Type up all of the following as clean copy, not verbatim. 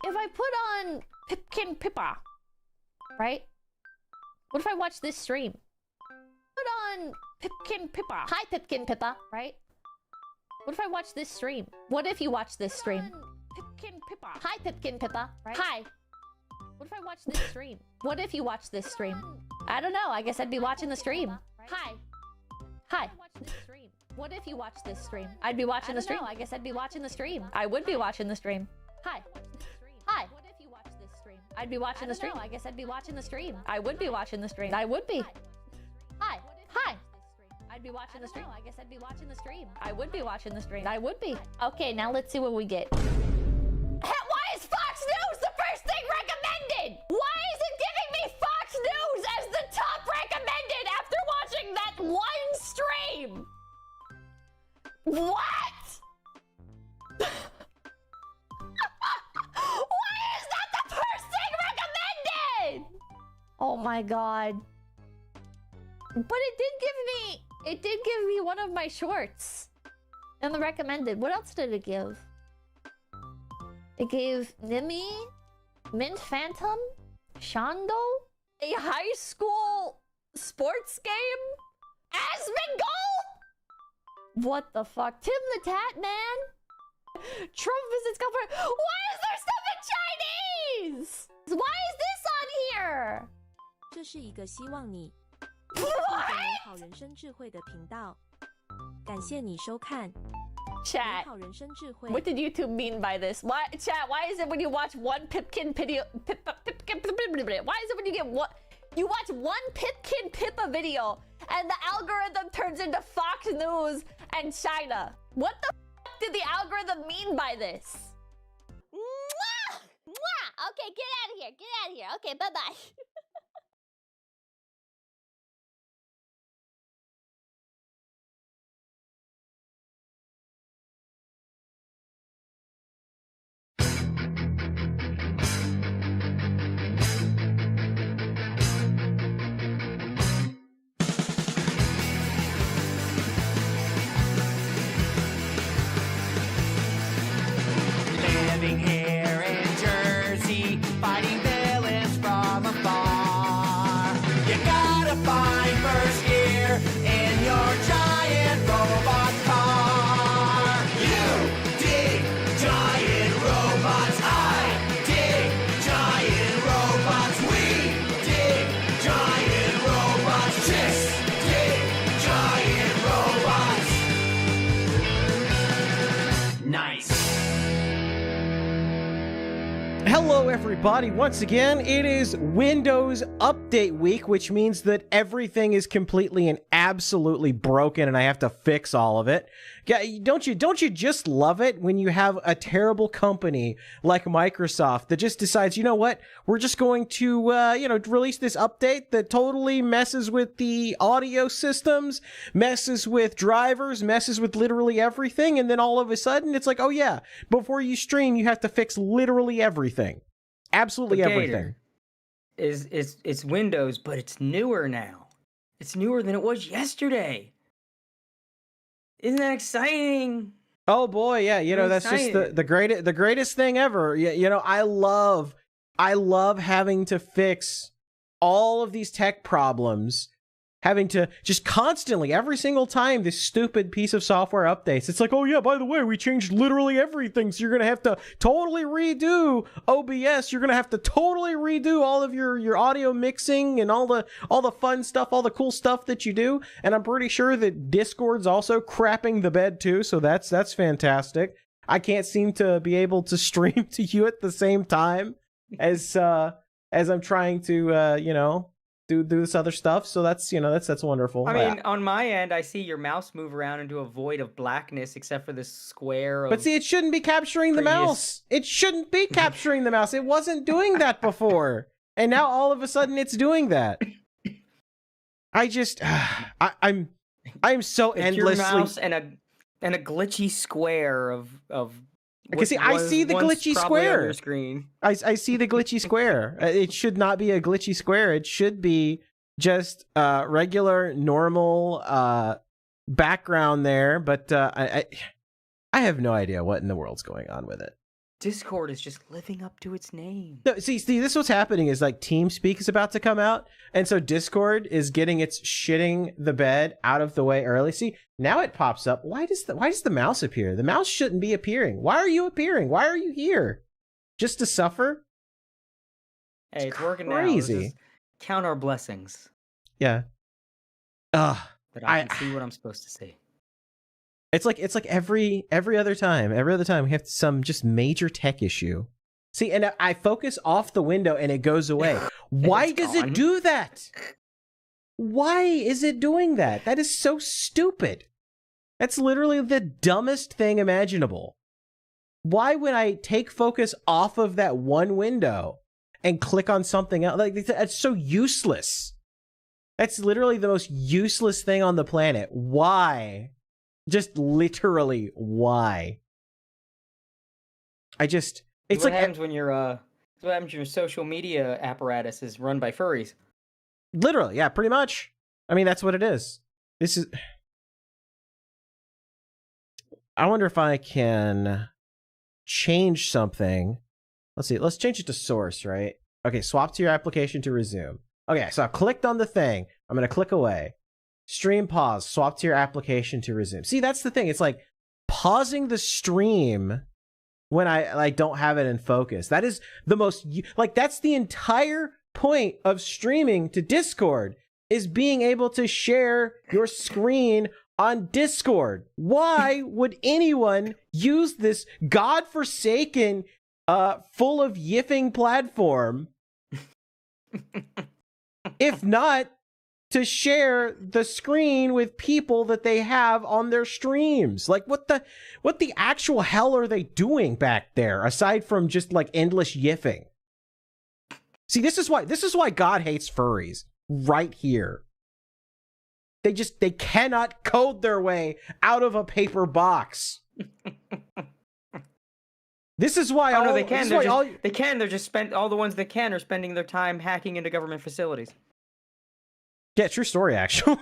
If I put on Pipkin Pippa, right? What if I watch this stream? Put on Pipkin Pippa. Hi, Pipkin Pippa, right? What if I watch this stream? What if you watch this stream? Pipkin Pippa. Hi, Pipkin Pippa, right? Hi. What if I watch this stream? What if you watch this stream? I don't know. I guess I'd be watching the stream. Hi. Hi. What if you watch this stream? I'd be watching the stream. I guess I'd be watching the stream. I would be watching the stream. Hi. Hi. What if you watch this stream? I'd be watching the stream. I guess I'd be watching the stream. I would be watching the stream. I would be. Hi. Hi. I'd be watching the stream. I guess I'd be watching the stream. I would be watching the stream. I would be. Okay, now let's see what we get. Why is Fox News the first thing recommended? Why is it giving me Fox News as the top recommended after watching that one stream? What? Why is that the first thing recommended? Oh my god. But it did give me one of my shorts in the recommended. What else did it give? It gave Nimi, Mint Phantom, Shando, a high school sports game, Asmongold. What the fuck? Tim the Tat Man? Trump visits California. Why is there stuff in Chinese? Why is this on here? 这是一个希望你 What? 美好人生智慧的频道，感谢你收看 Chat. 美好人生智慧。 What did YouTube mean by this? Why, chat? Why is it when you watch one Pipkin video? Why is it when you get one? You watch one Pipkin Pippa video, and the algorithm turns into Fox News and China. What the f did the algorithm mean by this? Mwah! Mwah! Okay, get out of here. Get out of here. Okay, bye-bye. Living here in Jersey, fighting villains from afar. You gotta find first gear in your giant robot car. You dig giant robots, I dig giant robots, we dig giant robots, chicks dig giant robots. Nice. Hello everybody, once again, it is Windows Update Week, which means that everything is completely and absolutely broken and I have to fix all of it. Don't you just love it when you have a terrible company like Microsoft that just decides, you know what, we're just going to, release this update that totally messes with the audio systems, messes with drivers, messes with literally everything, and then all of a sudden it's like, oh yeah, before you stream you have to fix literally everything. Absolutely everything. It's Windows, but it's newer now. It's newer than it was yesterday. Isn't that exciting? Oh boy, yeah, that's just the greatest thing ever. I love having to fix all of these tech problems, having to just constantly, every single time this stupid piece of software updates. It's like, oh yeah, by the way, we changed literally everything, so you're gonna have to totally redo OBS. You're gonna have to totally redo all of your audio mixing and all the fun stuff, all the cool stuff that you do. And I'm pretty sure that Discord's also crapping the bed too, so that's fantastic. I can't seem to be able to stream to you at the same time as I'm trying to do this other stuff, so that's wonderful. I mean, on my end, I see your mouse move around into a void of blackness, except for this square. But see, it shouldn't be capturing the mouse. It shouldn't be capturing the mouse. It wasn't doing that before, and now all of a sudden it's doing that. I'm so it's endlessly. Your mouse and a glitchy square of. Because see, I see the glitchy square. On your screen. I see the glitchy square. It should not be a glitchy square. It should be just regular, normal background there. But I have no idea what in the world's going on with it. Discord is just living up to its name. No, see, this is what's happening is like TeamSpeak is about to come out, and so Discord is getting its shitting the bed out of the way early. See, now it pops up. Why does the mouse appear? The mouse shouldn't be appearing. Why are you appearing? Why are you here? Just to suffer? Hey, it's working now. Crazy. Let's just count our blessings. Yeah. That I can see what I'm supposed to see. It's like every other time we have some just major tech issue. See, and I focus off the window and it goes away. Why does it do that? Why is it doing that? That is so stupid. That's literally the dumbest thing imaginable. Why would I take focus off of that one window and click on something else? Like, that's so useless. That's literally the most useless thing on the planet. Why? Just literally, why? It's what like happens when your social media apparatus is run by furries. Literally, yeah, pretty much. I mean, that's what it is. This is. I wonder if I can change something. Let's see. Let's change it to source, right? Okay, swap to your application to resume. Okay, so I clicked on the thing. I'm gonna click away. Stream pause, swap to your application to resume. See, that's the thing. It's like pausing the stream when I don't have it in focus. That is the most, like, that's the entire point of streaming to Discord, is being able to share your screen on Discord. Why would anyone use this godforsaken, full of yiffing platform if not to share the screen with people that they have on their streams? Like, what the actual hell are they doing back there aside from just like endless yiffing? See, this is why God hates furries right here. They cannot code their way out of a paper box. This is why they can. They can. They're just all the ones that can are spending their time hacking into government facilities. Yeah, true story, actually.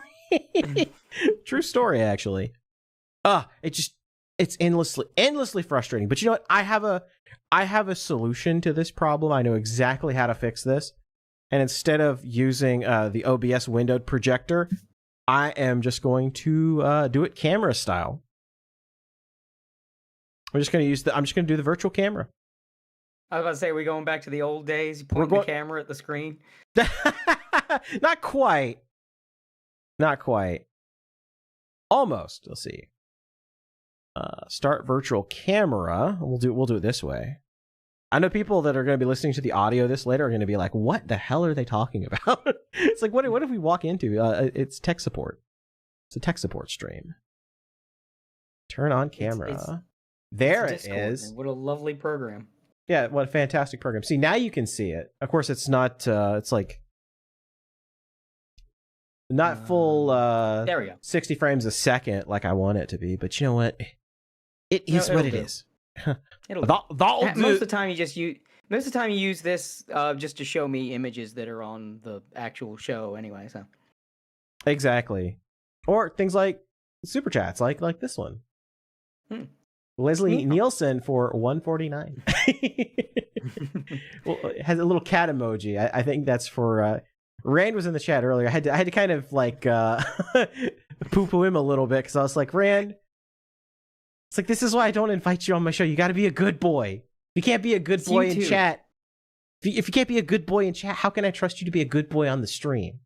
True story, actually. It's endlessly frustrating. But you know what? I have a solution to this problem. I know exactly how to fix this. And instead of using the OBS windowed projector, I am just going to do it camera style. I'm just going to do the virtual camera. I was about to say, we're going back to the old days. You point the camera at the screen. Not quite. Not quite. Almost. Let's see. Start virtual camera. We'll do it this way. I know people that are going to be listening to the audio this later are going to be like, "What the hell are they talking about?" It's like, what if we walk into? It's tech support. It's a tech support stream. Turn on camera. There it is. Man. What a lovely program. Yeah, what a fantastic program. See, now you can see it. Of course, it's not. It's like not full. There we go. 60 frames a second, like I want it to be. But you know what? It is what it is. Most of the time, you use this just to show me images that are on the actual show, anyway. So exactly, or things like super chats, like this one. Leslie Nielsen for 149. Well, it has a little cat emoji. I think that's for Rand was in the chat earlier. I had to kind of like poo-poo him a little bit because I was like, Rand, it's like, this is why I don't invite you on my show. You got to be a good boy. You can't be a good boy in chat. If you can't be a good boy in chat, how can I trust you to be a good boy on the stream?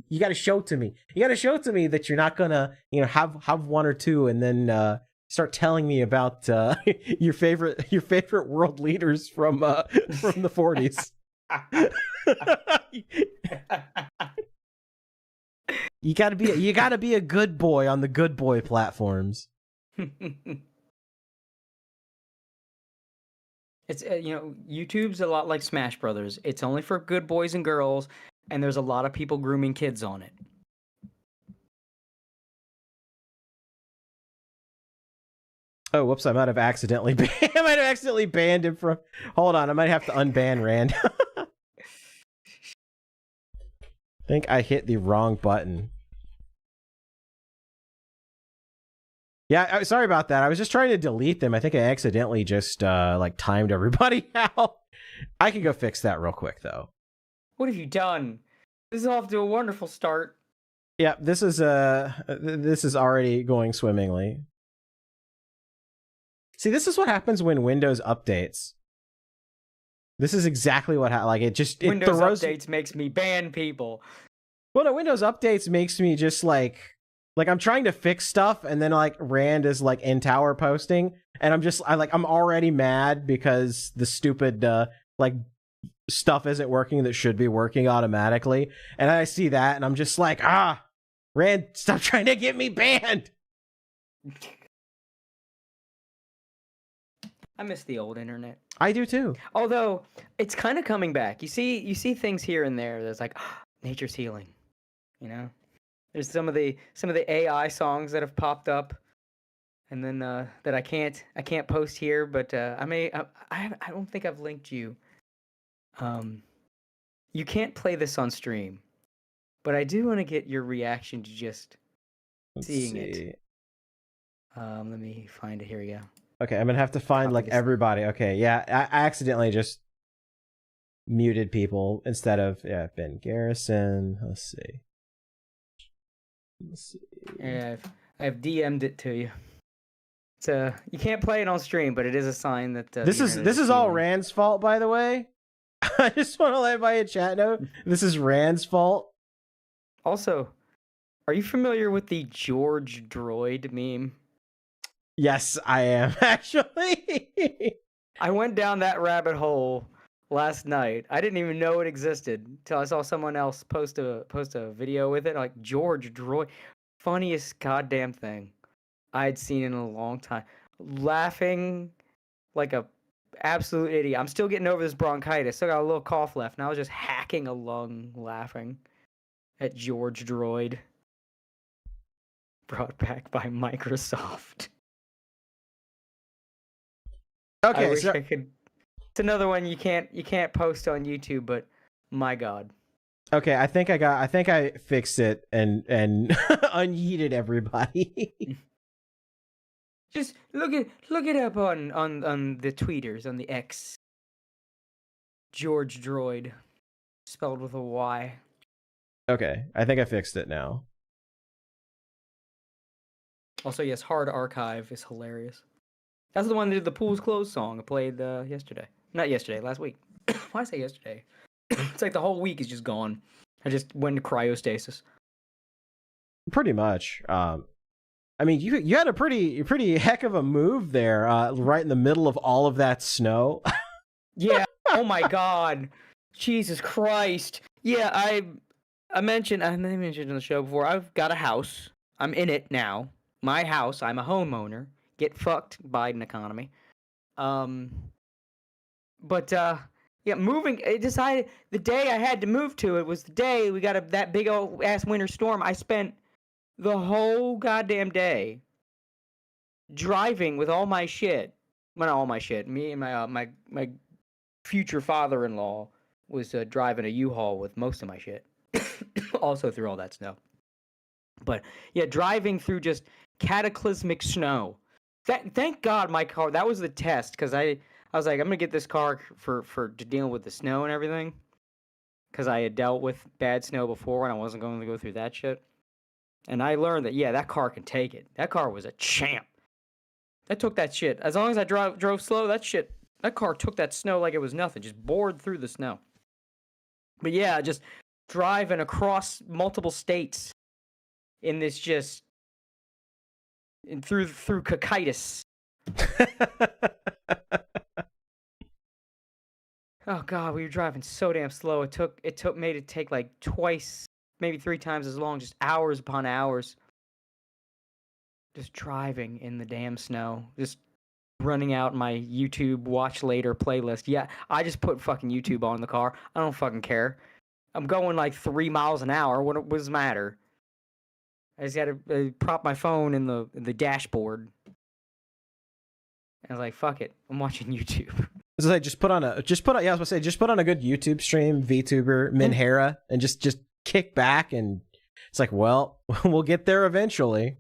You got to show to me. You got to show to me that you're not gonna, have one or two and then start telling me about your favorite world leaders from the 40s. You gotta be a good boy on the good boy platforms. It's YouTube's a lot like Smash Brothers. It's only for good boys and girls, and there's a lot of people grooming kids on it. Oh, whoops! I might have accidentally banned him from. Hold on, I might have to unban Rand. I think I hit the wrong button. Yeah, sorry about that. I was just trying to delete them. I think I accidentally just like timed everybody out. I can go fix that real quick though. What have you done? This is off to a wonderful start. Yeah, this is already going swimmingly. See, this is what happens when Windows updates. This is exactly what like it Windows throws... updates makes me ban people. Well, no, Windows updates makes me just like I'm trying to fix stuff, and then like Rand is like in tower posting, and I'm already mad because the stupid like stuff isn't working that should be working automatically, and I see that, and I'm just like, Rand, stop trying to get me banned. I miss the old internet. I do too. Although it's kind of coming back. You see things here and there. There's like nature's healing. You know, there's some of the AI songs that have popped up, and then that I can't post here, but I don't think I've linked you. You can't play this on stream, but I do want to get your reaction to just seeing it. Let me find it. Here we go. Okay, I'm gonna have to find like everybody. Okay, yeah, I accidentally just muted people instead of Ben Garrison. Let's see. Yeah, I've DM'd it to you. It's you can't play it on stream, but it is a sign that this is all Rand's fault, by the way. I just want to let everybody in chat know this is Rand's fault. Also, are you familiar with the George Droid meme? Yes, I am, actually. I went down that rabbit hole last night. I didn't even know it existed until I saw someone else post a video with it. Like, George Droid. Funniest goddamn thing I'd seen in a long time. Laughing like a absolute idiot. I'm still getting over this bronchitis. Still got a little cough left. And I was just hacking a lung laughing at George Droid. Brought back by Microsoft. Okay, I wish I could. It's another one you can't post on YouTube, but my God. Okay, I think I fixed it and unyeeted everybody. Just look it up on the tweeters, on the X. George Droid, spelled with a Y. Okay, I think I fixed it now. Also, yes, Hard Archive is hilarious. That's the one that did the Pool's Closed song I played yesterday. Not yesterday, last week. Why did I say yesterday? It's like the whole week is just gone. I just went to cryostasis. Pretty much. I mean, you had a pretty heck of a move there, right in the middle of all of that snow. Yeah. Oh my God. Jesus Christ. Yeah, I mentioned in the show before. I've got a house. I'm in it now. My house. I'm a homeowner. Get fucked, Biden economy. But yeah, moving. I decided the day I had to move to it was the day we got that big old ass winter storm. I spent the whole goddamn day driving with all my shit. Well, not all my shit. Me and my future father-in-law was driving a U-Haul with most of my shit. Also through all that snow. But yeah, driving through just cataclysmic snow. Thank God my car. That was the test, because I was like, I'm gonna get this car to deal with the snow and everything, because I had dealt with bad snow before and I wasn't going to go through that shit. And I learned that that car can take it. That car was a champ. That took that shit. As long as I drove slow, that car took that snow like it was nothing. Just bored through the snow. But yeah, just driving across multiple states in this just through Cocytus. Oh God, we were driving so damn slow. It made it take like twice, maybe 3 times as long, just hours upon hours. Just driving in the damn snow. Just running out my YouTube watch later playlist. Yeah, I just put fucking YouTube on in the car. I don't fucking care. I'm going like 3 miles an hour. What does it matter? I just gotta prop my phone in the dashboard. And I was like, fuck it. I'm watching YouTube. So I just put on a good YouTube stream, Vtuber, Minhera, and just kick back, and it's like, well, we'll get there eventually.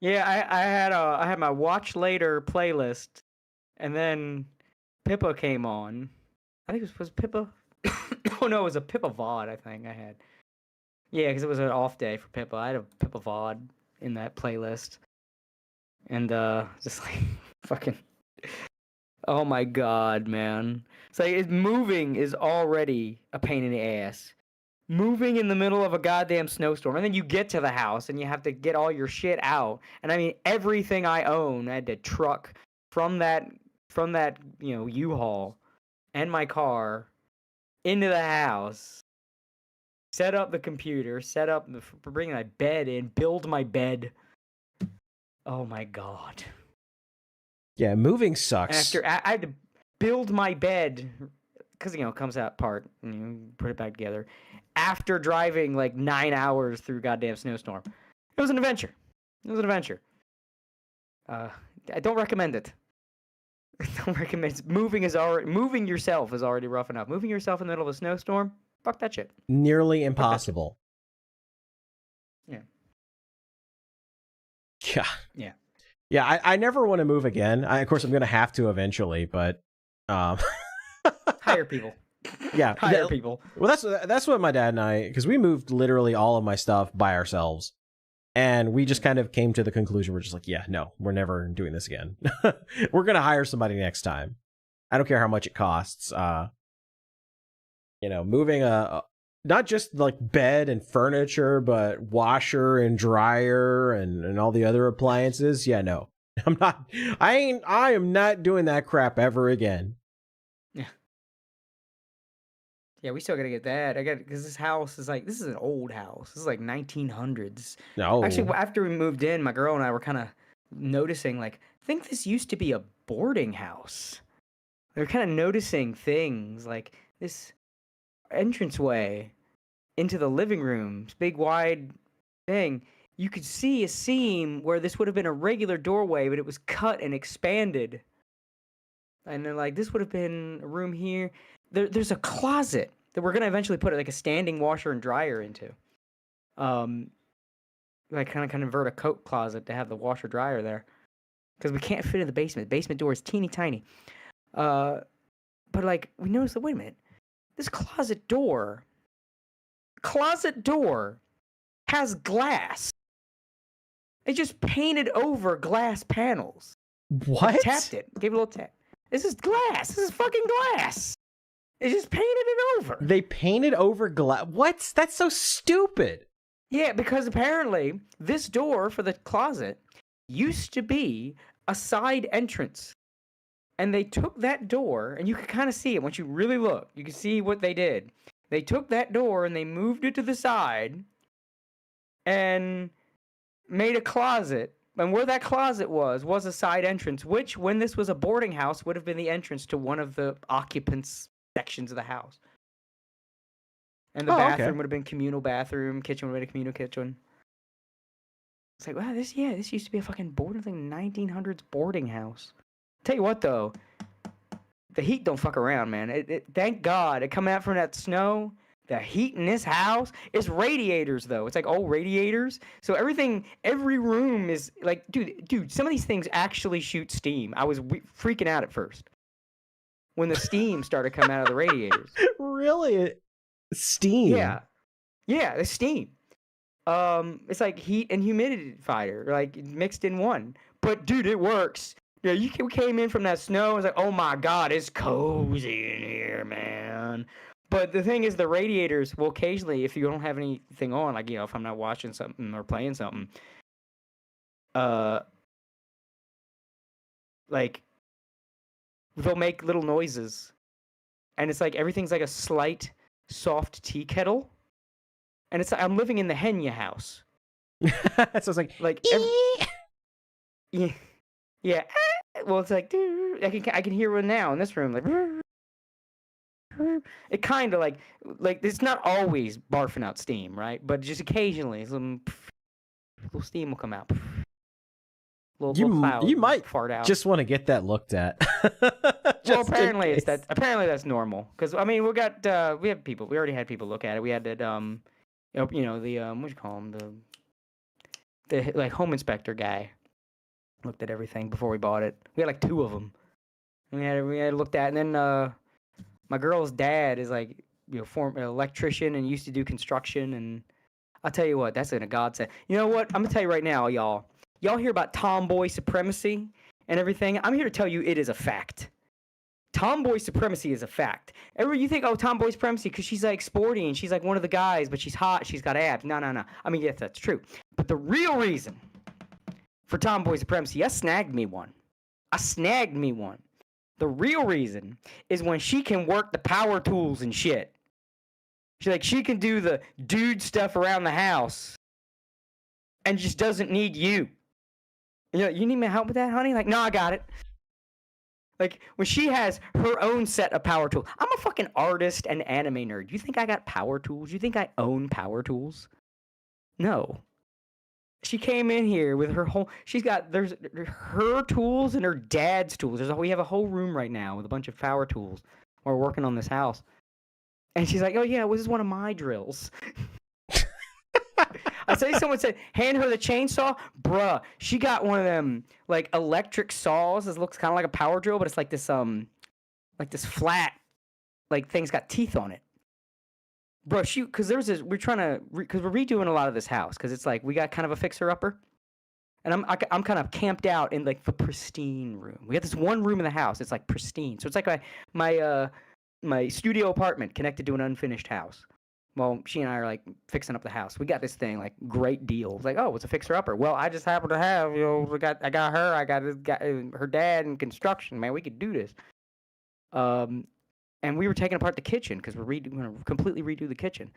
Yeah, I had my watch later playlist, and then Pippa came on. I think it was Pippa. Oh no, it was a Pippa VOD. I think I had. Yeah, because it was an off day for Pippa. I had a Pippa VOD in that playlist, and just like fucking. Oh my god, man! It's like moving is already a pain in the ass. Moving in the middle of a goddamn snowstorm, and then you get to the house and you have to get all your shit out. And I mean, everything I own, I had to truck from that U-Haul and my car into the house, set up the computer, bring my bed in, build my bed. Oh my god. Yeah, moving sucks. I had to build my bed because it comes out apart and you put it back together after driving like 9 hours through goddamn snowstorm. It was an adventure. I don't recommend it. I don't recommend it. Moving yourself is already rough enough. Moving yourself in the middle of a snowstorm, fuck that shit. Nearly impossible. Yeah. Yeah. Yeah, I never want to move again. Of course, I'm going to have to eventually, but hire people. Yeah, hire people. Well, that's what my dad and I, because we moved literally all of my stuff by ourselves, and we just kind of came to the conclusion we're just like, yeah, no, we're never doing this again. We're gonna hire somebody next time. I don't care how much it costs. Moving not just like bed and furniture, but washer and dryer and all the other appliances. Yeah, no, I'm not. I am not doing that crap ever again. Yeah, we still gotta get that. Because this house is this is an old house. This is like 1900s. No. Actually, after we moved in, my girl and I were kind of noticing, I think this used to be a boarding house. We were kind of noticing things, like this entranceway into the living room, this big wide thing. You could see a seam where this would have been a regular doorway, but it was cut and expanded. And then, this would have been a room here. There's a closet that we're gonna eventually put a standing washer and dryer into. Kind of convert a coat closet to have the washer dryer there, because we can't fit in the basement. The basement door is teeny tiny. But we noticed that, wait a minute, this closet door has glass. They just painted over glass panels. What? Tapped it. Gave it a little tap. This is glass. This is fucking glass. They just painted it over. They painted over glass. What? That's so stupid. Yeah, because apparently this door for the closet used to be a side entrance. And they took that door, and you could kind of see it once you really look. You can see what they did. They took that door and they moved it to the side and made a closet. And where that closet was a side entrance, which, when this was a boarding house, would have been the entrance to one of the occupants' sections of the house. And the bathroom would have been communal bathroom, kitchen would have been a communal kitchen. It's like, wow, this used to be a fucking 1900s boarding house. Tell you what, though, the heat don't fuck around, man. Thank God, it come out from that snow. The heat in this house is radiators, though. It's like old radiators. So every room is like, dude, some of these things actually shoot steam. I was freaking out at first when the steam started coming out of the radiators. Really? Steam? Yeah, the steam. It's like heat and humidifier, mixed in one. But dude, it works. Yeah, we came in from that snow. I was like, oh my god, it's cozy in here, man. But the thing is, the radiators will occasionally, if you don't have anything on, if I'm not watching something or playing something, they'll make little noises. And it's like everything's like a slight, soft tea kettle. And it's like I'm living in the Henya house. So it's like yeah. Well, it's like, dude, I can hear one now in this room. It kind of like it's not always barfing out steam, right? But just occasionally, some little steam will come out. Little cloud you might fart out. Just want to get that looked at. Well, apparently that's normal. Because we have people. We already had people look at it. We had that the what do you call them, the like home inspector guy looked at everything before we bought it. We had like 2 of them. And we had looked at, and then my girl's dad is like, you know, former electrician and used to do construction. And I'll tell you what, that's a godsend. You know what? I'm gonna tell you right now, y'all. Y'all hear about tomboy supremacy and everything? I'm here to tell you it is a fact. Tomboy supremacy is a fact. You think, oh, tomboy supremacy because she's like sporty and she's like one of the guys, but she's hot, she's got abs. No. I mean, yes, that's true. But the real reason for tomboy supremacy, I snagged me one. The real reason is when she can work the power tools and shit. She can do the dude stuff around the house and just doesn't need you. You know, you need my help with that, honey? Like, no, I got it. Like, when she has her own set of power tools. I'm a fucking artist and anime nerd. You think I got power tools? You think I own power tools? No. She came in here with her whole... There's her tools and her dad's tools. We have a whole room right now with a bunch of power tools while we're working on this house. And she's like, oh, yeah, this is one of my drills. I say someone said, hand her the chainsaw. Bruh, she got one of them, like, electric saws. This looks kind of like a power drill, but it's like this flat, like, thing's got teeth on it. Bro, because we're redoing a lot of this house, because it's like, we got kind of a fixer-upper. And I'm kind of camped out in, like, the pristine room. We got this one room in the house. It's, like, pristine. So it's like my studio apartment connected to an unfinished house. Well, she and I are, like, fixing up the house. We got this thing, like, great deal. Like, oh, it's a fixer-upper. Well, I just happen to have, you know, I got her dad in construction. Man, we could do this. And we were taking apart the kitchen because we're going to completely redo the kitchen.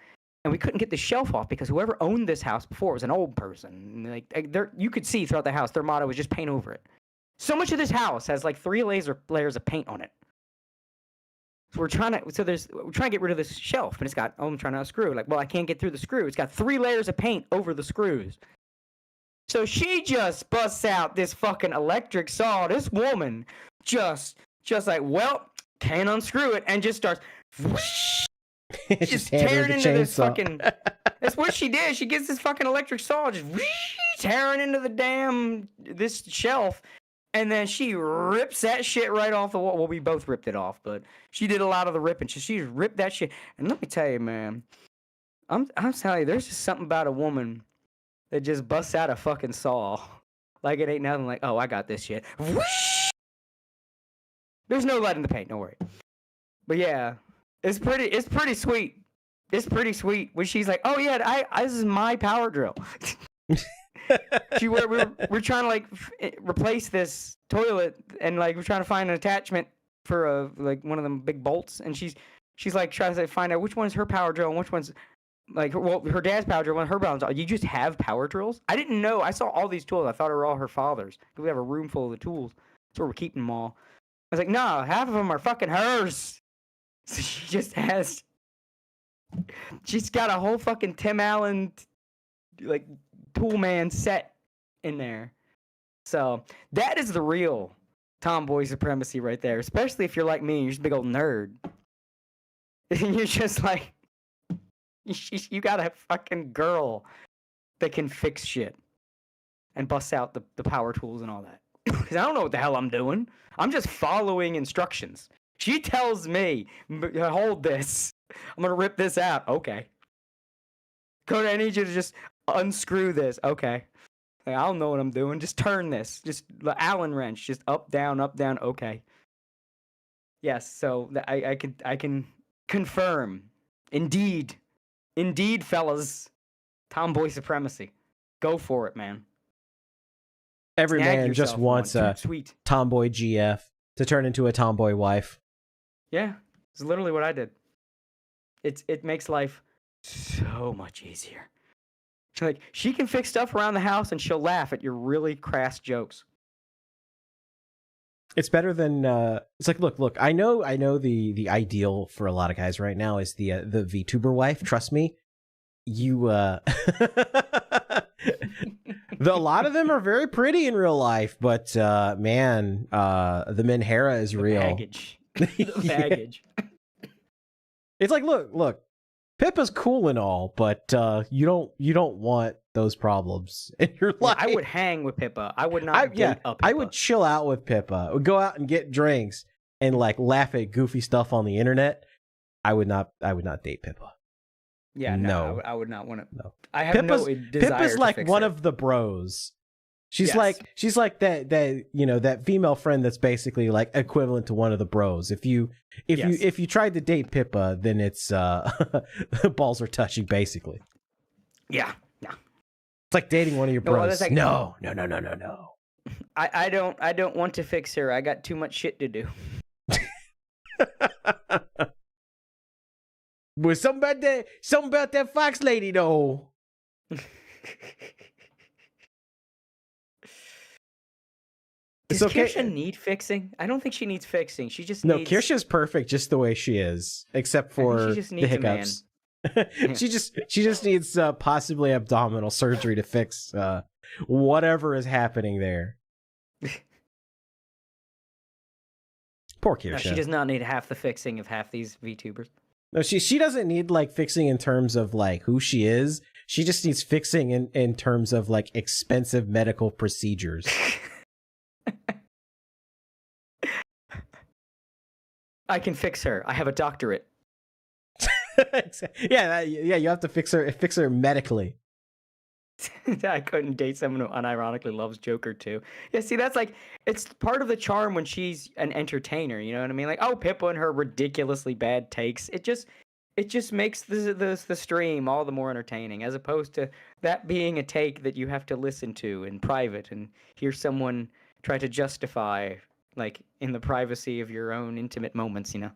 And we couldn't get the shelf off because whoever owned this house before was an old person. Like, you could see throughout the house, their motto was just paint over it. So much of this house has, like, 3 layers of paint on it. So we're trying to get rid of this shelf, and it's got, I'm trying to unscrew. Like, well, I can't get through the screw. It's got 3 layers of paint over the screws. So she just busts out this fucking electric saw. This woman just like, well, can't unscrew it, and just starts just tearing into this fucking. That's what she did. She gets this fucking electric saw, just tearing into this shelf. And then she rips that shit right off the wall. Well, we both ripped it off, but she did a lot of the ripping. She ripped that shit. And let me tell you, man, I'm telling you, there's just something about a woman that just busts out a fucking saw. Like it ain't nothing. Like, oh, I got this shit. Whoosh! There's no lead in the paint, don't worry. But yeah, it's pretty sweet. It's pretty sweet when she's like, oh yeah, this is my power drill. We're trying to like replace this toilet, and like we're trying to find an attachment for like one of them big bolts, and she's like trying to find out which one's her power drill and which one's like her dad's power drill and her power drill. You just have power drills? I didn't know. I saw all these tools. I thought they were all her father's. We have a room full of the tools, so we're keeping them all. I was like, no, half of them are fucking hers. So she's got a whole fucking Tim Allen like Toolman set in there. So that is the real tomboy supremacy right there, especially if you're like me and you're just a big old nerd. And you're just like, you got a fucking girl that can fix shit and bust out the power tools and all that. Because I don't know what the hell I'm doing. I'm just following instructions. She tells me, hold this. I'm going to rip this out. Okay. Cody, I need you to just unscrew this. Okay. Like, I don't know what I'm doing. Just turn this. Just the Allen wrench. Just up, down, up, down. Okay. Yes, so I can confirm. Indeed, fellas. Tomboy supremacy. Go for it, man. Every man just wants a sweet tomboy GF to turn into a tomboy wife. Yeah, it's literally what I did. It makes life so much easier. Like, she can fix stuff around the house and she'll laugh at your really crass jokes. It's better than it's like, look, I know the ideal for a lot of guys right now is the VTuber wife. Trust me. You a lot of them are very pretty in real life, but man, the Menhera is real. Baggage. The baggage. It's like, look, Pippa's cool and all, but you don't want those problems in your life. I would hang with Pippa. I would not date a Pippa. I would chill out with Pippa. I would go out and get drinks and like laugh at goofy stuff on the internet. I would not date Pippa. Yeah, no. I would not want to. No. I have no desire Pippa's like fix one her. of the bros. She's Yes. like that that female friend that's basically like equivalent to one of the bros. If you tried to date Pippa, then it's balls are touching basically. Yeah. No. It's like dating one of your No, well, bros. that's like- No. I don't want to fix her. I got too much shit to do. But something about that Fox lady though. Does Kirsha need fixing? I don't think she needs fixing. She just needs... Kirsha's perfect just the way she is, except for she just the needs hiccups. Yeah. She just needs possibly abdominal surgery to fix whatever is happening there. Poor Kirsha. No, she does not need half the fixing of half these VTubers. No, she doesn't need like fixing in terms of like who she is. She just needs fixing in terms of like expensive medical procedures. I can fix her. I have a doctorate. yeah, you have to fix her medically. I couldn't date someone who unironically loves Joker too. Yeah, see, that's like, it's part of the charm when she's an entertainer, you know what I mean? Like, oh, Pippa and her ridiculously bad takes. It just makes the stream all the more entertaining, as opposed to that being a take that you have to listen to in private and hear someone try to justify, like, in the privacy of your own intimate moments, you know?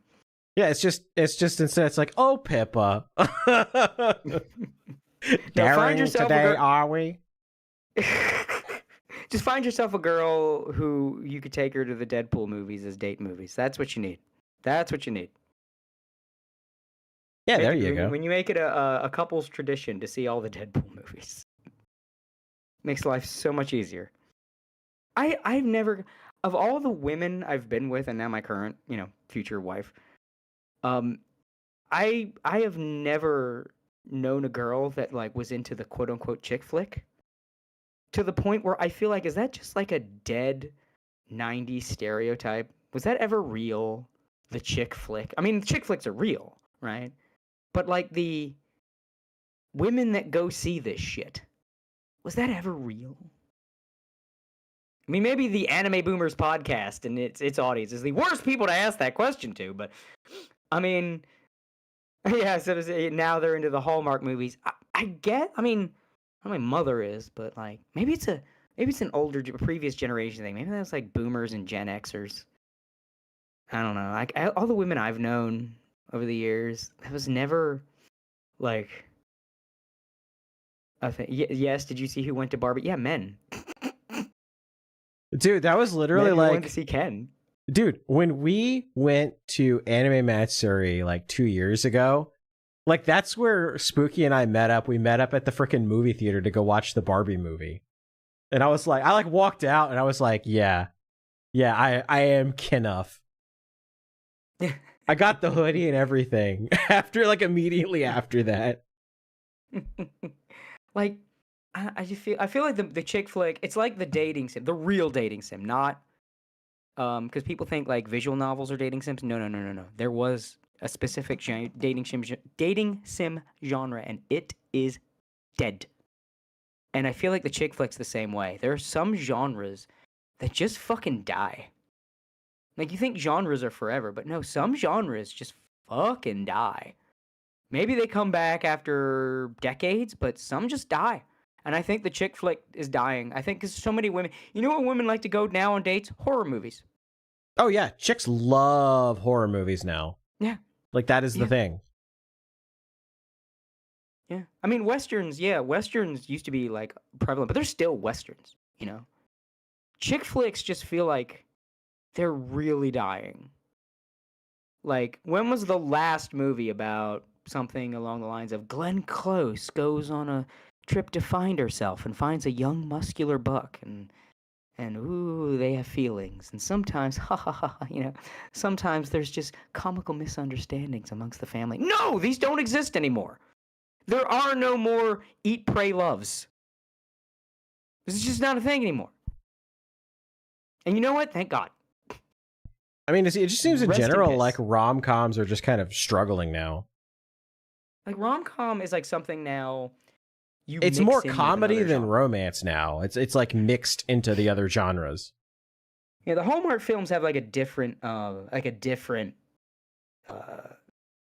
Yeah, it's just instead it's like, oh, Pippa. Daring today, are we? Just find yourself a girl who you could take her to the Deadpool movies as date movies. That's what you need. That's what you need. Yeah, there you go. When you make it a couple's tradition to see all the Deadpool movies, makes life so much easier. I've never, of all the women I've been with, and now my current, future wife, I have never known a girl that like was into the quote unquote chick flick, to the point where I feel like, is that just like a dead 90s stereotype? Was that ever real? The chick flick? I mean, chick flicks are real, right? But like the women that go see this shit, was that ever real? I mean, maybe the Anime Boomers podcast and its audience is the worst people to ask that question to, but I mean, yeah, so now they're into the Hallmark movies. I get, I mean, I don't know, my mother is, but like, maybe it's an older, previous generation thing. Maybe that's like boomers and Gen Xers. I don't know. Like, all the women I've known over the years, that was never like a thing. Yes, did you see who went to Barbie? Yeah, men. Dude, that was literally men like, went to see Ken. Dude, when we went to Anime Matsuri like 2 years ago, like that's where Spooky and I met up. We met up at the freaking movie theater to go watch the Barbie movie. And I was like, I like walked out and I was like, yeah, I am Kenough. I got the hoodie and everything immediately after that. Like, I feel like the chick flick, it's like the dating sim, the real dating sim, not because people think like visual novels are dating sims. No. There was a specific dating sim genre, and it is dead. And I feel like the chick flick's the same way. There are some genres that just fucking die. Like, you think genres are forever, but no, some genres just fucking die. Maybe they come back after decades, but some just die. And I think the chick flick is dying. I think because so many women... You know what women like to go now on dates? Horror movies. Oh, yeah. Chicks love horror movies now. Yeah. Like, that is the thing. Yeah. I mean, Westerns used to be, like, prevalent, but they're still Westerns, you know? Chick flicks just feel like they're really dying. Like, when was the last movie about something along the lines of Glenn Close goes on a trip to find herself and finds a young muscular buck and ooh, they have feelings, and sometimes sometimes there's just comical misunderstandings amongst the family. No, these don't exist anymore. There are no more eat, pray, loves. This is just not a thing anymore. And you know what? Thank God. I mean, it just seems in Rest in general peace. like rom-coms are just kind of struggling now. Like rom-com is like something now. It's mix more in with comedy another than genre. romance now. It's like mixed into the other genres. Yeah, the Hallmark films have like a different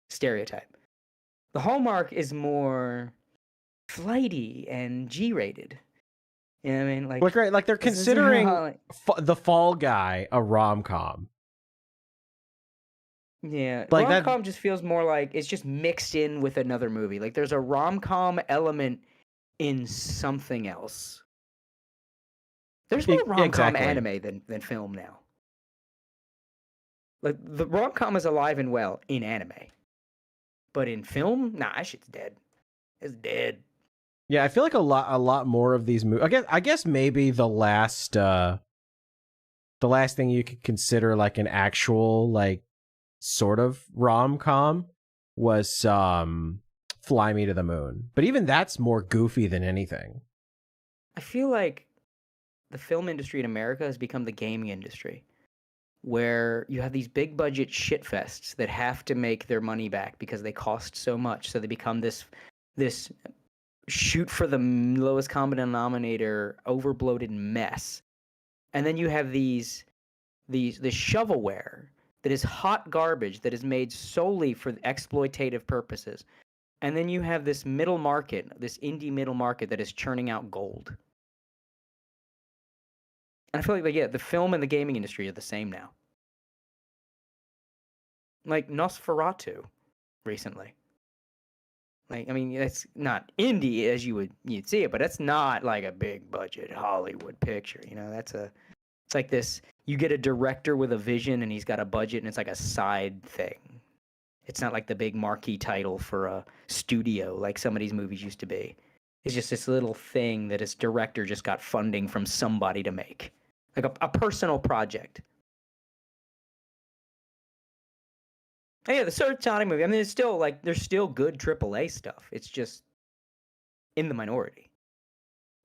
stereotype. The Hallmark is more flighty and G-rated. You know what I mean? Like they're this is considering how, like- The Fall Guy a rom-com. Yeah, Like that- rom-com just feels more like it's just mixed in with another movie. Like there's a rom-com element in something else. There's more rom-com exactly. anime than film now. Like the rom-com is alive and well in anime, but in film, nah, that shit's dead. It's dead. Yeah, I feel like a lot more of these movies. I guess maybe the last thing you could consider like an actual like sort of rom-com was Fly Me to the Moon. But even that's more goofy than anything. I feel like the film industry in America has become the gaming industry, where you have these big budget shitfests that have to make their money back because they cost so much. So they become this shoot for the lowest common denominator, overbloated mess. And then you have this shovelware that is hot garbage that is made solely for exploitative purposes. And then you have this middle market, this indie middle market that is churning out gold. And I feel like the film and the gaming industry are the same now. Like Nosferatu recently. Like, I mean, it's not indie as you'd see it, but it's not like a big budget Hollywood picture. You know, it's like this. You get a director with a vision and he's got a budget and it's like a side thing. It's not like the big marquee title for a studio like some of these movies used to be. It's just this little thing that his director just got funding from somebody to make. Like a personal project. Oh, yeah, the Sonic movie. I mean, there's still good AAA stuff. It's just in the minority.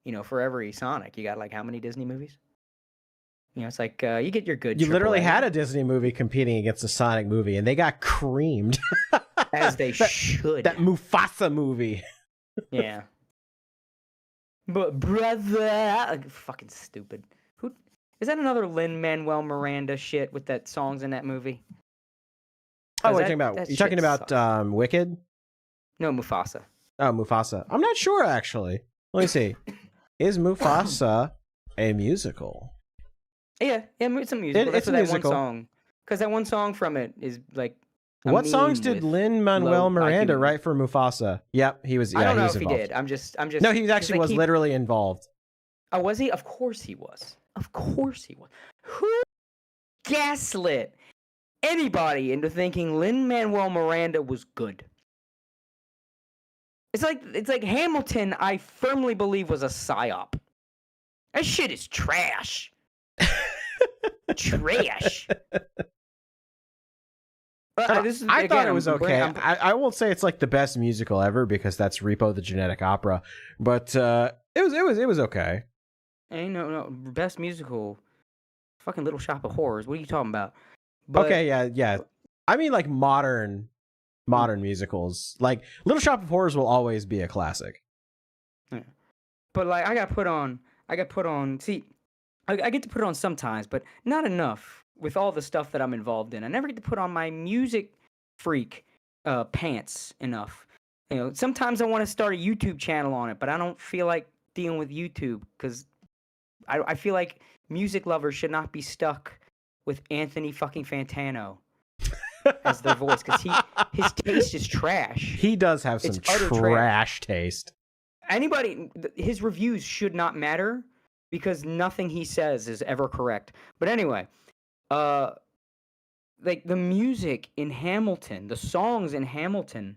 You know, for every Sonic, you got like how many Disney movies? You know, it's like you get your good. You literally AAA. had a Disney movie competing against a Sonic movie, and they got creamed. As they should. That Mufasa movie. Yeah. But brother, fucking stupid. Who is that? Another Lin-Manuel Miranda shit with that songs in that movie? Oh, what are you talking about Wicked? No, Mufasa. Oh, Mufasa. I'm not sure, actually. Let me see. Is Mufasa a musical? Yeah, it's a musical. It's a musical. One song. Because that one song from it is like. What songs did Lin-Manuel Miranda write for Mufasa? Yep, he was. Yeah, I don't know if involved. he did. I'm just. No, he actually was literally involved. Oh, was he? Of course he was. Of course he was. Who gaslit anybody into thinking Lin-Manuel Miranda was good? It's like Hamilton, I firmly believe, was a psyop. That shit is trash. Trash. I thought it was okay. I won't say it's like the best musical ever because that's Repo the Genetic Opera, but it was okay. Ain't no best musical. Fucking Little Shop of Horrors. What are you talking about? But, okay, yeah. I mean, like modern musicals. Like Little Shop of Horrors will always be a classic. Yeah. But like, I got put on. See, I get to put it on sometimes, but not enough with all the stuff that I'm involved in. I never get to put on my music freak pants enough. You know, sometimes I want to start a YouTube channel on it, but I don't feel like dealing with YouTube because I feel like music lovers should not be stuck with Anthony fucking Fantano as their voice because his taste is trash. He does have some trash taste. His reviews should not matter because nothing he says is ever correct. But anyway, like the music in Hamilton, the songs in Hamilton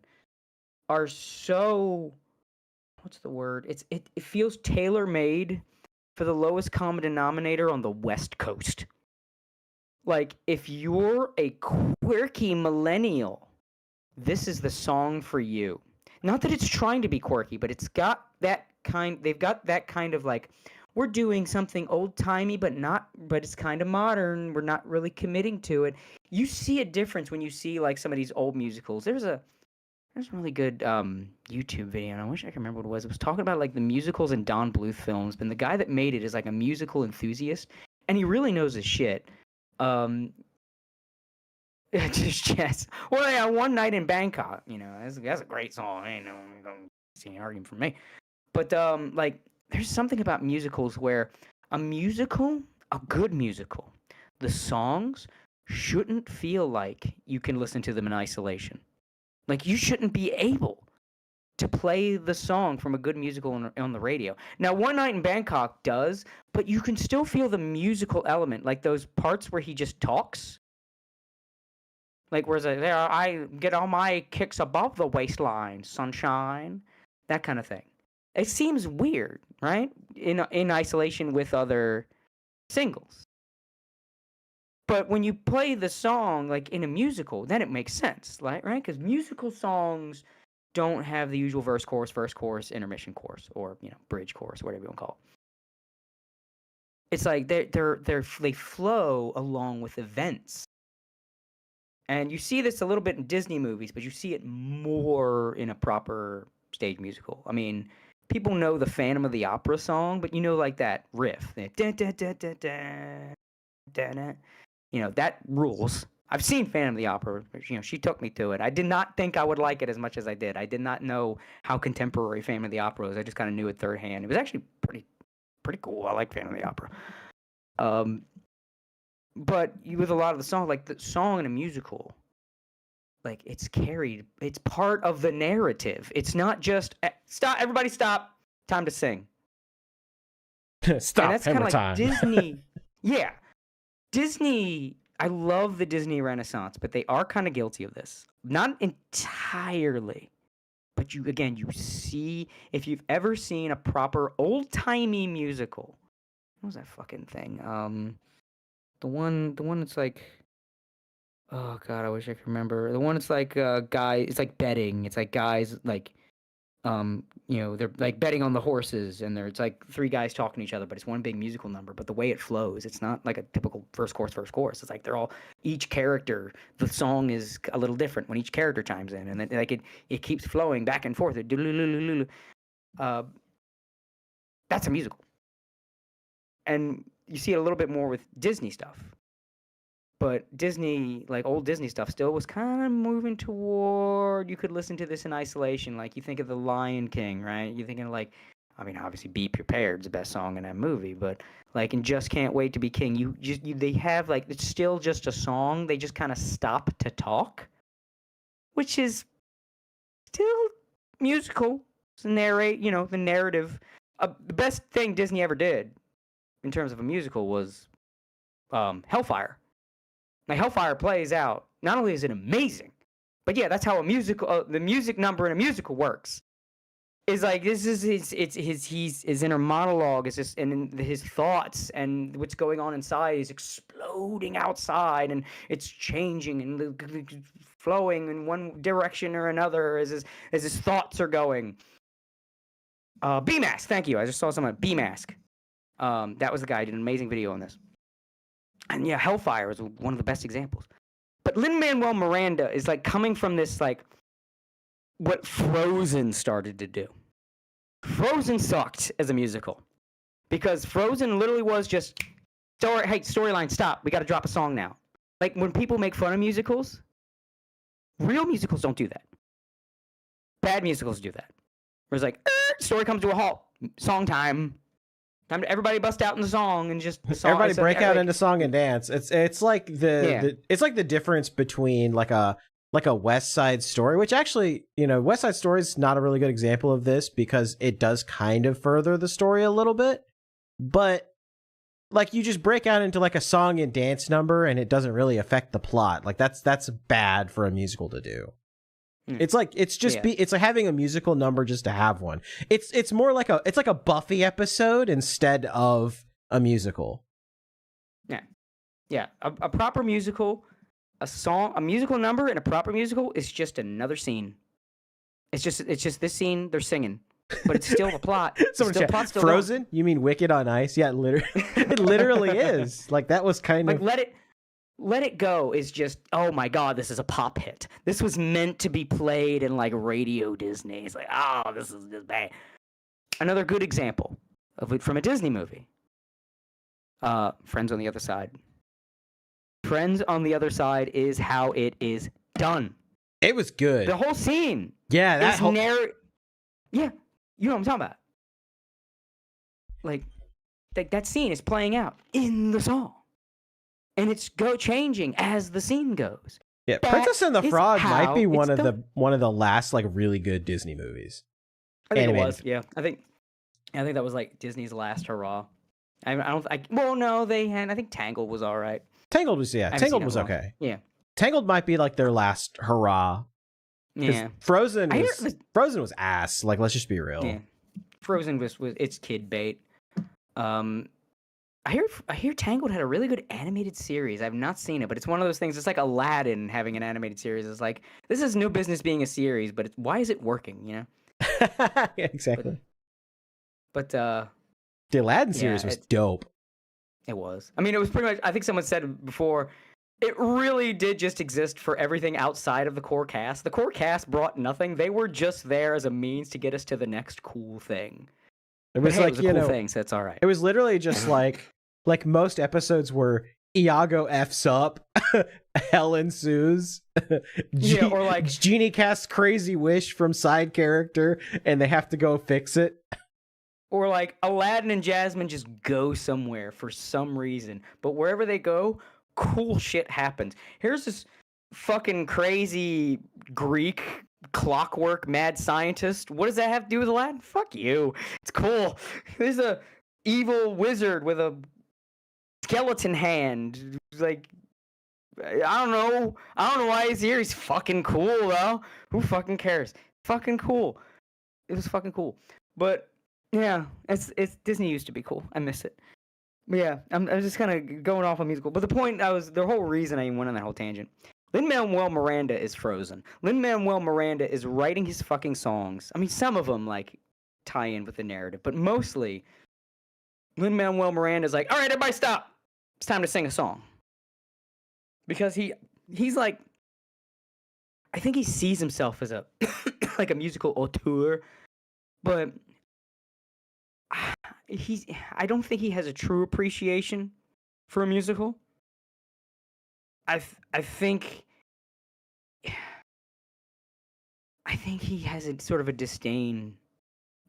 are so, what's the word? It feels tailor-made for the lowest common denominator on the West Coast. Like, if you're a quirky millennial, this is the song for you. Not that it's trying to be quirky, but it's got that kind, they've got that kind of like we're doing something old-timey, but it's kind of modern. We're not really committing to it. You see a difference when you see like some of these old musicals. There's a really good YouTube video, and I wish I could remember what it was. It was talking about like the musicals in Don Bluth films, and the guy that made it is like a musical enthusiast, and he really knows his shit. Just yes. Well, yeah, One Night in Bangkok, that's a great song. I ain't no see any argument from me. But like, there's something about musicals where a good musical, the songs shouldn't feel like you can listen to them in isolation. Like, you shouldn't be able to play the song from a good musical on the radio. Now, One Night in Bangkok does, but you can still feel the musical element, like those parts where he just talks. Like, where's there? I get all my kicks above the waistline, sunshine, that kind of thing. It seems weird, right? In isolation with other singles. But when you play the song like in a musical, then it makes sense, right? Because musical songs don't have the usual verse, chorus, intermission chorus, or bridge chorus, whatever you want to call it. It's like they flow along with events. And you see this a little bit in Disney movies, but you see it more in a proper stage musical. I mean, people know the Phantom of the Opera song, but like that riff. That rules. I've seen Phantom of the Opera. She took me to it. I did not think I would like it as much as I did. I did not know how contemporary Phantom of the Opera was. I just kind of knew it third hand. It was actually pretty cool. I like Phantom of the Opera. But with a lot of the songs, like the song in a musical, like it's carried. It's part of the narrative. It's not just stop. Everybody stop. Time to sing. Stop. And that's kind of like time. Disney. Yeah. Disney, I love the Disney Renaissance, but they are kind of guilty of this. Not entirely, but you see, if you've ever seen a proper old-timey musical, what was that fucking thing? The one that's like, oh god, I wish I could remember. The one that's like it's like betting. It's like guys like, they're like betting on the horses, and it's like three guys talking to each other, but it's one big musical number. But the way it flows, it's not like a typical first chorus. It's like each character, the song is a little different when each character chimes in, and then like it keeps flowing back and forth. That's a musical, and you see it a little bit more with Disney stuff. But Disney, like old Disney stuff, still was kind of moving toward, you could listen to this in isolation. Like, you think of The Lion King, right? You're thinking like, I mean, obviously Be Prepared's the best song in that movie, but like in Just Can't Wait to Be King, they have like, it's still just a song. They just kind of stop to talk, which is still musical. It's narrate, the narrative. The best thing Disney ever did in terms of a musical was Hellfire. Like, Hellfire plays out. Not only is it amazing, but yeah, that's how a musical, the music number in a musical works. Is like, this is his inner monologue is just, and his thoughts and what's going on inside is exploding outside, and it's changing and flowing in one direction or another as his thoughts are going. B-Mask, thank you. I just saw someone. B-Mask. That was the guy who did an amazing video on this. And yeah, Hellfire is one of the best examples. But Lin-Manuel Miranda is like coming from this, like, what Frozen started to do. Frozen sucked as a musical. Because Frozen literally was just, storyline, stop. We got to drop a song now. Like, when people make fun of musicals, real musicals don't do that. Bad musicals do that. Where it's like, story comes to a halt. Song time. Time to everybody bust out in the song and just the song, everybody break out into song and dance. It's like it's like the difference between like a West Side Story, which actually, West Side Story is not a really good example of this because it does kind of further the story a little bit, but like you just break out into like a song and dance number and it doesn't really affect the plot. Like that's bad for a musical to do. It's like it's like having a musical number just to have one. It's more like a Buffy episode instead of a musical. Yeah. A proper musical, a musical number, and a proper musical is just another scene. It's just this scene. They're singing. but it's still the plot. Someone Still, chat, plot's still Frozen? You mean Wicked on Ice? Yeah, literally, it literally is. Like that was kind like of Let It Go is just, oh my god, this is a pop hit. This was meant to be played in like Radio Disney. It's like, oh, this is just bad. Another good example of it from a Disney movie. Friends on the Other Side. Friends on the Other Side is how it is done. it was good. The whole scene. Yeah, that is whole Yeah, you know what I'm talking about. Like that scene is playing out in the song. And it's changing as the scene goes. yeah, that Princess and the is Frog might how be it's one of the last like really good Disney movies. I think Animated. it was. Yeah, I think that was like Disney's last hurrah. Well, no, they had. I think Tangled was all right. Tangled was haven't Tangled seen was it in a while. okay. Yeah, Tangled might be like their last hurrah. 'Cause yeah. Frozen I hear was Frozen was ass. Like let's just be real. Yeah. Frozen was it's kid bait. I hear Tangled had a really good animated series. I've not seen it, but it's one of those things. It's like Aladdin having an animated series. It's like this is no business being a series, but why is it working? You know. Yeah, exactly. But The Aladdin series was dope. it was. I mean, it was pretty much. I think someone said before. It really did just exist for everything outside of the core cast. The core cast brought nothing. They were just there as a means to get us to the next cool thing. It was But hey, like it was a cool thing, so it's all right. It was literally just like most episodes were Iago F's up, Helen sues, Yeah, or like Genie casts crazy wish from side character, and they have to go fix it. Or like Aladdin and Jasmine just go somewhere for some reason, but wherever they go, cool shit happens. Here's this fucking crazy Greek clockwork mad scientist. What does that have to do with Aladdin? Fuck you. It's cool. There's a evil wizard with a skeleton hand. Like, I don't know why he's here. He's fucking cool though. Who fucking cares? Fucking cool. It was fucking cool. But yeah, it's Disney used to be cool. I miss it. But yeah, I'm just kind of going off on musical. But the whole reason I even went on that whole tangent. Lin-Manuel Miranda is Frozen. Lin-Manuel Miranda is writing his fucking songs. I mean, some of them like tie in with the narrative, but mostly Lin-Manuel Miranda is like, all right, everybody stop. It's time to sing a song. Because he's like, I think he sees himself as a like a musical auteur, but I don't think he has a true appreciation for a musical. I think he has a sort of a disdain,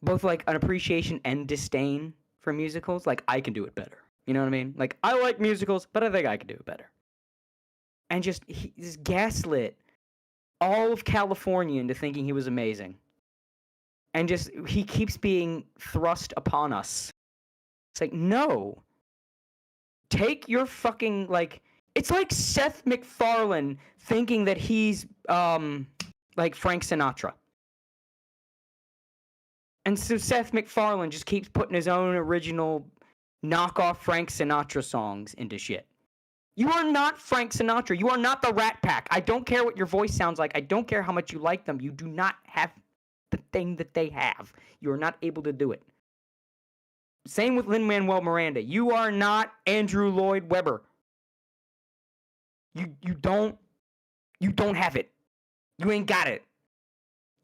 both like an appreciation and disdain for musicals. Like, I can do it better. You know what I mean? Like, I like musicals, but I think I can do it better. And he's gaslit all of California into thinking he was amazing. And he keeps being thrust upon us. It's like, no. Take your fucking, like, it's like Seth MacFarlane thinking that he's, like Frank Sinatra. And so Seth MacFarlane just keeps putting his own original knockoff Frank Sinatra songs into shit. You are not Frank Sinatra. You are not the Rat Pack. I don't care what your voice sounds like. I don't care how much you like them. You do not have the thing that they have. You are not able to do it. Same with Lin-Manuel Miranda. You are not Andrew Lloyd Webber. You don't have it. You ain't got it.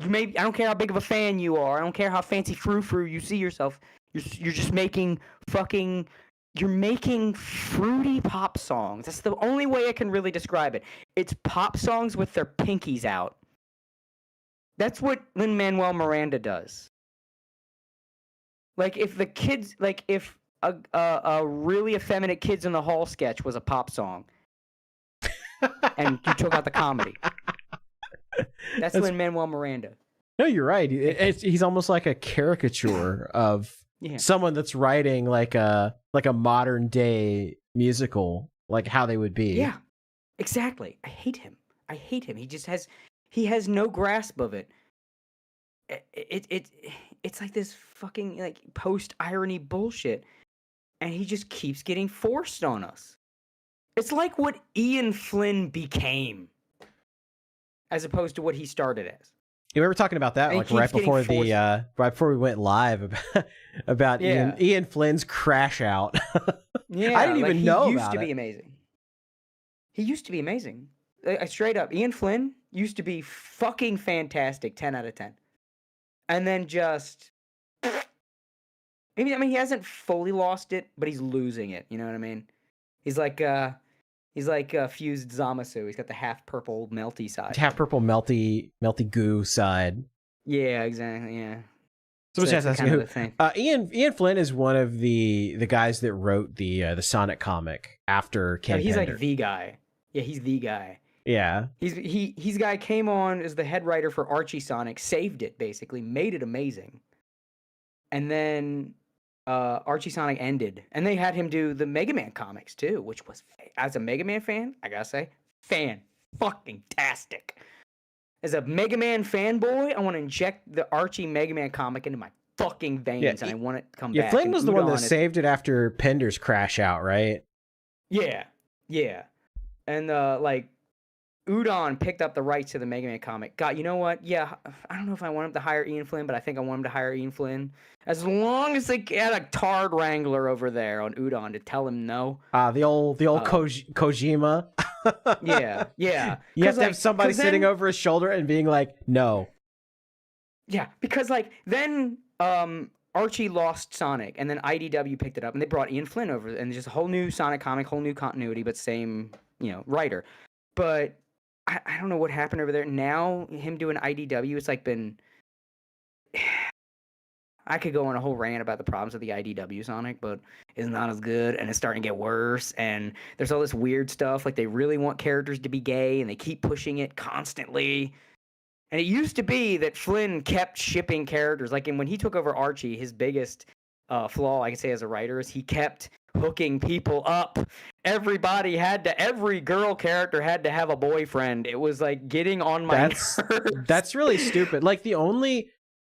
I don't care how big of a fan you are. I don't care how fancy frou-frou you see yourself. You're just making fucking... You're making fruity pop songs. That's the only way I can really describe it. It's pop songs with their pinkies out. That's what Lin-Manuel Miranda does. Like, if the kids... Like, if a really effeminate Kids in the Hall sketch was a pop song, and you took out the comedy. That's Lin-Manuel Miranda. No, you're right. He's almost like a caricature of someone that's writing like a modern day musical, like how they would be. Yeah, exactly. I hate him. He has no grasp of it. It's like this fucking like post irony bullshit, and he just keeps getting forced on us. It's like what Ian Flynn became, as opposed to what he started as. we were talking about that And he like keeps right before getting right before we went live about Yeah. Ian Flynn's crash out. Yeah, I didn't even know He used about to be it. amazing. He used to be amazing. Straight up, Ian Flynn used to be fucking fantastic, 10 out of 10. And then just... I mean, he hasn't fully lost it, but he's losing it. You know what I mean? He's like fused Zamasu. He's got the half purple melty side. Half purple melty goo side. Yeah, exactly. Yeah. Someone's just asking kind who. of the thing. Ian Flynn is one of the guys that wrote the Sonic comic after Ken He's Pender. like the guy. Yeah, he's the guy. Yeah. He's guy came on as the head writer for Archie Sonic, saved it basically, made it amazing. And then Archie Sonic ended, and they had him do the Mega Man comics too, which was, as a Mega Man fan, I gotta say, fan-fucking-tastic. As a Mega Man fanboy, I want to inject the Archie Mega Man comic into my fucking veins, and I want it to come back. Yeah, Flynn and was the one that Udon is- saved it after Pender's crash out, right? Yeah, yeah. And like Udon picked up the rights to the Mega Man comic. God, you know what? Yeah, I don't know if I want him to hire Ian Flynn, but I think I want him to hire Ian Flynn. As long as they get a Tard Wrangler over there on Udon to tell him no. The old Kojima. Yeah, yeah. You have to have 'Cause, somebody 'cause sitting then- over his shoulder and being like, no. Yeah, because like then Archie lost Sonic, and then IDW picked it up, and they brought Ian Flynn over, and just a whole new Sonic comic, whole new continuity, but same, writer. But I don't know what happened over there. Now him doing IDW, it's like been. I could go on a whole rant about the problems with the IDW Sonic, but it's not as good, and it's starting to get worse. And there's all this weird stuff, like they really want characters to be gay, and they keep pushing it constantly. And it used to be that Flynn kept shipping characters. Like, and when he took over Archie, his biggest flaw, I could say, as a writer, is he kept hooking people up. Every girl character had to have a boyfriend. It was like getting on my nerves. That's really stupid.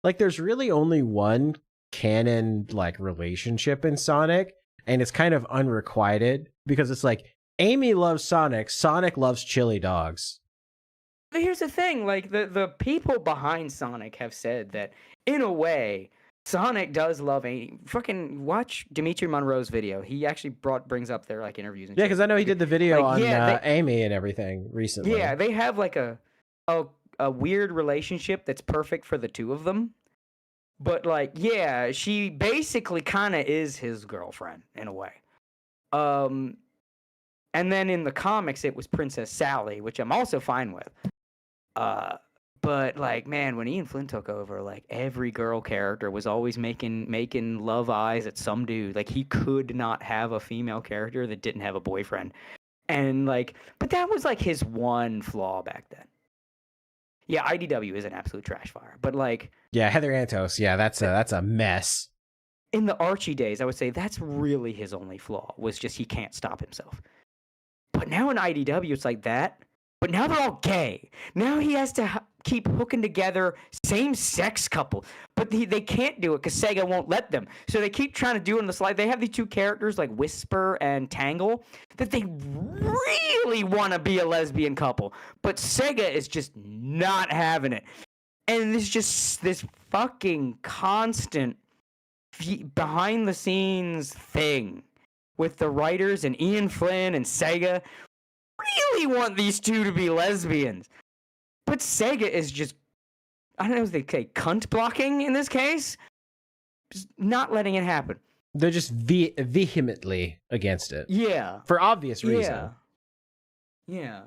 Like there's really only one canon relationship in Sonic, and it's kind of unrequited because it's like Amy loves Sonic, Sonic loves chili dogs. But here's the thing, like the people behind Sonic have said that in a way Sonic does love Amy. Fucking watch Dimitri Monroe's video. He actually brings up their interviews and Yeah, shit. because I know he did the video on they- Amy and everything recently. Yeah, they have like a weird relationship that's perfect for the two of them. But yeah, she basically kind of is his girlfriend in a way. And then in the comics it was Princess Sally, which I'm also fine with. But man, when Ian Flynn took over, every girl character was always making love eyes at some dude. He could not have a female character that didn't have a boyfriend. And but that was his one flaw back then. Yeah, IDW is an absolute trash fire. But yeah, Heather Antos, yeah, that's a mess. In the Archie days, I would say that's really his only flaw, was just he can't stop himself. But now in IDW, it's like that. But now they're all gay. Now he has to keep hooking together same-sex couple. But they can't do it because Sega won't let them. So they keep trying to do it on the slide. They have these two characters like Whisper and Tangle that they really want to be a lesbian couple. But Sega is just not having it. And there's just this fucking constant behind-the-scenes thing with the writers and Ian Flynn and Sega really want these two to be lesbians. But Sega is just, I don't know if they say cunt blocking in this case. Just not letting it happen. They're just vehemently against it. Yeah. For obvious reason. Yeah.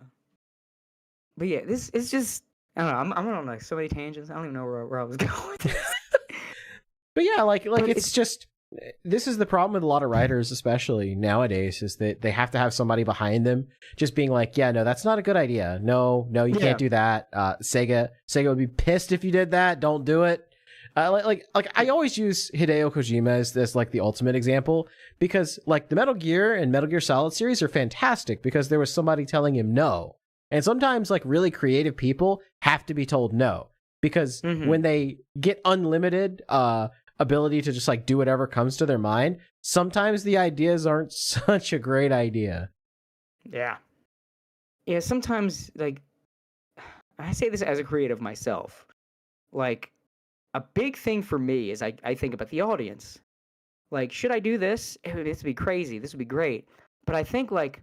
But yeah, this is just, I don't know, I'm on so many tangents. I don't even know where I was going with this. But yeah, it's just, this is the problem with a lot of writers, especially nowadays, is that they have to have somebody behind them just being like, yeah, no, that's not a good idea. No, you can't do that. Sega would be pissed if you did that. Don't do it. I always use Hideo Kojima as this the ultimate example, because the Metal Gear and Metal Gear Solid series are fantastic because there was somebody telling him no. And sometimes really creative people have to be told no, because when they get unlimited ability to just do whatever comes to their mind, sometimes the ideas aren't such a great idea. Yeah, sometimes I say this as a creative myself. like, a big thing for me is I think about the audience. Like, should I do this? This would be crazy. This would be great. But I think, like,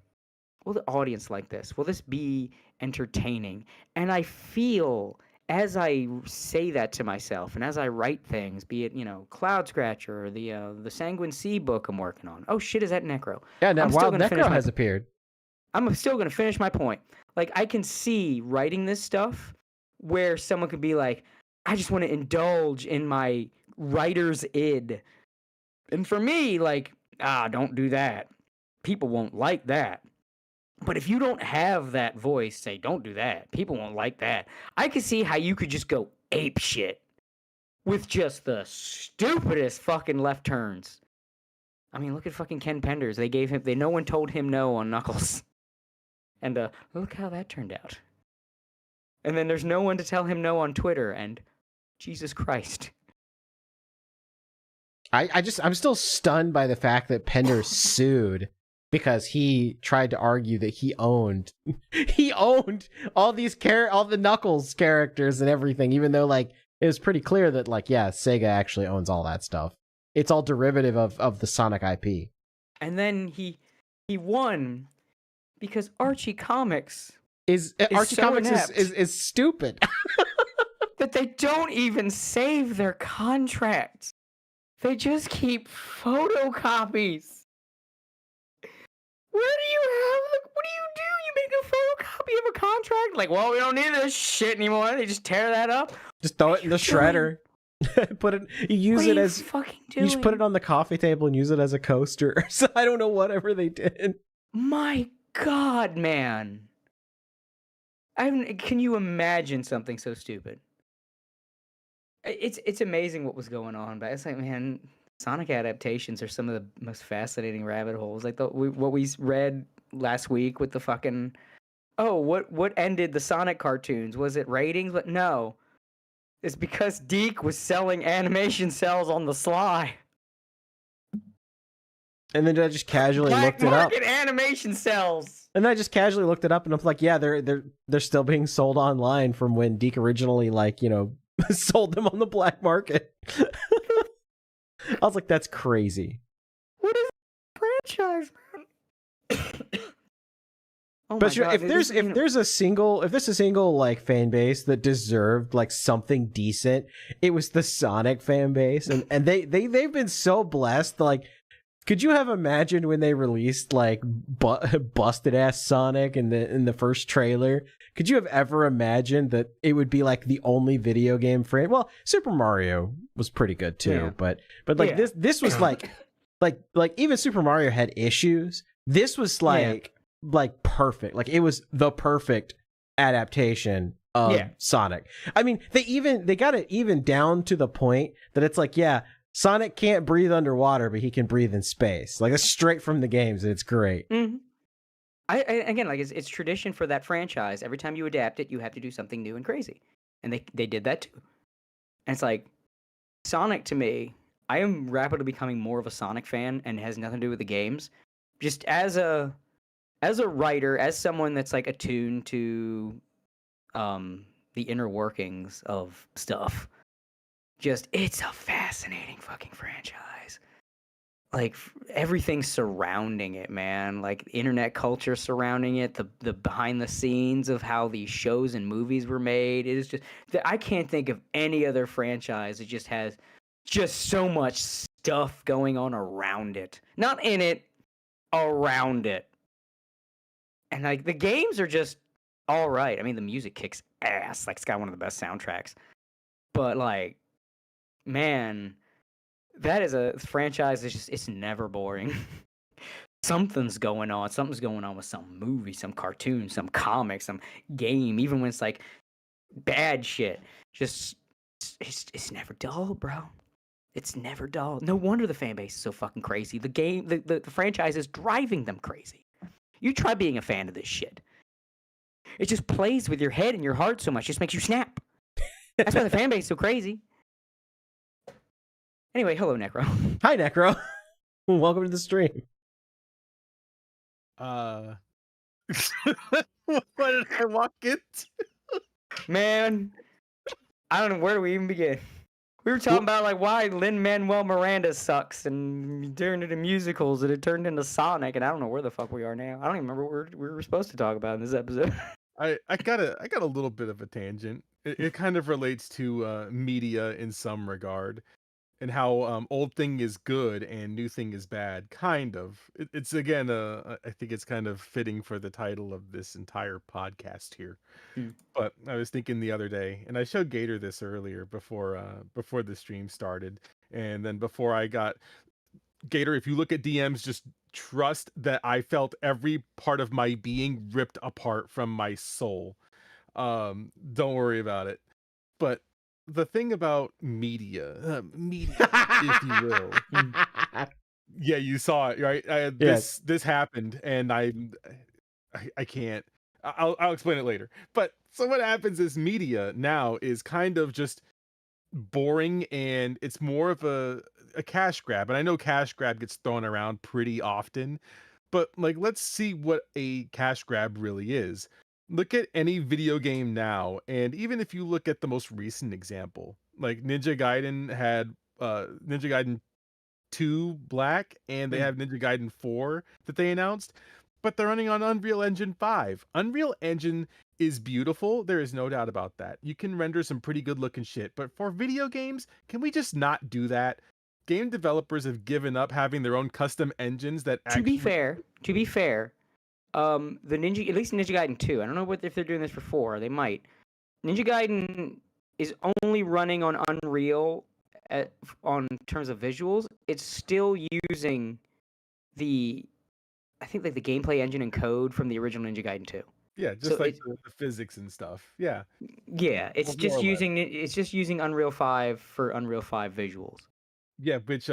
will the audience like this? Will this be entertaining? And I feel, as I say that to myself, and as I write things, be it, Cloud Scratcher or the Sanguine Sea book I'm working on. Oh shit, is that Necro? Yeah, now Wild Necro has appeared. I'm still gonna finish my point. Like, I can see writing this stuff where someone could be like, I just want to indulge in my writer's id. And for me, like, don't do that. People won't like that. But if you don't have that voice, say, don't do that. People won't like that. I could see how you could just go ape shit with just the stupidest fucking left turns. I mean, look at fucking Ken Penders. No one told him no on Knuckles. And look how that turned out. And then there's no one to tell him no on Twitter, and Jesus Christ. I'm still stunned by the fact that Penders sued because he tried to argue that he owned all the Knuckles characters and everything, even though, like, it was pretty clear that, like, yeah, Sega actually owns all that stuff. It's all derivative of the Sonic IP. And then he won because Archie Comics is stupid. That they don't even save their contracts. They just keep photocopies. What do you do? You make a photocopy of a contract? Like, well, we don't need this shit anymore. They just tear that up. Just throw it in the shredder. You just put it on the coffee table and use it as a coaster. So I don't know, whatever they did. My God, man. Can you imagine something so stupid? It's amazing what was going on, but it's like, man, Sonic adaptations are some of the most fascinating rabbit holes. Like what we read last week with the fucking, what ended the Sonic cartoons? Was it ratings? But no, it's because Deke was selling animation cells on the sly. And then I just casually looked it up. Animation cells. And then I just casually looked it up, and I'm like, yeah, they're still being sold online from when Deke originally, like, sold them on the black market. I was like, that's crazy. What is a franchise, man? But God, if there's a single like fan base that deserved like something decent, it was the Sonic fan base, and they've been so blessed. Like, could you have imagined when they released like busted ass Sonic in the first trailer? Could you have ever imagined that it would be like the only video game frame? Well, Super Mario was pretty good too, but like this was like even Super Mario had issues. This was like perfect. Like, it was the perfect adaptation of Sonic. I mean, they got it even down to the point that it's like, yeah, Sonic can't breathe underwater, but he can breathe in space. Like, that's straight from the games, and it's great. Mm-hmm. Again, like, it's tradition for that franchise. Every time you adapt it, you have to do something new and crazy. And they did that too. And it's like, Sonic, to me, I am rapidly becoming more of a Sonic fan, and it has nothing to do with the games. Just as a writer, as someone that's like attuned to the inner workings of stuff, it's a fascinating fucking franchise. Like, everything surrounding it, man. Like, internet culture surrounding it, the behind the scenes of how these shows and movies were made. It is just, I can't think of any other franchise that just has just so much stuff going on around it. Not in it, around it. And like, the games are just all right. I mean, the music kicks ass. Like, it's got one of the best soundtracks. But like, man, that is a franchise that's just, it's never boring. Something's going on. Something's going on with some movie, some cartoon, some comic, some game, even when it's like bad shit. Just, it's never dull, bro. It's never dull. No wonder the fan base is so fucking crazy. The game, the franchise is driving them crazy. You try being a fan of this shit. It just plays with your head and your heart so much. It just makes you snap. That's why the fan base is so crazy. Anyway, hello, Necro. Hi, Necro. Welcome to the stream. What did I walk into? Man, I don't know, where do we even begin? We were talking about like why Lin-Manuel Miranda sucks and turned into musicals and it turned into Sonic, and I don't know where the fuck we are now. I don't even remember what we were supposed to talk about in this episode. I got a little bit of a tangent. It kind of relates to media in some regard, and how old thing is good and new thing is bad. Kind of. It's again, I think it's kind of fitting for the title of this entire podcast here. But I was thinking the other day, and I showed Gator this earlier before the stream started, and then before I got Gator, if you look at DMs, just trust that I felt every part of my being ripped apart from my soul. Don't worry about it. But the thing about media, if you will. Yeah, you saw it, right? This happened, and I can't. I'll explain it later. But so what happens is media now is kind of just boring, and it's more of a cash grab. And I know cash grab gets thrown around pretty often, but like, let's see what a cash grab really is. Look at any video game now, and even if you look at the most recent example, like Ninja Gaiden had Ninja Gaiden 2 Black, and they have Ninja Gaiden 4 that they announced, but they're running on Unreal Engine 5. Unreal Engine is beautiful. There is no doubt about that. You can render some pretty good looking shit, but for video games, can we just not do that? Game developers have given up having their own custom engines that To be fair, the Ninja, at least Ninja Gaiden 2, I don't know if they're doing this for 4, they might. Ninja Gaiden is only running on Unreal on terms of visuals. It's still using I think like the gameplay engine and code from the original Ninja Gaiden 2. Yeah, just so like the physics and stuff. Yeah. Yeah, it's just using Unreal 5 for Unreal 5 visuals. Yeah, which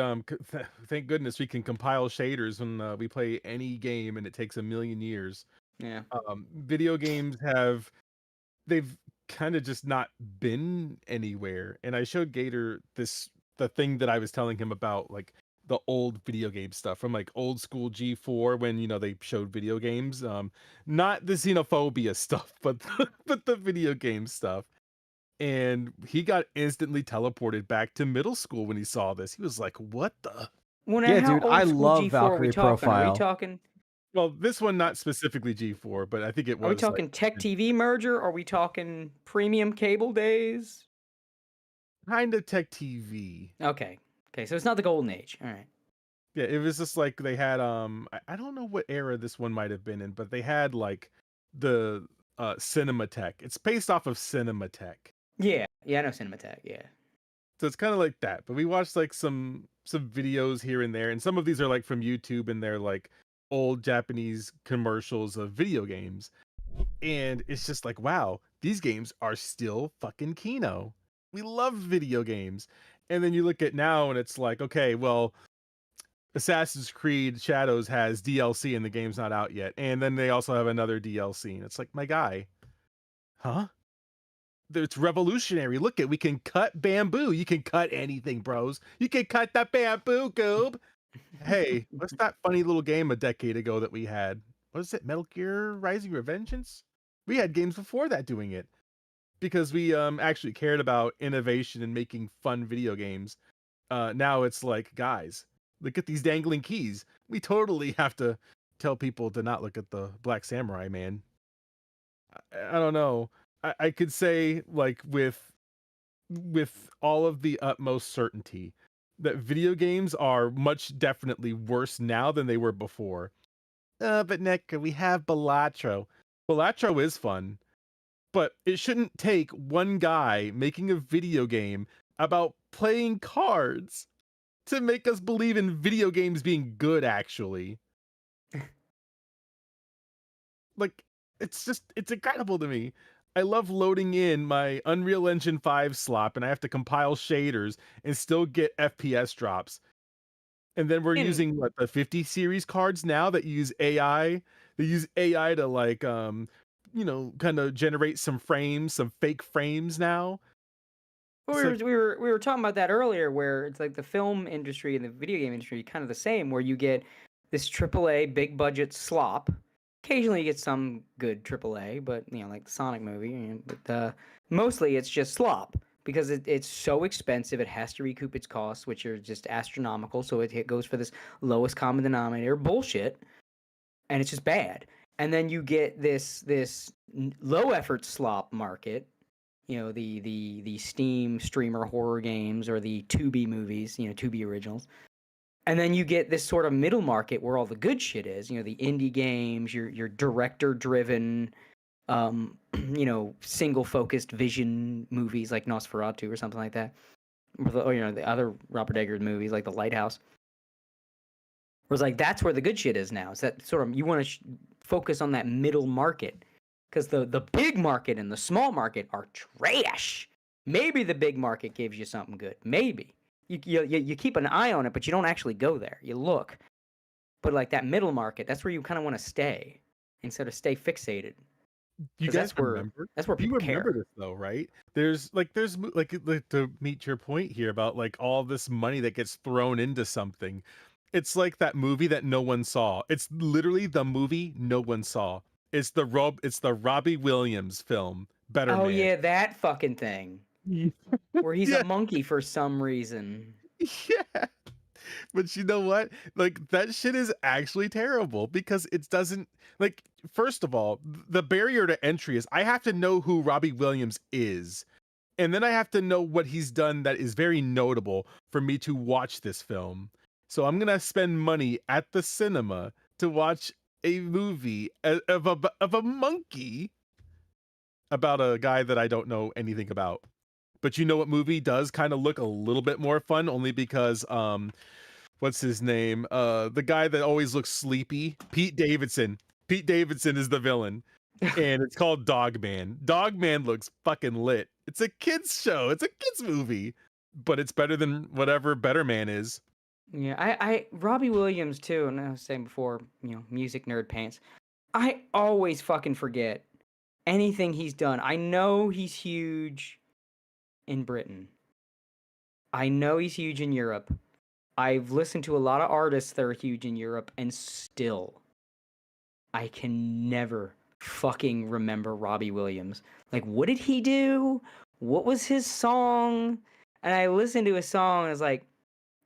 thank goodness we can compile shaders when we play any game, and it takes a million years. Yeah. Video games they've kind of just not been anywhere. And I showed Gator the thing that I was telling him about, like the old video game stuff from like old school G4 when they showed video games, not the xenophobia stuff, but the video game stuff. And he got instantly teleported back to middle school when he saw this. He was like, "What the?" Yeah, dude, I love G4 Valkyrie Profile. Are we talking? Well, this one not specifically G4, but I think it was. Are we talking like, Tech TV merger? Or are we talking premium cable days? Kind of Tech TV. Okay, so it's not the golden age. All right. Yeah, it was just like they had I don't know what era this one might have been in, but they had like the Cinematech. It's based off of Cinematech. Yeah, I know Cinematech, yeah. So it's kind of like that, but we watched like some videos here and there, and some of these are like from YouTube, and they're like old Japanese commercials of video games. And it's just like, wow, these games are still fucking kino. We love video games. And then you look at now and it's like, okay, well, Assassin's Creed Shadows has DLC and the game's not out yet. And then they also have another DLC. And it's like, my guy, huh? It's revolutionary. Look we can cut bamboo. You can cut anything, bros. You can cut that bamboo, goob. Hey, what's that funny little game a decade ago that we had? What is it? Metal Gear Rising Revengeance? We had games before that doing it because we actually cared about innovation and making fun video games. Now it's like, guys, look at these dangling keys. We totally have to tell people to not look at the Black Samurai, man. I don't know. I could say, like, with all of the utmost certainty that video games are much definitely worse now than they were before. But Nick, we have Balatro. Balatro is fun, but it shouldn't take one guy making a video game about playing cards to make us believe in video games being good, actually. Like, it's incredible to me. I love loading in my Unreal Engine 5 slop, and I have to compile shaders and still get FPS drops. And then we're using the 50 series cards now that use AI. They use AI to like, kind of generate some frames, some fake frames now. Well, we were talking about that earlier, where it's like the film industry and the video game industry kind of the same, where you get this AAA big budget slop. Occasionally you get some good AAA, but like the Sonic movie. But mostly it's just slop. because it's so expensive. It has to recoup its costs, which are just astronomical. So it goes for this lowest common denominator bullshit, and it's just bad. And then you get this low effort slop market, you know, the Steam streamer horror games or the Tubi movies, you know, Tubi originals. And then you get this sort of middle market where all the good shit is, you know, the indie games, your director driven, you know, single focused vision movies like Nosferatu or something like that. Or, you know, the other Robert Eggers movies like The Lighthouse. Whereas like that's where the good shit is now. It's that sort of, you want to focus on that middle market. Because the big market and the small market are trash. Maybe the big market gives you something good. Maybe. You keep an eye on it, but you don't actually go there. You look. But like that middle market, that's where you kind of want to stay instead of stay fixated. You guys remember? That's where people care. You remember this though, right? There's to meet your point here about like all this money that gets thrown into something. It's like that movie that no one saw. It's literally the movie no one saw. It's the Robbie Williams film, Better Man. Oh yeah, that fucking thing. Where he's a monkey for some reason. Yeah. But you know what? Like that shit is actually terrible because it doesn't like, first of all, the barrier to entry is I have to know who Robbie Williams is. And then I have to know what he's done that is very notable for me to watch this film. So I'm going to spend money at the cinema to watch a movie of a monkey about a guy that I don't know anything about. But you know what movie does kind of look a little bit more fun only because what's his name? The guy that always looks sleepy, Pete Davidson. Pete Davidson is the villain. And it's called Dogman. Dogman looks fucking lit. It's a kids show. It's a kids movie, but it's better than whatever Better Man is. Yeah, I Robbie Williams too, and I was saying before, you know, music nerd pants. I always fucking forget anything he's done. I know he's huge in Britain. I know he's huge in Europe. I've listened to a lot of artists that are huge in Europe, and still, I can never fucking remember Robbie Williams. Like, what did he do? What was his song? And I listened to a song, and I was like,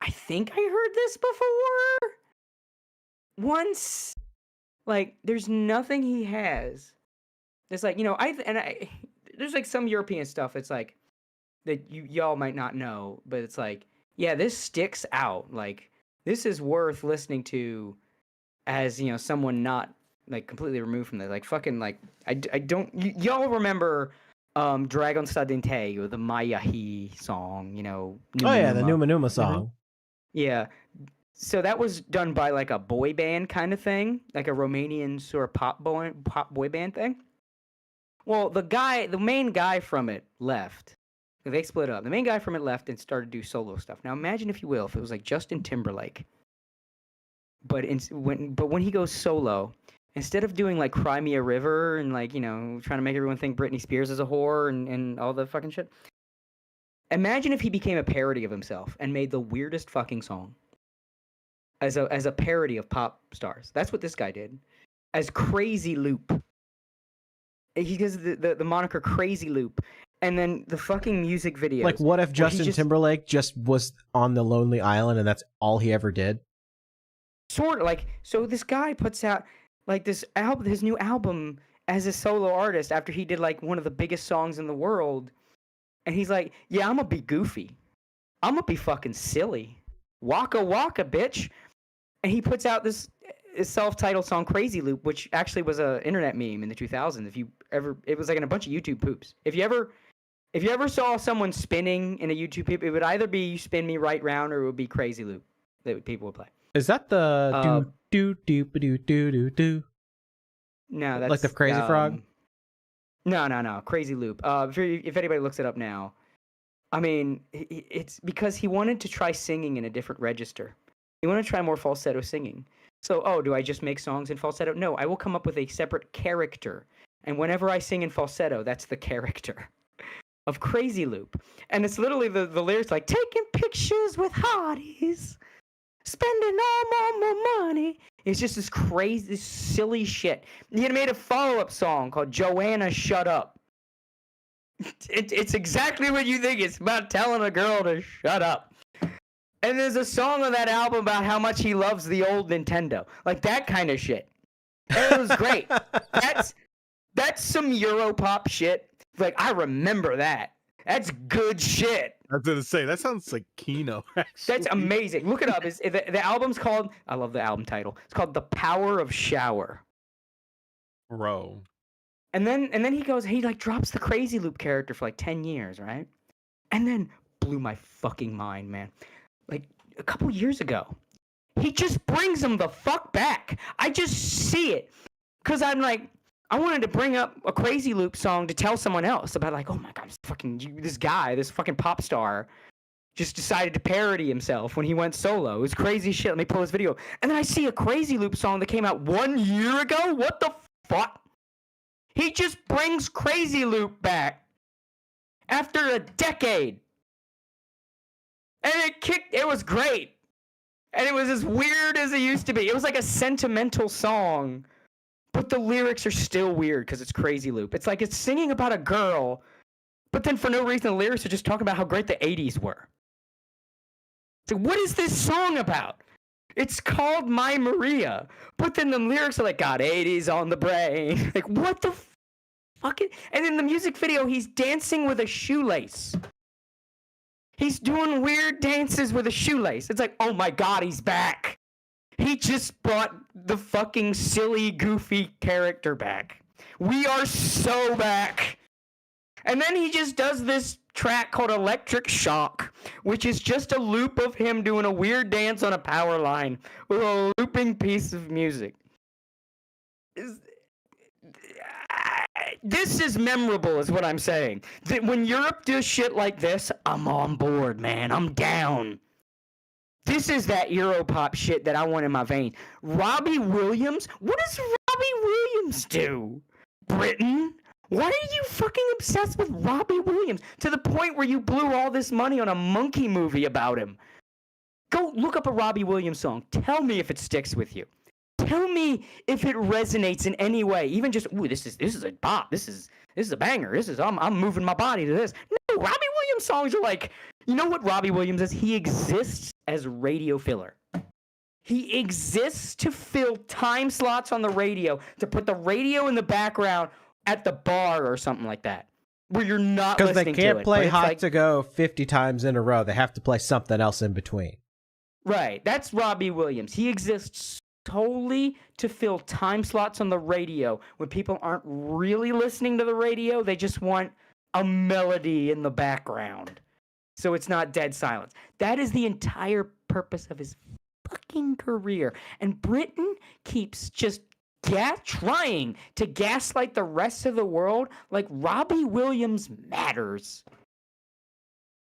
I think I heard this before once. Like, there's nothing he has. It's like, you know, there's like some European stuff. It's like that y'all might not know, but it's like, yeah, this sticks out. Like, this is worth listening to as, you know, someone not like completely removed from this. Like, fucking, like, I don't, y'all remember Dragon Sadinte or the Mayahi song, you know? Oh yeah, the Numa Numa song. Mm-hmm. Yeah. So that was done by like a boy band kind of thing, like a Romanian sort of pop boy band thing. Well, the main guy from it left. They split up. The main guy from it left and started to do solo stuff. Now imagine, if you will, if it was like Justin Timberlake. But when he goes solo, instead of doing like Cry Me a River and like, you know, trying to make everyone think Britney Spears is a whore and all the fucking shit. Imagine if he became a parody of himself and made the weirdest fucking song as a parody of pop stars. That's what this guy did. As Crazy Loop. He gives the moniker Crazy Loop. And then the fucking music videos. Like, what if Justin Timberlake just was on the Lonely Island and that's all he ever did? Sort of. Like, so this guy puts out like this album, his new album as a solo artist after he did like one of the biggest songs in the world. And he's like, yeah, I'm gonna be goofy. I'm gonna be fucking silly. Waka waka, bitch. And he puts out this self-titled song, Crazy Loop, which actually was an internet meme in the 2000s. It was like in a bunch of YouTube poops. If you ever saw someone spinning in a YouTube poop, it would either be Spin Me Right Round or it would be Crazy Loop that people would play. Is that the do do do do do do do? No, that's like the Crazy Frog. No. Crazy Loop. If anybody looks it up now, I mean, it's because he wanted to try singing in a different register. He wanted to try more falsetto singing. So, do I just make songs in falsetto? No, I will come up with a separate character. And whenever I sing in falsetto, that's the character of Crazy Loop. And it's literally the lyrics like, taking pictures with hotties, spending all my money. It's just this crazy, this silly shit. He had made a follow-up song called Joanna Shut Up. It's exactly what you think. It's about telling a girl to shut up. And there's a song on that album about how much he loves the old Nintendo. Like that kind of shit. And it was great. That's some Europop shit. Like, I remember that. That's good shit. I was gonna say that sounds like Kino. Actually. That's amazing. Look it up. The album's called. I love the album title. It's called "The Power of Shower." Bro. And then he goes. He like drops the Crazy Loop character for like 10 years, right? And then blew my fucking mind, man. Like a couple years ago, he just brings him the fuck back. I just see it, cause I'm like. I wanted to bring up a Crazy Loop song to tell someone else about, like, oh my god, this guy, this fucking pop star, just decided to parody himself when he went solo. It was crazy shit. Let me pull this video. And then I see a Crazy Loop song that came out 1 year ago. What the fuck? He just brings Crazy Loop back after a decade. And it was great. And it was as weird as it used to be. It was like a sentimental song. But the lyrics are still weird because it's Crazy Loop. It's like it's singing about a girl, but then for no reason the lyrics are just talking about how great the 80s were. So what is this song about? It's called My Maria, but then the lyrics are like, got 80s on the brain. Like, what the fuck? And in the music video, he's dancing with a shoelace. He's doing weird dances with a shoelace. It's like, oh my god, he's back. He just brought the fucking silly, goofy character back. We are so back. And then he just does this track called Electric Shock, which is just a loop of him doing a weird dance on a power line with a looping piece of music. This is memorable, is what I'm saying. When Europe does shit like this, I'm on board, man. I'm down. This is that Europop shit that I want in my vein. Robbie Williams? What does Robbie Williams do? Britain? Why are you fucking obsessed with Robbie Williams to the point where you blew all this money on a monkey movie about him? Go look up a Robbie Williams song. Tell me if it sticks with you. Tell me if it resonates in any way. Even just, ooh, this is a bop. This is a banger. I'm moving my body to this. No, Robbie Williams songs are like, you know what Robbie Williams is? He exists as radio filler. He exists to fill time slots on the radio, to put the radio in the background at the bar or something like that, where you're not listening to it. Because they can't play Hot to Go 50 times in a row. They have to play something else in between. Right. That's Robbie Williams. He exists solely to fill time slots on the radio when people aren't really listening to the radio. They just want a melody in the background. So it's not dead silence. That is the entire purpose of his fucking career. And Britain keeps just trying to gaslight the rest of the world like Robbie Williams matters.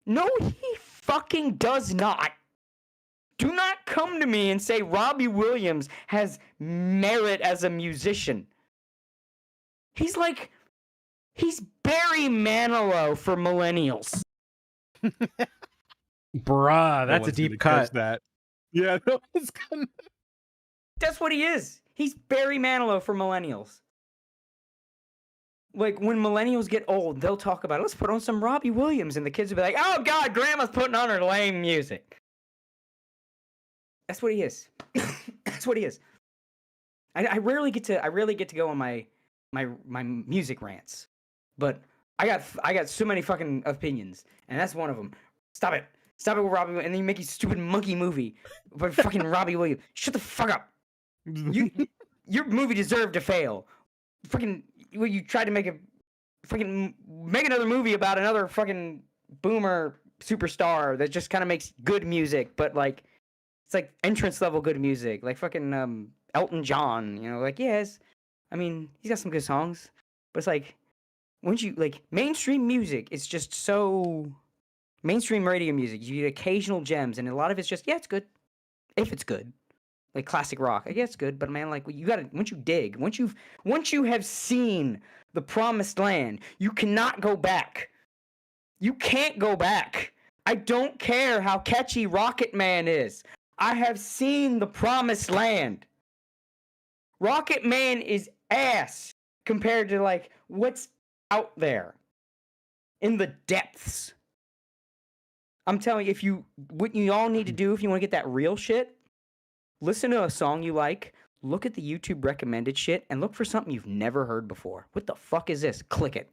No, he fucking does not. Do not come to me and say Robbie Williams has merit as a musician. He's Barry Manilow for millennials. Bruh, that's a deep cut. That. Yeah, no one's gonna... That's what he is. He's Barry Manilow for millennials. Like, when millennials get old, they'll talk about it. Let's put on some Robbie Williams, and the kids will be like, oh god, grandma's putting on her lame music. That's what he is. That's what he is. I rarely get to go on my music rants, but I got so many fucking opinions, and that's one of them. Stop it with Robbie, and then you make a stupid monkey movie about fucking Robbie Williams. Shut the fuck up. Your movie deserved to fail. Fucking, you tried to make another movie about another fucking boomer superstar that just kind of makes good music, but like it's like entrance level good music, like fucking Elton John, you know, like yes, I mean he's got some good songs, but it's like once you like mainstream music, it's just so mainstream radio music. You get occasional gems, and a lot of it's just it's good if it's good. Like classic rock, I guess it's good, but man, like you gotta once you have seen the promised land, you cannot go back. You can't go back. I don't care how catchy Rocket Man is. I have seen the promised land. Rocket Man is ass compared to like what's out there. in the depths. I'm telling you, what you all need to do if you want to get that real shit, listen to a song you like, look at the YouTube recommended shit, and look for something you've never heard before. What the fuck is this? Click it.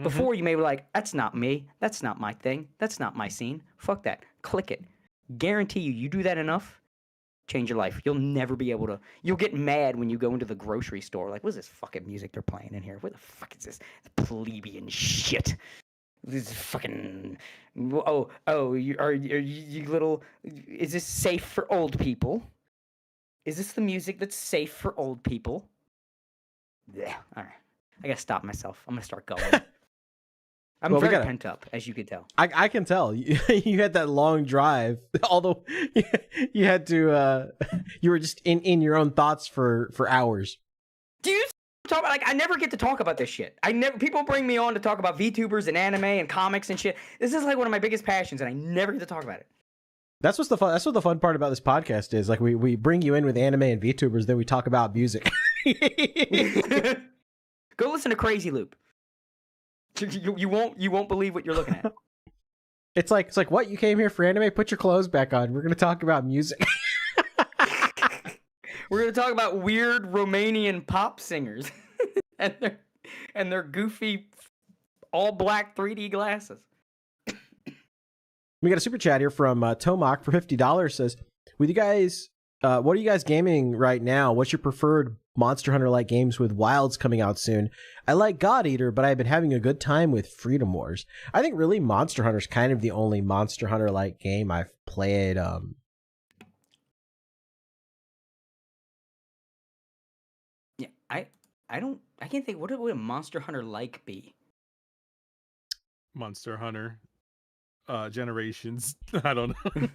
Before you may be like, that's not me. That's not my thing. That's not my scene. Fuck that. Click it. Guarantee you do that enough, change your life. You'll never be able to. You'll get mad when you go into the grocery store. Like, what is this fucking music they're playing in here? What the fuck is this plebeian shit? This is fucking. You little. Is this safe for old people? Is this the music that's safe for old people? Yeah. All right. I gotta stop myself. I'm gonna start going. I'm very pent up, as you can tell. I can tell. You had that long drive. Although you had to, you were just in your own thoughts for hours. Do you talk about, like, I never get to talk about this shit. People bring me on to talk about VTubers and anime and comics and shit. This is like one of my biggest passions, and I never get to talk about it. That's what the fun part about this podcast is. Like, we bring you in with anime and VTubers, then we talk about music. Go listen to Crazy Loop. You won't believe what you're looking at. It's like what, you came here for anime? Put your clothes back on. We're gonna talk about music. We're gonna talk about weird Romanian pop singers and their goofy all black 3D glasses. We got a super chat here from Tomak for $50. Says, with you guys, what are you guys gaming right now? What's your preferred Monster Hunter like games with Wilds coming out soon? I like God Eater, but I've been having a good time with Freedom Wars. I think really Monster Hunter's kind of the only Monster Hunter like game I've played. Yeah, I can't think, what would a Monster Hunter like be? Monster Hunter Generations. I don't know.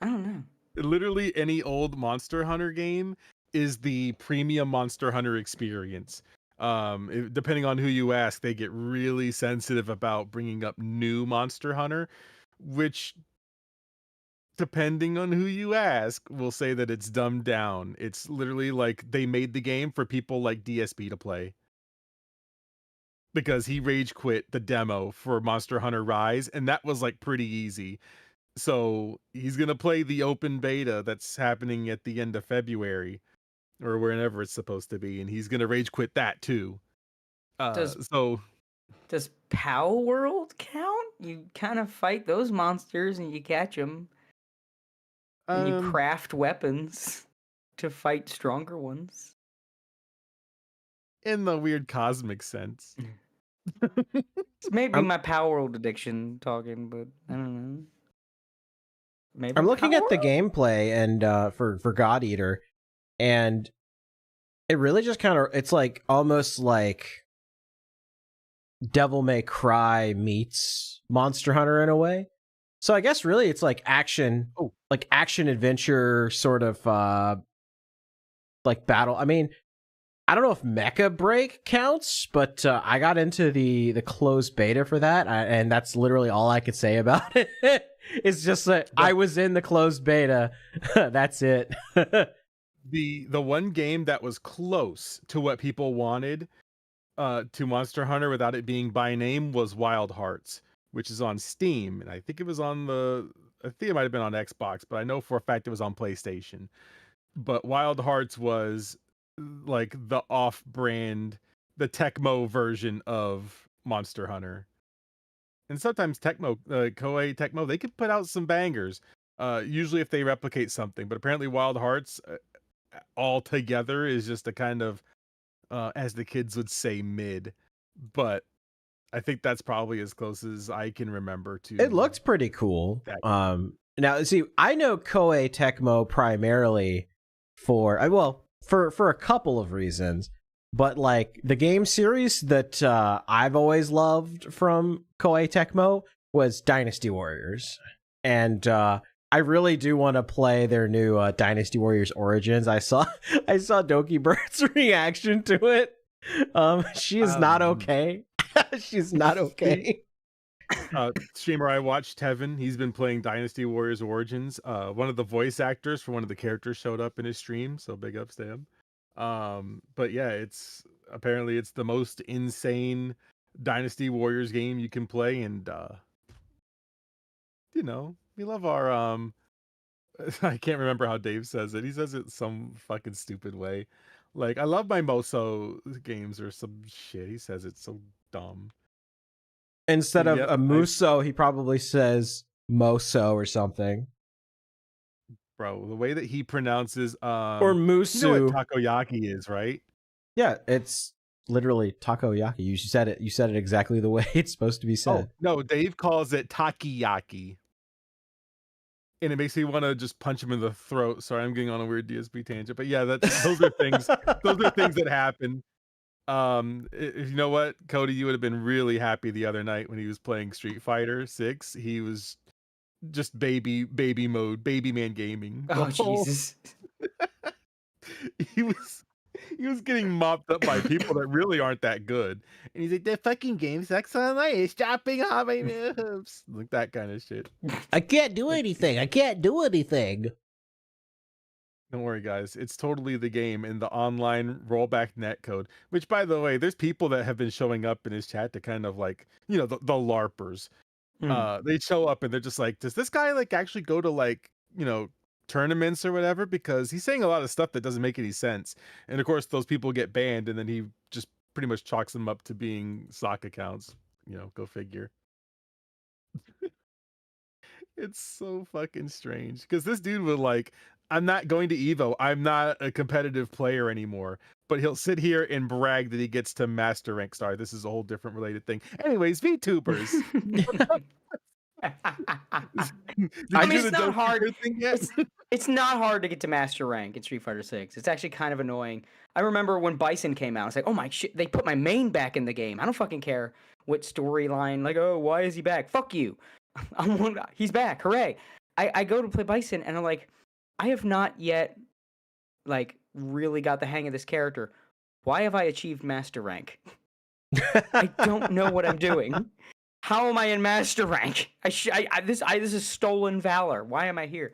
I don't know. Literally any old Monster Hunter game is the premium Monster Hunter experience. Depending on who you ask, they get really sensitive about bringing up new Monster Hunter, which, depending on who you ask, will say that it's dumbed down. It's literally like they made the game for people like DSP to play, because he rage quit the demo for Monster Hunter Rise, and that was like pretty easy. So he's gonna play the open beta that's happening at the end of February, or whenever it's supposed to be, and he's gonna rage quit that too. Does Pow World count? You kind of fight those monsters and you catch them, and you craft weapons to fight stronger ones. In the weird cosmic sense. It's maybe my Power World addiction talking, but I don't know. Maybe I'm looking at the gameplay and for God Eater, and it really just kind of, it's like almost like Devil May Cry meets Monster Hunter in a way. So I guess really it's like action adventure sort of like battle. I mean, I don't know if Mecha Break counts, but I got into the closed beta for that, and that's literally all I could say about it. It's just that I was in the closed beta. That's it. The one game that was close to what people wanted to Monster Hunter without it being by name was Wild Hearts, which is on Steam, and I think it was I think it might have been on Xbox, but I know for a fact it was on PlayStation. But Wild Hearts was like the off-brand, the Tecmo version of Monster Hunter. And sometimes Koei Tecmo, they could put out some bangers, usually if they replicate something. But apparently Wild Hearts altogether is just a kind of, as the kids would say, mid. But I think that's probably as close as I can remember to. It looks pretty cool. Now, see, I know Koei Tecmo primarily for a couple of reasons. But like the game series that I've always loved from Koei Tecmo was Dynasty Warriors, and I really do want to play their new Dynasty Warriors Origins. I saw Doki Bird's reaction to it. She is not okay. She's not okay. Streamer I watched, Tevin, he's been playing Dynasty Warriors Origins. One of the voice actors for one of the characters showed up in his stream, so big ups to him. But yeah, it's apparently the most insane Dynasty Warriors game you can play, and you know, we love our I can't remember how Dave says it. He says it some fucking stupid way. Like, I love my Moso games or some shit. He says it's so dumb. Instead of Yep, a Muso, he probably says Moso or something. Bro, the way that he pronounces Or Musu. you know what takoyaki is, right? Yeah, it's literally takoyaki. You said it. You said it exactly the way it's supposed to be said. Oh, no, Dave calls it takiyaki. And it makes me want to just punch him in the throat. Sorry, I'm getting on a weird DSP tangent, but yeah, those are things. Those are things that happen. You know what, Cody, you would have been really happy the other night when he was playing Street Fighter 6. He was just baby mode, baby man gaming. Oh Jesus! He was getting mopped up by people that really aren't that good, and he's like, "The fucking game sucks so much. It's dropping all my moves," like that kind of shit. I can't do anything. I can't do anything. Don't worry, guys. It's totally the game in the online rollback netcode. Which, by the way, there's people that have been showing up in his chat to kind of like, you know, the LARPers. They show up and they're just like, does this guy like actually go to like, you know, tournaments or whatever? Because he's saying a lot of stuff that doesn't make any sense. And of course, those people get banned, and then he just pretty much chalks them up to being sock accounts. You know, go figure. It's so fucking strange because this dude would like, I'm not going to Evo. I'm not a competitive player anymore. But he'll sit here and brag that he gets to master rank. Sorry, this is a whole different related thing. Anyways, VTubers. I mean, it's not hard. It's not hard to get to master rank in Street Fighter 6. It's actually kind of annoying. I remember when Bison came out. I was like, oh my shit, they put my main back in the game. I don't fucking care what storyline. Like, oh, why is he back? Fuck you. He's back. Hooray. I go to play Bison and I'm like, I have not yet like really got the hang of this character. Why have I achieved master rank? I don't know what I'm doing. How am I in master rank? This is stolen valor. Why am I here?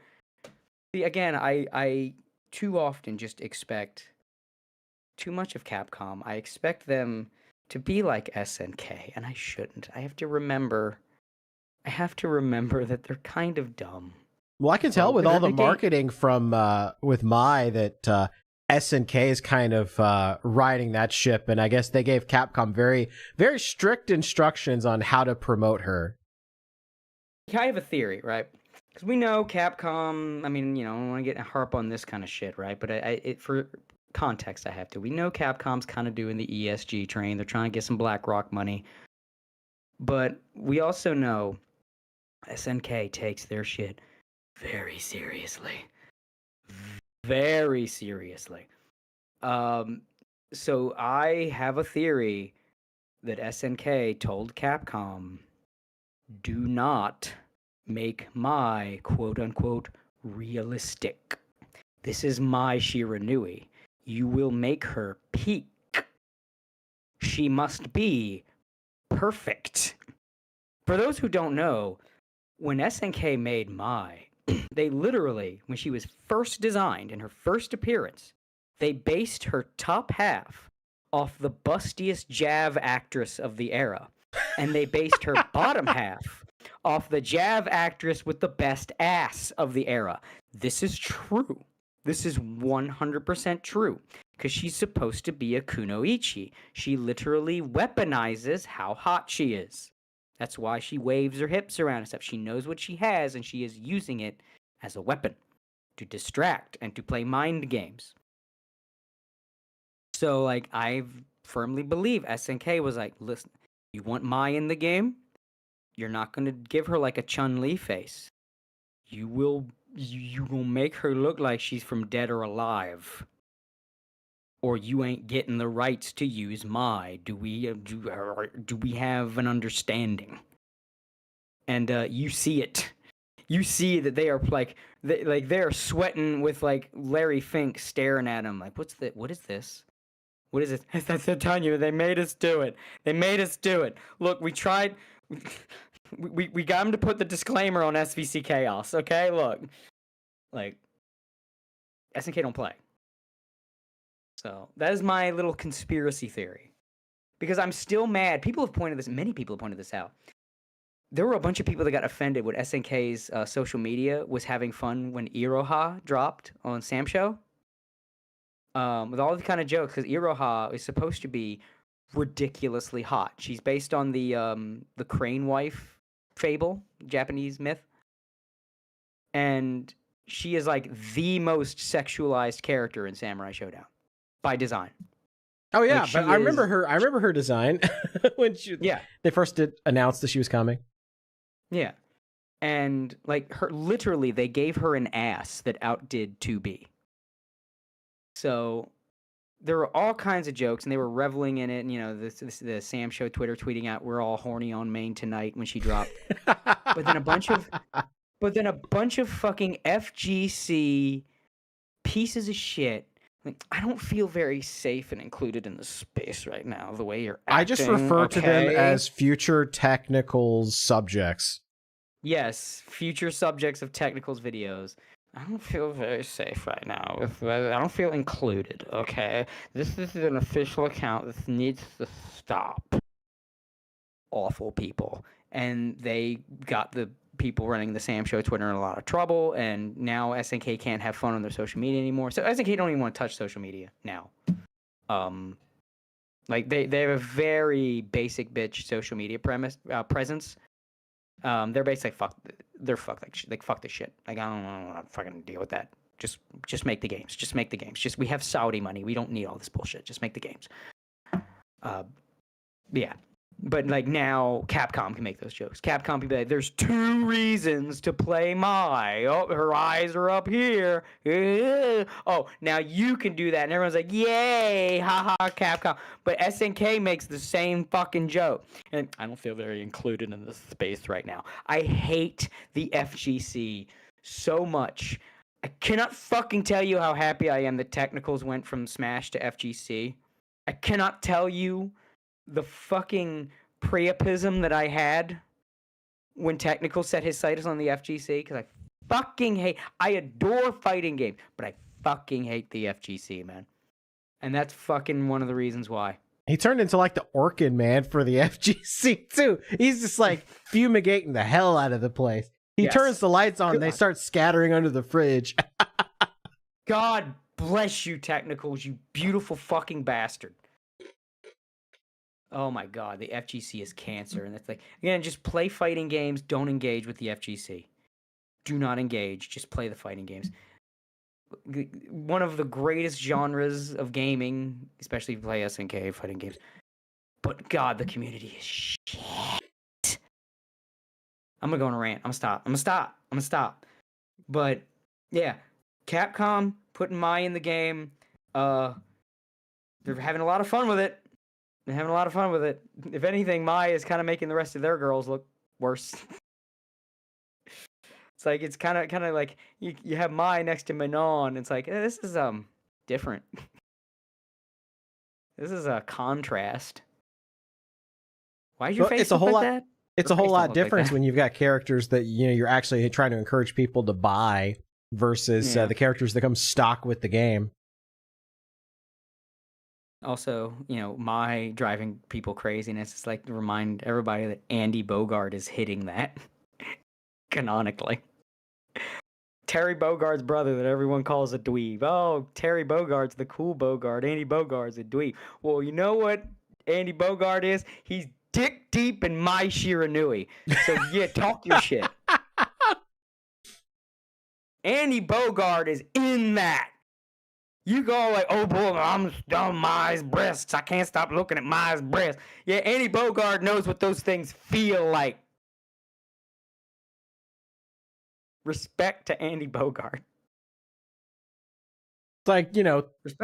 See, again, I too often just expect too much of Capcom. I expect them to be like SNK, and I shouldn't. I have to remember that they're kind of dumb. Well, I can tell with all the marketing from with Mai that SNK is kind of riding that ship, and I guess they gave Capcom very, very strict instructions on how to promote her. I have a theory, right? Because we know Capcom. I mean, you know, I don't want to get harp on this kind of shit, right? But for context, I have to. We know Capcom's kind of doing the ESG train. They're trying to get some BlackRock money, but we also know SNK takes their shit very seriously. Very seriously. So I have a theory that SNK told Capcom, do not make my quote-unquote realistic. This is my Shiranui. You will make her peak. She must be perfect. For those who don't know, when SNK made Mai, they literally, when she was first designed in her first appearance, they based her top half off the bustiest Jav actress of the era. And they based her bottom half off the Jav actress with the best ass of the era. This is true. This is 100% true. Because she's supposed to be a kunoichi. She literally weaponizes how hot she is. That's why she waves her hips around and stuff. She knows what she has, and she is using it as a weapon to distract and to play mind games. So, like, I firmly believe SNK was like, listen, you want Mai in the game? You're not going to give her, like, a Chun-Li face. You will make her look like she's from Dead or Alive. Or you ain't getting the rights to use Mai. Do we have an understanding? And you see it. You see that they are they're sweating with like Larry Fink staring at him like, what is this? What is it? That's telling you, they made us do it. They made us do it. Look, we tried. We got him to put the disclaimer on SVC Chaos. Okay, look, like SNK don't play. So that is my little conspiracy theory. because I'm still mad. Many people have pointed this out. There were a bunch of people that got offended when SNK's social media was having fun when Iroha dropped on Sam Show. With all the kind of jokes, because Iroha is supposed to be ridiculously hot. She's based on the crane wife fable, Japanese myth. And she is like the most sexualized character in Samurai Showdown by design. Oh yeah, Like, but I remember her design when they first announced that she was coming. Yeah. And like literally they gave her an ass that outdid 2B. So there were all kinds of jokes and they were reveling in it, and the Sam Show Twitter tweeting out we're all horny on Main tonight when she dropped. But then a bunch of fucking FGC pieces of shit. Like, I don't feel very safe and included in the space right now, the way you're acting. I just refer to them as future technicals subjects. Yes, future subjects of technicals videos. I don't feel very safe right now. I don't feel included, okay? This is an official account. This needs to stop. Awful people. And they got the people running the Sam Show Twitter in a lot of trouble, and now SNK can't have fun on their social media anymore. So SNK don't even want to touch social media now. Like they have a very basic bitch social media presence. They're basically fuck this shit. Like I don't want to fucking deal with that. Just make the games. Just make the games. We have Saudi money. We don't need all this bullshit. Just make the games. Yeah. But like now, Capcom can make those jokes. Capcom can be like, "There's 2 reasons to play Mai. Oh, her eyes are up here. Oh, now you can do that." And everyone's like, "Yay, haha, Capcom." But SNK makes the same fucking joke, and I don't feel very included in this space right now. I hate the FGC so much. I cannot fucking tell you how happy I am that Technicals went from Smash to FGC. I cannot tell you the fucking priapism that I had when Technical set his sights on the FGC, because I adore fighting games, but I fucking hate the FGC, man. And that's fucking one of the reasons why. He turned into like the Orchid Man for the FGC too. He's just like fumigating the hell out of the place. He turns the lights on, they start scattering under the fridge. God bless you, Technicals, you beautiful fucking bastard. Oh my god, the FGC is cancer. And it's like, again, just play fighting games. Don't engage with the FGC. Do not engage. Just play the fighting games. One of the greatest genres of gaming, especially if you play SNK fighting games. But god, the community is shit. I'm gonna go on a rant. I'm gonna stop. But yeah, Capcom putting Mai in the game. They're having a lot of fun with it. If anything, Mai is kind of making the rest of their girls look worse. It's kind of like you have Mai next to Manon. It's like this is different. This is a contrast. Why is your face look like that? It's a whole lot different when you've got characters that you're actually trying to encourage people to buy versus the characters that come stock with the game. Also, Mai driving people crazy, and it's just like to remind everybody that Andy Bogard is hitting that canonically. Terry Bogard's brother that everyone calls a dweeb. Oh, Terry Bogard's the cool Bogard. Andy Bogard's a dweeb. Well, you know what Andy Bogard is? He's dick deep in Mai Shiranui. So yeah, talk your shit. Andy Bogard is in that. You go like, oh boy, I'm on Mai's breasts. I can't stop looking at Mai's breasts. Yeah, Andy Bogard knows what those things feel like. Respect to Andy Bogard. It's like,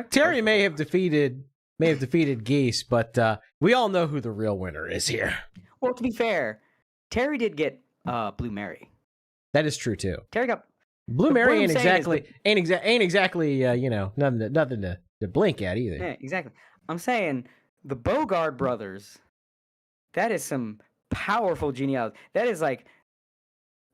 Terry may have defeated Geese, but we all know who the real winner is here. Well, to be fair, Terry did get Blue Mary. That is true too. Terry got Blue Mary ain't exactly nothing to blink at either. Yeah, exactly. I'm saying the Bogard brothers, that is some powerful genealogy. That is some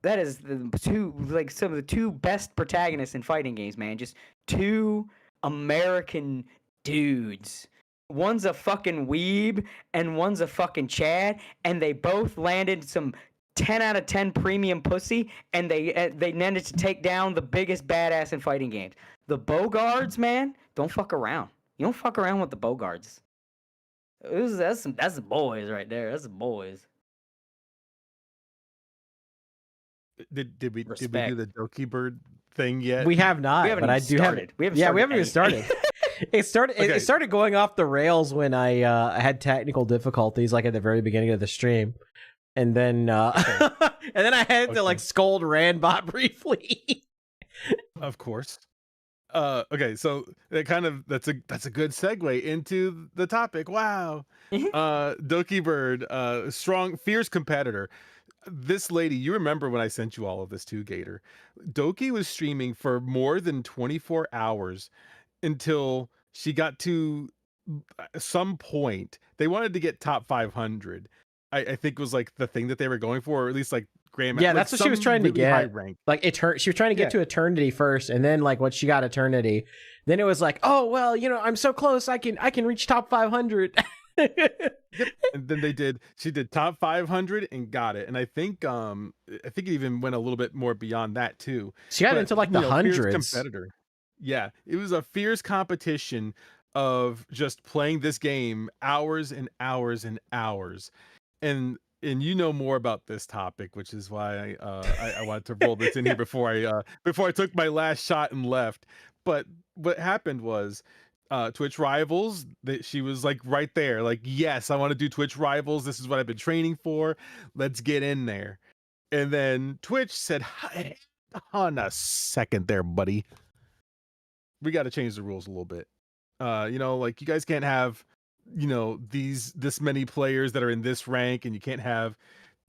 of the 2 best protagonists in fighting games, man. Just 2 American dudes one's a fucking weeb and one's a fucking Chad, and they both landed some 10 out of 10 premium pussy, and they managed to take down the biggest badass in fighting games. The Bogards, man, don't fuck around. You don't fuck around with the Bogards. That's the boys right there. That's the boys. Did we do Respect. the Doki Bird thing yet? We have not, We haven't but I even do have. started. We haven't Yeah, we started haven't even anything. started. It started. Okay. It started going off the rails when I had technical difficulties, like at the very beginning of the stream, and then and then I had to like scold Randbot briefly. Of course. Okay, so that's a good segue into the topic. Wow. Doki Bird, strong, fierce competitor. This lady, you remember when I sent you all of this too, Gator. Doki was streaming for more than 24 hours until she got to some point. They wanted to get top 500. I think was like the thing that they were going for, or at least like Graham. Yeah, like that's what she was some trying to really high get. rank. Like she was trying to get to Eternity first, and then like when she got Eternity, then it was like, oh well, I'm so close, I can reach top 500. And then she did top 500 and got it. And I think it even went a little bit more beyond that too. She got into like the fierce hundreds. competitor. Yeah, it was a fierce competition of just playing this game hours and hours and hours. And you know more about this topic, which is why I wanted to roll this in here before I took my last shot and left. But what happened was Twitch Rivals, that she was like right there, like, yes, I want to do Twitch Rivals. This is what I've been training for. Let's get in there. And then Twitch said, "Hey, on a second there, buddy. We got to change the rules a little bit. Like you guys can't have, this many players that are in this rank, and you can't have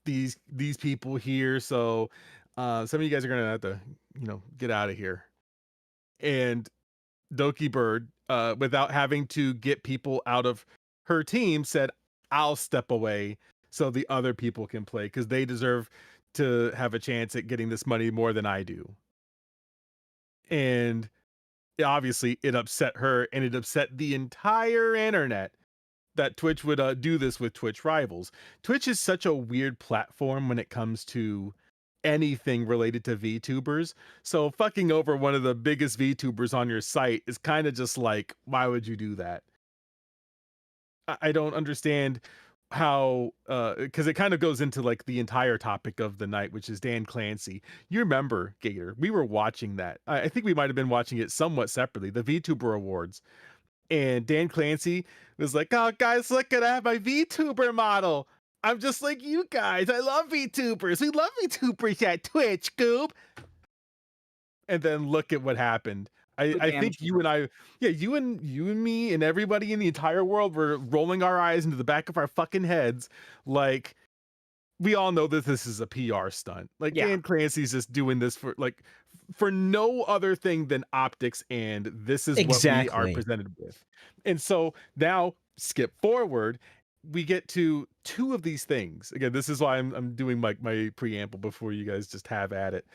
these people here. So some of you guys are gonna have to, get out of here." And Doki Bird, without having to get people out of her team, said, "I'll step away so the other people can play because they deserve to have a chance at getting this money more than I do." And obviously it upset her, and it upset the entire internet that Twitch would do this with Twitch Rivals. Twitch is such a weird platform when it comes to anything related to VTubers. So fucking over one of the biggest VTubers on your site is kind of just like, why would you do that? I don't understand how, because it kind of goes into like the entire topic of the night, which is Dan Clancy. You remember, Gator, we were watching that. I think we might have been watching it somewhat separately, the VTuber Awards. And Dan Clancy was like, "Oh, guys, look at that, my VTuber model. I'm just like you guys. I love VTubers. We love VTubers at Twitch, Goob." And then look at what happened. I think you and me and everybody in the entire world were rolling our eyes into the back of our fucking heads. Like, we all know that this is a PR stunt. Like, Dan Clancy's just doing this for no other thing than optics, and this is what we are presented with. And so now, skip forward, we get to two of these things. Again, this is why I'm doing my preamble before you guys just have at it.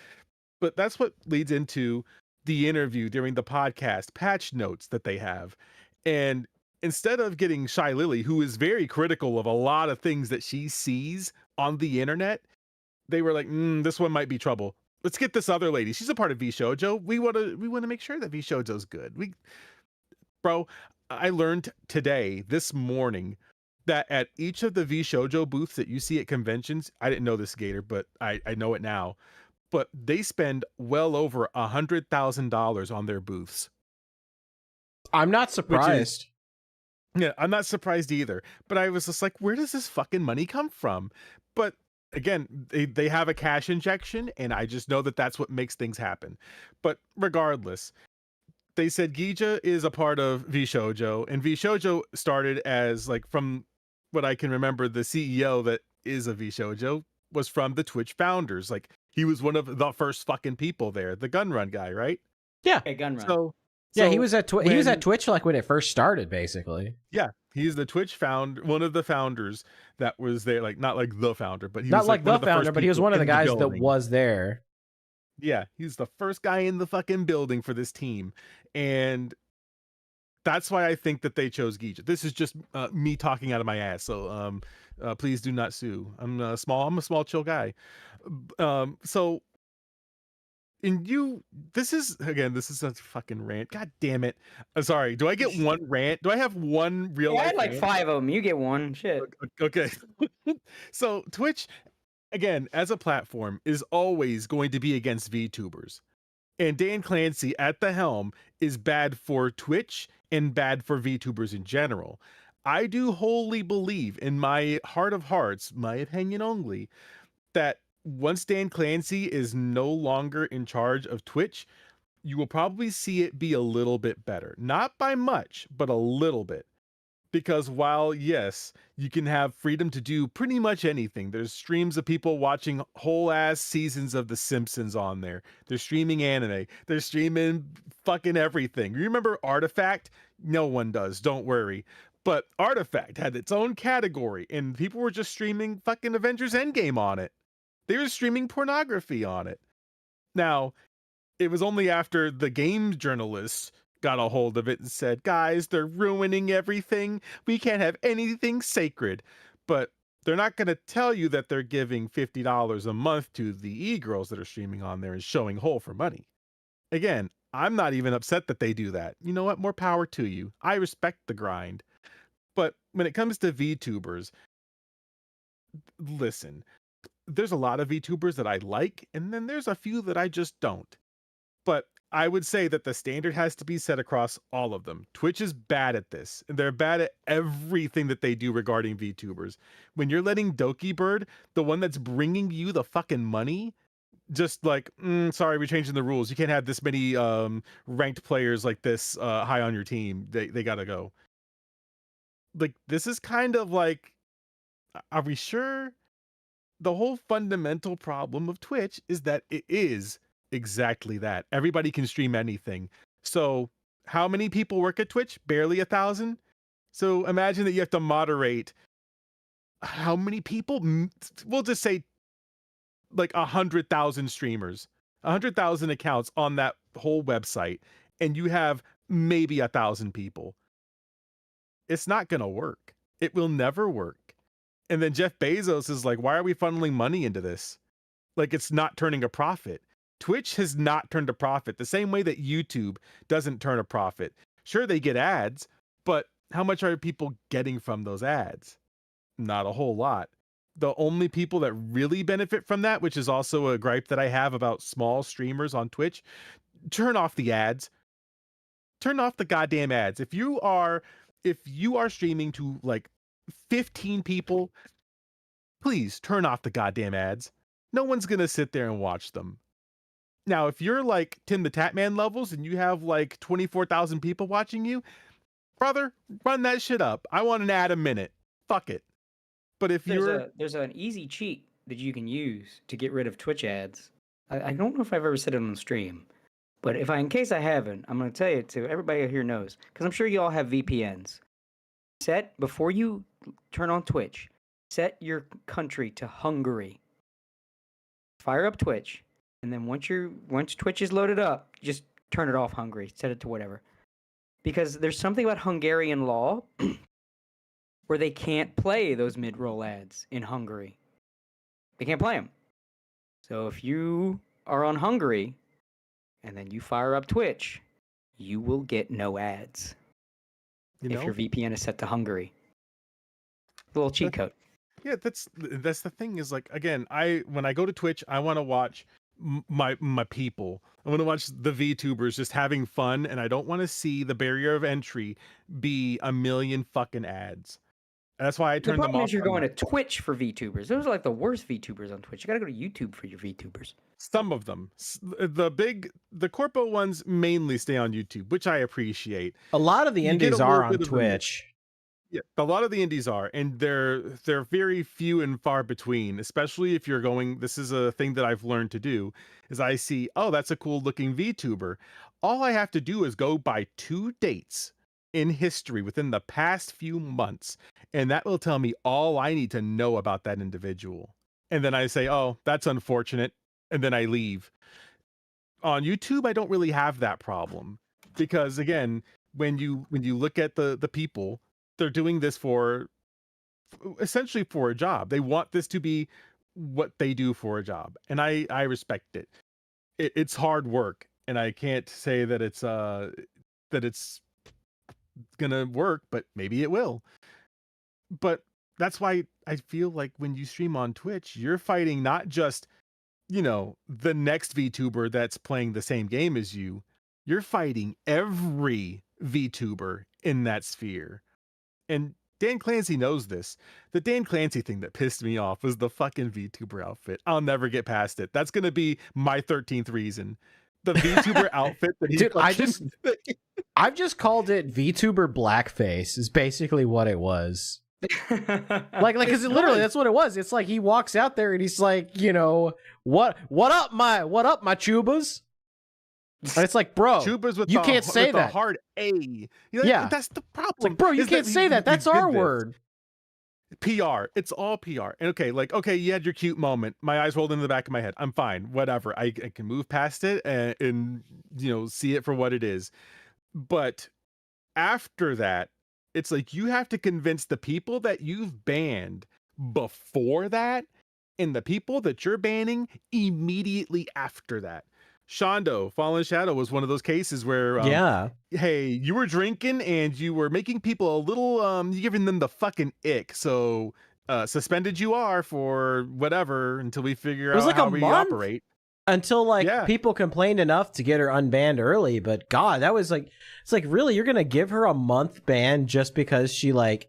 But that's what leads into the interview during the podcast patch notes that they have. And instead of getting Shy Lily, who is very critical of a lot of things that she sees on the internet, they were like, this one might be trouble. Let's get this other lady. She's a part of VShojo. We want to make sure that VShojo's good. Bro, I learned this morning, that at each of the VShojo booths that you see at conventions, I didn't know this, Gator, but I know it now, but they spend well over $100,000 on their booths. I'm not surprised. Yeah, I'm not surprised either. But I was just like, where does this fucking money come from? But again, they have a cash injection, and I just know that that's what makes things happen. But regardless, they said Gija is a part of VShojo, and VShojo started as, like, from what I can remember, the CEO that is a VShojo was from the Twitch founders. Like, he was one of the first fucking people there, the Gun Run guy, right? Yeah, Gun Run. So he was at Twitch like when it first started, basically. Yeah, he's the Twitch one of the founders that was there. Like, not like the founder, but he not was like the founder, but he was one of the guys that was there. Yeah, he's the first guy in the fucking building for this team. And that's why I think that they chose Geisha. This is just me talking out of my ass. So please do not sue. I'm a small chill guy. So this is a fucking rant. God damn it. I'm sorry. Do I get one rant? Do I have one real I life had like rant? 5 of them. You get one. Shit. Okay. So Twitch, again, as a platform, is always going to be against VTubers. And Dan Clancy at the helm is bad for Twitch and bad for VTubers in general. I do wholly believe, in my heart of hearts, my opinion only, that once Dan Clancy is no longer in charge of Twitch, you will probably see it be a little bit better. Not by much, but a little bit. Because while, yes, you can have freedom to do pretty much anything, there's streams of people watching whole ass seasons of The Simpsons on there. They're streaming anime. They're streaming fucking everything. You remember Artifact? No one does, don't worry. But Artifact had its own category, and people were just streaming fucking Avengers Endgame on it. They were streaming pornography on it. Now, it was only after the game journalists got a hold of it and said, guys, they're ruining everything. We can't have anything sacred. But they're not going to tell you that they're giving $50 a month to the e-girls that are streaming on there and showing whole for money. Again, I'm not even upset that they do that. You know what? More power to you. I respect the grind. But when it comes to VTubers, listen, there's a lot of VTubers that I like, and then there's a few that I just don't. But I would say that the standard has to be set across all of them. Twitch is bad at this, and they're bad at everything that they do regarding VTubers. When you're letting Dokibird, the one that's bringing you the fucking money, just like, sorry, we're changing the rules. You can't have this many ranked players like this high on your team. They gotta go. Like, this is kind of like, are we sure? The whole fundamental problem of Twitch is that it is exactly that. Everybody can stream anything. So how many people work at Twitch? Barely 1,000. So imagine that you have to moderate how many people? We'll just say like 100,000 streamers, 100,000 accounts on that whole website, and you have maybe 1,000 people. It's not gonna work. It will never work. And then Jeff Bezos is like, why are we funneling money into this? Like, it's not turning a profit. Twitch has not turned a profit the same way that YouTube doesn't turn a profit. Sure, they get ads, but how much are people getting from those ads? Not a whole lot. The only people that really benefit from that, which is also a gripe that I have about small streamers on Twitch, turn off the ads. Turn off the goddamn ads. If you are streaming to like 15 people, please turn off the goddamn ads. No one's gonna sit there and watch them. Now, if you're like Tim the Tatman levels and you have like 24,000 people watching you, brother, run that shit up. I want an ad a minute. Fuck it. But if there's an easy cheat that you can use to get rid of Twitch ads. I don't know if I've ever said it on stream, but in case I haven't, I'm going to tell you to everybody here knows, because I'm sure you all have VPNs. Before you turn on Twitch, set your country to Hungary. Fire up Twitch, and then once Twitch is loaded up, just turn it off Hungary. Set it to whatever. Because there's something about Hungarian law where they can't play those mid-roll ads in Hungary. They can't play them. So if you are on Hungary and then you fire up Twitch, you will get no ads. If your VPN is set to Hungary. A little cheat code. Yeah, that's the thing is, like, again, when I go to Twitch, I want to watch my people. I want to watch the VTubers just having fun, and I don't want to see the barrier of entry be a million fucking ads. And that's why I turned them off. The problem is you're going to Twitch for VTubers. Those are like the worst VTubers on Twitch. You got to go to YouTube for your VTubers. Some of them. The corpo ones mainly stay on YouTube, which I appreciate. A lot of the indies are on Twitch. Yeah, a lot of the indies are, and they're very few and far between, especially if you're going, this is a thing that I've learned to do, is I see, oh, that's a cool looking VTuber. All I have to do is go by 2 dates in history within the past few months, and that will tell me all I need to know about that individual. And then I say, oh, that's unfortunate, and then I leave. On YouTube, I don't really have that problem, because again, when you look at the people, they're doing this for essentially for a job. They want this to be what they do for a job, and I respect it. It's hard work, and I can't say that it's gonna work, but maybe it will. But that's why I feel like when you stream on Twitch, you're fighting not just, the next VTuber that's playing the same game as you. You're fighting every VTuber in that sphere. And Dan Clancy knows this. The Dan Clancy thing that pissed me off was the fucking VTuber outfit. I'll never get past it. That's going to be my 13th reason. The VTuber outfit that he Dude, I've just called it VTuber blackface is basically what it was. like because literally that's what it was. It's like he walks out there and he's like, what up my tubas? And it's like, bro, tubas with you can't say with that. A hard A. Yeah, that's the problem. It's like, bro, you can't say that. That's our word. PR. It's all PR. And okay, you had your cute moment. My eyes rolled into the back of my head. I'm fine. Whatever. I can move past it and see it for what it is. But after that, it's like you have to convince the people that you've banned before that and the people that you're banning immediately after that. Shondo, Fallen Shadow was one of those cases where, hey, you were drinking and you were making people a little, giving them the fucking ick. So suspended you are for whatever until we figure out how we operate. Until people complained enough to get her unbanned early, but God, that was it's like really you're gonna give her a month ban just because she like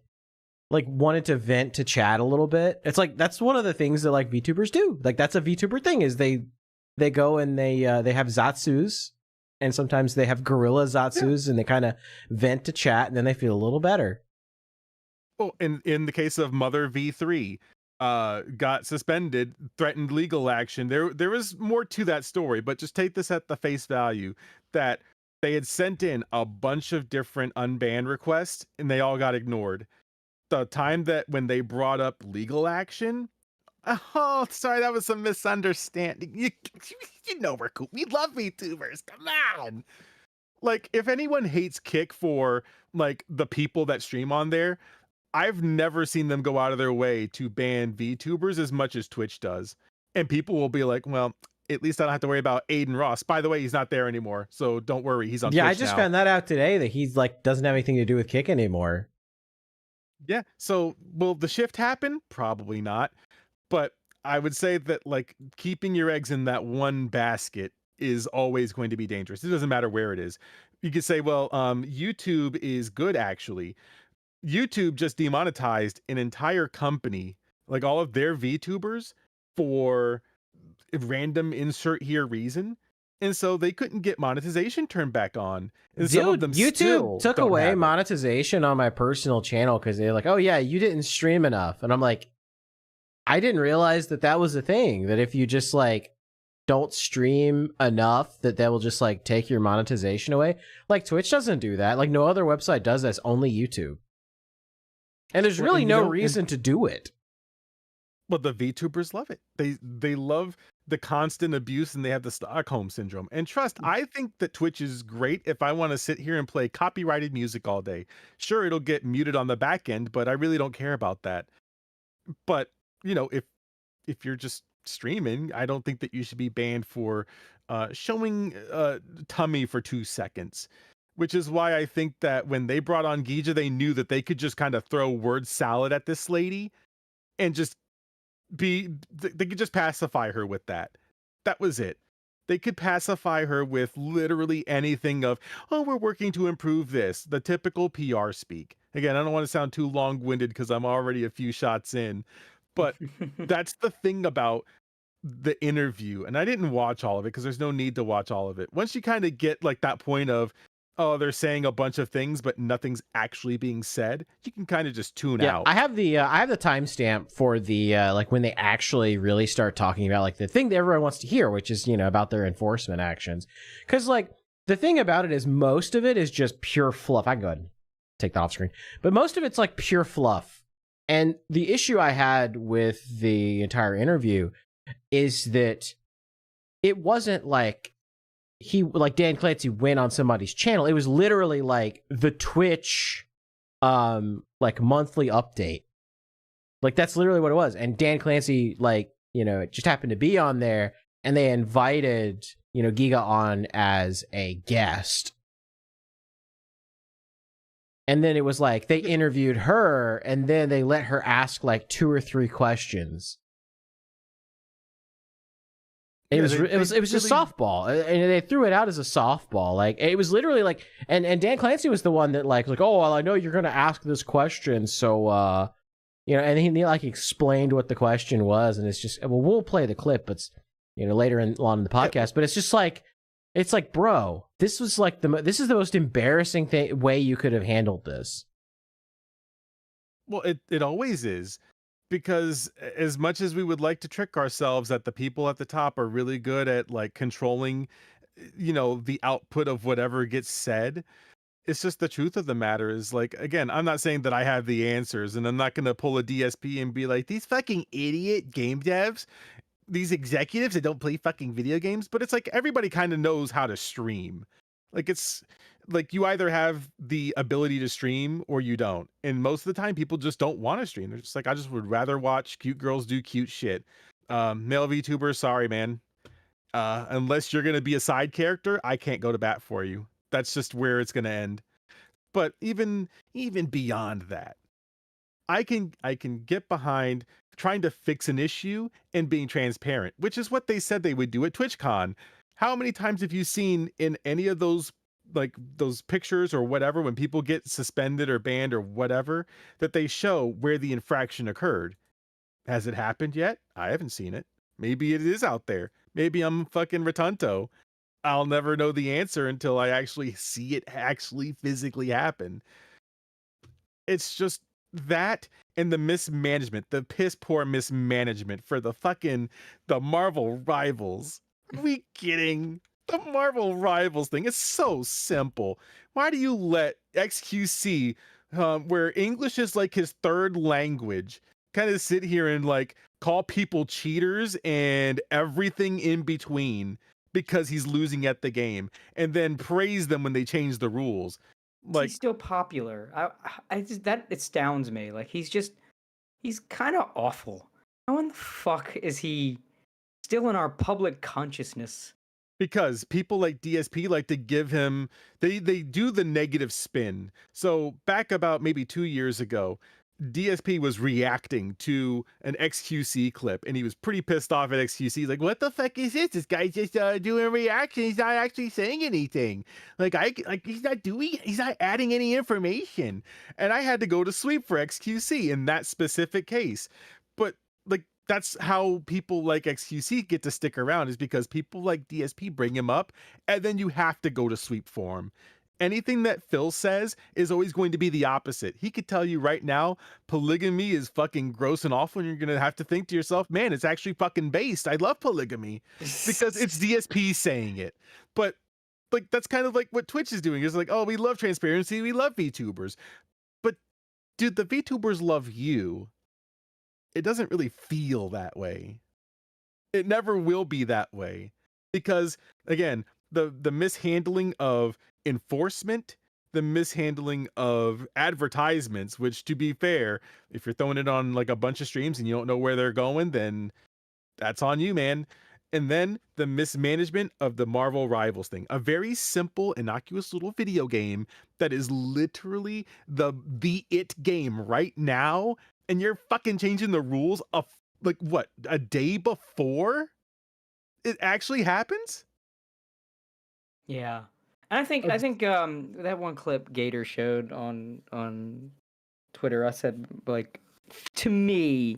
wanted to vent to chat a little bit. It's like that's one of the things that like VTubers do. Like that's a VTuber thing is they go and they have Zatsus, and sometimes they have gorilla Zatsus, and they kind of vent to chat, and then they feel a little better. Well, in the case of Mother V3. Got suspended, threatened legal action. There was more to that story, but just take this at the face value that they had sent in a bunch of different unban requests and they all got ignored. The time that when they brought up legal action, oh, sorry, that was some misunderstanding. You we're cool. We love VTubers. Come on. Like, if anyone hates Kick for like the people that stream on there, I've never seen them go out of their way to ban VTubers as much as Twitch does. And people will be like, well, at least I don't have to worry about Aiden Ross. By the way, he's not there anymore, so don't worry, he's on Twitch now. I just found that out today that he's like doesn't have anything to do with Kick anymore. Yeah, so will the shift happen? Probably not. But I would say that like keeping your eggs in that one basket is always going to be dangerous. It doesn't matter where it is. You could say, well, YouTube is good actually. YouTube just demonetized an entire company, like all of their VTubers, for a random insert here reason. And so they couldn't get monetization turned back on. And some of them YouTube took away monetization on my personal channel because they're like, oh yeah, you didn't stream enough. And I'm like, I didn't realize that was a thing, that if you just like don't stream enough that will just like take your monetization away. Like Twitch doesn't do that. Like no other website does that. It's only YouTube. And there's really no reason to do it. But the VTubers love it. They love the constant abuse, and they have the Stockholm syndrome. And trust, I think that Twitch is great if I want to sit here and play copyrighted music all day. Sure, it'll get muted on the back end, but I really don't care about that. But, if you're just streaming, I don't think that you should be banned for showing tummy for 2 seconds. Which is why I think that when they brought on Gija, they knew that they could just kind of throw word salad at this lady and just they could just pacify her with that. That was it. They could pacify her with literally anything of, oh, we're working to improve this. The typical PR speak. Again, I don't want to sound too long-winded because I'm already a few shots in, but that's the thing about the interview. And I didn't watch all of it because there's no need to watch all of it. Once you kind of get like that point of, oh, they're saying a bunch of things, but nothing's actually being said, you can kind of just tune out. I have the timestamp for the like when they actually really start talking about like the thing that everyone wants to hear, which is about their enforcement actions. Because like the thing about it is most of it is just pure fluff. I can go ahead and take that off screen, but most of it's like pure fluff. And the issue I had with the entire interview is that it wasn't like Dan Clancy went on somebody's channel. It was literally like the Twitch like monthly update. Like that's literally what it was. And Dan Clancy, like, you know, it just happened to be on there, and they invited, you know, Giga on as a guest. And then it was like they interviewed her, and then they let her ask like 2 or 3 questions. It was just softball, and they threw it out as a softball. Like it was literally like, and Dan Clancy was the one that like, oh, well, I know you're gonna ask this question, so you know, and he like explained what the question was, and it's just, well, we'll play the clip, but you know, later on in the podcast, but it's just like, it's like, bro, this was like this is the most embarrassing way you could have handled this. Well, it always is, because as much as we would like to trick ourselves that the people at the top are really good at like controlling, you know, the output of whatever gets said, it's just the truth of the matter is, like, again, I'm not saying that I have the answers, and I'm not going to pull a DSP and be like, these fucking idiot game devs, these executives that don't play fucking video games, but it's like everybody kind of knows how to stream. Like, it's like you either have the ability to stream or you don't. And most of the time people just don't want to stream. They're just like, I just would rather watch cute girls do cute shit. Male VTuber, sorry, man. Unless you're going to be a side character, I can't go to bat for you. That's just where it's going to end. But even beyond that, I can get behind trying to fix an issue and being transparent, which is what they said they would do at TwitchCon. How many times have you seen in any of those, like those pictures or whatever, when people get suspended or banned or whatever, that they show where the infraction occurred? Has it happened yet? I haven't seen it. Maybe it is out there. Maybe I'm fucking Rotunto. I'll never know the answer until I actually see it actually physically happen. It's just that, and the mismanagement, the piss poor mismanagement for the Marvel Rivals. Are we kidding? The Marvel Rivals thing is so simple. Why do you let XQC, where English is like his third language, kind of sit here and like call people cheaters and everything in between because he's losing at the game, and then praise them when they change the rules? Like, he's still popular. I just, that astounds me. Like, he's kind of awful. How in the fuck is he still in our public consciousness? Because people like DSP like to give him, they do the negative spin. So back about maybe 2 years ago, DSP was reacting to an XQC clip, and he was pretty pissed off at XQC. He's like, what the fuck is this? This guy's just doing a reaction. He's not actually saying anything. Like, he's not adding any information. And I had to go to sweep for XQC in that specific case. But like, that's how people like XQC get to stick around, is because people like DSP bring him up, and then you have to go to sweep for him. Anything that Phil says is always going to be the opposite. He could tell you right now, polygamy is fucking gross and awful, and you're going to have to think to yourself, man, it's actually fucking based. I love polygamy, because it's DSP saying it. But like, that's kind of like what Twitch is doing. It's like, oh, we love transparency. We love VTubers. But dude, the VTubers love you. It doesn't really feel that way. It never will be that way, because again, the mishandling of enforcement, the mishandling of advertisements, which, to be fair, if you're throwing it on like a bunch of streams and you don't know where they're going, then that's on you, man. And then the mismanagement of the Marvel Rivals thing, a very simple, innocuous little video game that is literally the it game right now, and you're fucking changing the rules of like what, a day before it actually happens. Yeah. And I think that one clip Gator showed on Twitter, I said, like, to me,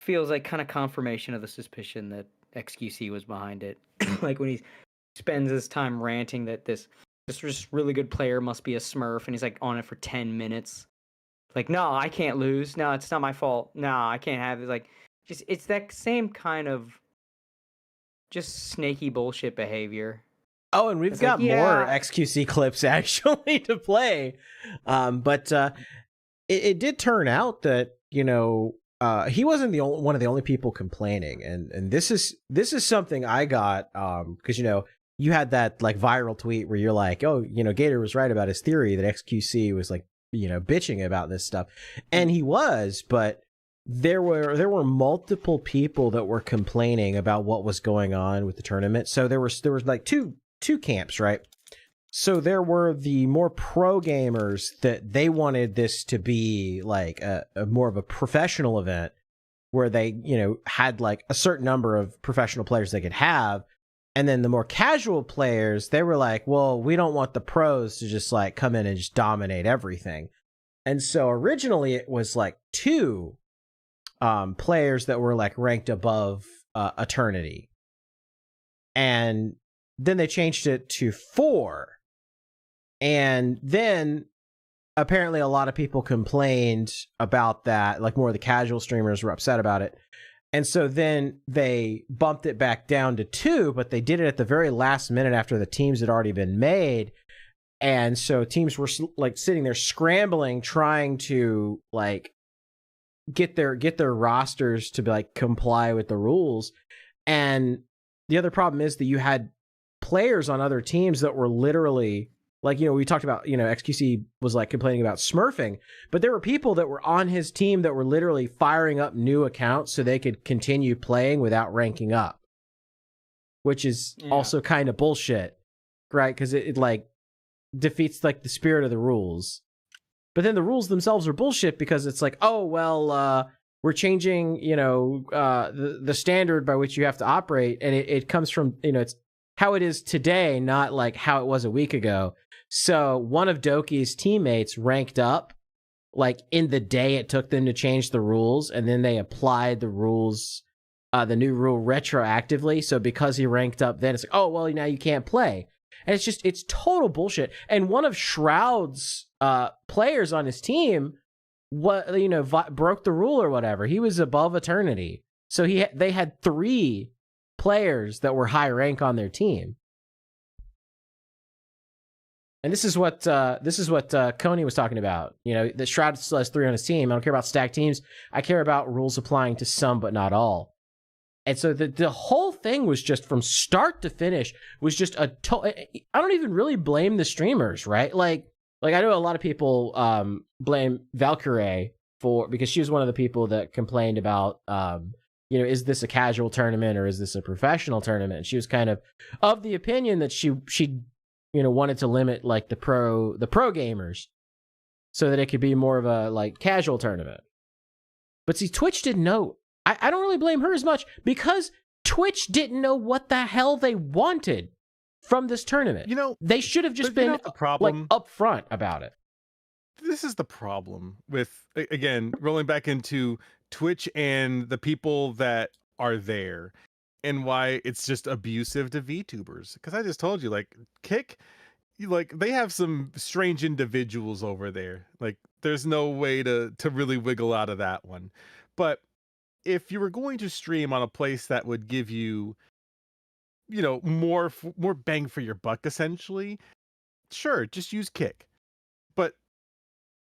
feels like kind of confirmation of the suspicion that XQC was behind it. Like, when he spends his time ranting that this just really good player must be a smurf, and he's like on it for 10 minutes. Like, no, I can't lose. No, it's not my fault. No, I can't have it. Like, just, it's that same kind of just snaky bullshit behavior. Oh, and we've got more XQC clips actually to play. But it did turn out that, you know, he wasn't one of the only people complaining, and this is something I got because, you know, you had that like viral tweet where you're like, oh, you know, Gator was right about his theory that XQC was like, you know, bitching about this stuff. And he was, but there were multiple people that were complaining about what was going on with the tournament. So there was like two camps, right? So there were the more pro gamers that they wanted this to be like a more of a professional event where they, you know, had like a certain number of professional players they could have. And then the more casual players, they were like, well, we don't want the pros to just like come in and just dominate everything. And so originally it was like 2 players that were like ranked above Eternity. And then they changed it to 4. And then apparently a lot of people complained about that. Like more of the casual streamers were upset about it. And so then they bumped it back down to 2, but they did it at the very last minute after the teams had already been made. And so teams were like sitting there scrambling, trying to like get their rosters to like comply with the rules. And the other problem is that you had players on other teams that were literally like, you know, we talked about, you know, XQC was like complaining about smurfing, but there were people that were on his team that were literally firing up new accounts so they could continue playing without ranking up, which is also kind of bullshit, right? Because it like defeats like the spirit of the rules. But then the rules themselves are bullshit because it's like, oh, well, we're changing, you know, the standard by which you have to operate. And it comes from, you know, it's how it is today, not like how it was a week ago. So one of Doki's teammates ranked up like in the day it took them to change the rules, and then they applied the rules, the new rule retroactively. So because he ranked up then, it's like, oh, well, now you can't play. And it's total bullshit. And one of Shroud's players on his team, broke the rule or whatever. He was above Eternity. So they had 3 players that were high rank on their team. And this is what Coney was talking about. You know, the Shroud still has 3 on his team. I don't care about stacked teams. I care about rules applying to some but not all. And so the whole thing was just from start to finish was just I don't even really blame the streamers, right? Like I know a lot of people blame Valkyrie because she was one of the people that complained about you know, is this a casual tournament or is this a professional tournament? And she was kind of the opinion that she you know, wanted to limit like the pro gamers so that it could be more of a like casual tournament. But see, Twitch didn't know. I don't really blame her as much because Twitch didn't know what the hell they wanted from this tournament. You know, they should have just been like upfront about it. This is the problem with, again, rolling back into Twitch and the people that are there and why it's just abusive to VTubers. Because I just told you, like, Kick, like, they have some strange individuals over there. Like, there's no way to really wiggle out of that one. But if you were going to stream on a place that would give you, you know, more bang for your buck, essentially, sure, just use Kick. But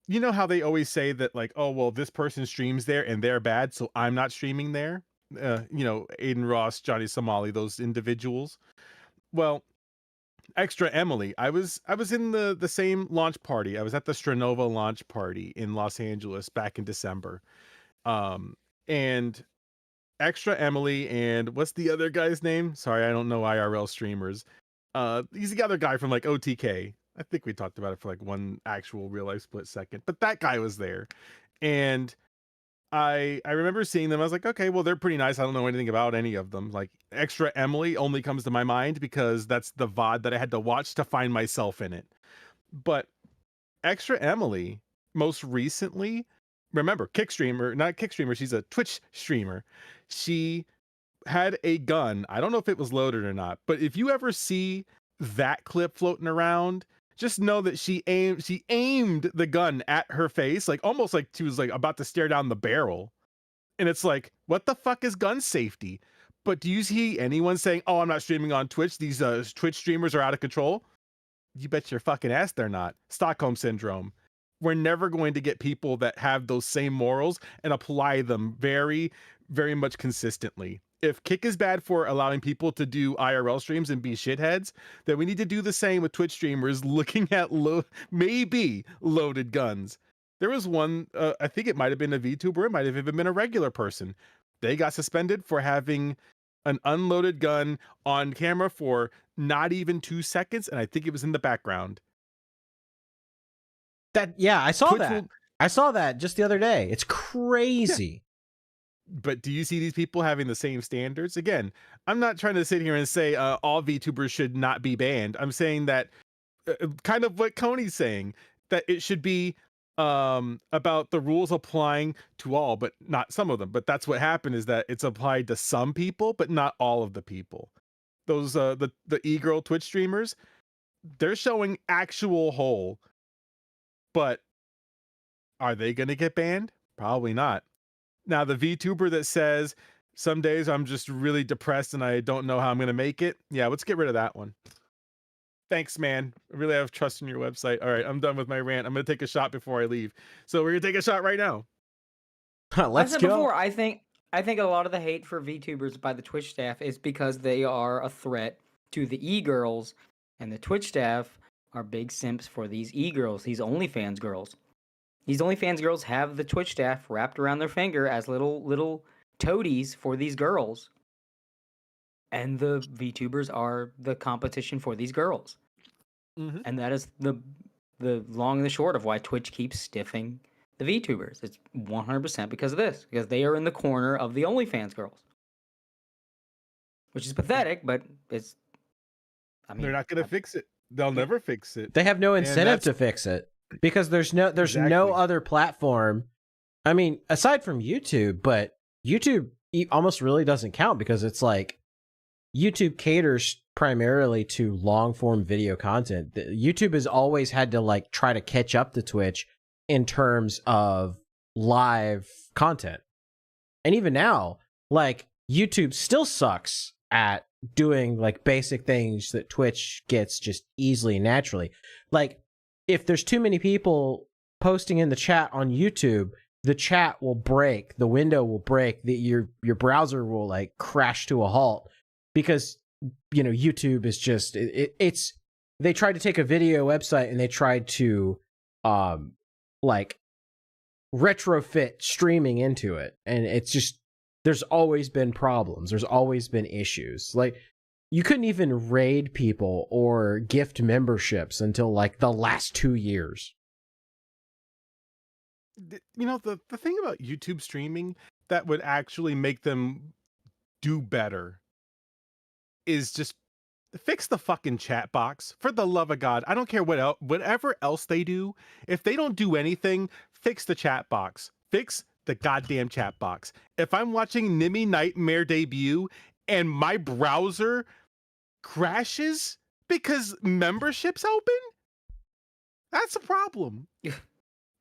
you know how they always say that, like, oh, well, this person streams there and they're bad, so I'm not streaming there? You know, Aiden Ross, Johnny Somali, those individuals. Well, Extra Emily, I was in the same launch party. I was at the Stranova launch party in Los Angeles back in December. And Extra Emily and what's the other guy's name? Sorry, I don't know IRL streamers. He's the other guy from like OTK. I think we talked about it for like one actual real life split second, but that guy was there. And I remember seeing them. I was like, okay, well, they're pretty nice. I don't know anything about any of them. Like Extra Emily only comes to my mind because that's the VOD that I had to watch to find myself in it. But Extra Emily, most recently, remember, not Kick streamer, she's a Twitch streamer. She had a gun. I don't know if it was loaded or not, but if you ever see that clip floating around, just know that she aimed the gun at her face, like almost like she was like about to stare down the barrel. And it's like, what the fuck is gun safety? But do you see anyone saying, oh, I'm not streaming on Twitch, these Twitch streamers are out of control? You bet your fucking ass they're not. Stockholm Syndrome. We're never going to get people that have those same morals and apply them very, very much consistently. if Kick is bad for allowing people to do IRL streams and be shitheads, then we need to do the same with Twitch streamers looking at maybe loaded guns. There was one, I think it might have been a VTuber, it might have even been a regular person. They got suspended for having an unloaded gun on camera for not even 2 seconds, and I think it was in the background. I saw that. I saw that just the other day. It's crazy. Yeah. But do you see these people having the same standards? Again, I'm not trying to sit here and say all VTubers should not be banned. I'm saying that kind of what Coney's saying, that it should be about the rules applying to all, but not some of them. But that's what happened, is that it's applied to some people, but not all of the people. Those the e-girl Twitch streamers, they're showing actual hole, but are they going to get banned? Probably not. Now, the VTuber that says, some days I'm just really depressed and I don't know how I'm going to make it. Yeah, let's get rid of that one. Thanks, man. I really have trust in your website. All right, I'm done with my rant. I'm going to take a shot before I leave. So we're going to take a shot right now. Let's go. Before, I think a lot of the hate for VTubers by the Twitch staff is because they are a threat to the e-girls, and the Twitch staff are big simps for these e-girls, these OnlyFans girls. These OnlyFans girls have the Twitch staff wrapped around their finger as little toadies for these girls. And the VTubers are the competition for these girls. Mm-hmm. And that is the long and the short of why Twitch keeps stiffing the VTubers. It's 100% because of this. Because they are in the corner of the OnlyFans girls. Which is pathetic, but it's... they're not going to fix it. They'll never fix it. They have no incentive to fix it. Because there's no other platform. I mean, aside from YouTube, but YouTube almost really doesn't count because it's like YouTube caters primarily to long form video content. YouTube has always had to like try to catch up to Twitch in terms of live content. And even now, like YouTube still sucks at doing like basic things that Twitch gets just easily and naturally. Like, if there's too many people posting in the chat on YouTube, the chat will break, the window will break, your browser will like crash to a halt because, you know, YouTube is just, it's, they tried to take a video website and they tried to, like retrofit streaming into it. And it's just, there's always been problems. There's always been issues. Like, you couldn't even raid people or gift memberships until like the last 2 years. You know, the thing about YouTube streaming that would actually make them do better is just fix the fucking chat box. For the love of God, I don't care whatever else they do. If they don't do anything, fix the chat box. Fix the goddamn chat box. If I'm watching Nimmy Nightmare debut and my browser crashes because membership's open, that's a problem.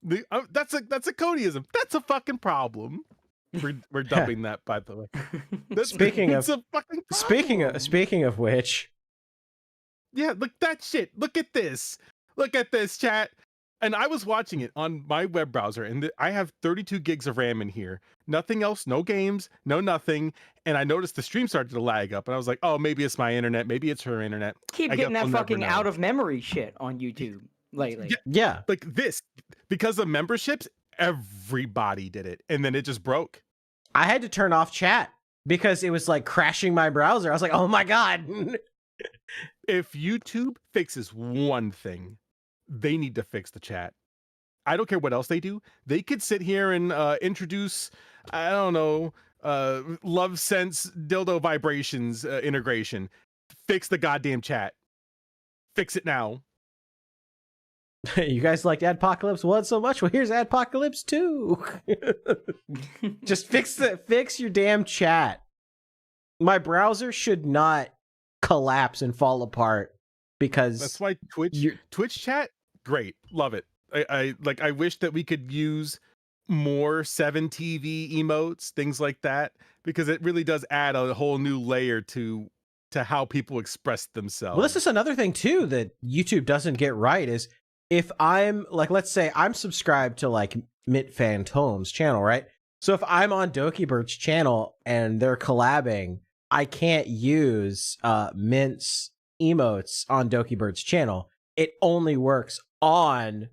That's a Codyism. That's a fucking problem. We're dubbing that, by the way. Speaking of which, yeah, look that shit. Look at this. Look at this, chat. And I was watching it on my web browser, and I have 32 gigs of RAM in here. Nothing else, no games, no nothing. And I noticed the stream started to lag up, and I was like, oh, maybe it's my internet. Maybe it's her internet. Keep getting that fucking out of memory shit on YouTube lately. Yeah. Like this. Because of memberships, everybody did it. And then it just broke. I had to turn off chat because it was like crashing my browser. I was like, oh my God. If YouTube fixes one thing, they need to fix the chat. I don't care what else they do. They could sit here and introduce, I don't know, Love Sense dildo vibrations integration. Fix the goddamn chat. Fix it now. You guys liked Adpocalypse 1 so much? Well, here's Adpocalypse 2. Just fix your damn chat. My browser should not collapse and fall apart because that's why Twitch chat, great, love it. I wish that we could use more 7TV emotes, things like that, because it really does add a whole new layer to how people express themselves. Well, this is another thing too that YouTube doesn't get right is if I'm like, let's say I'm subscribed to like Mitt Phantom's channel, right? So if I'm on Dokibird's channel and they're collabing, I can't use Mint's emotes on Dokibird's channel. It only works on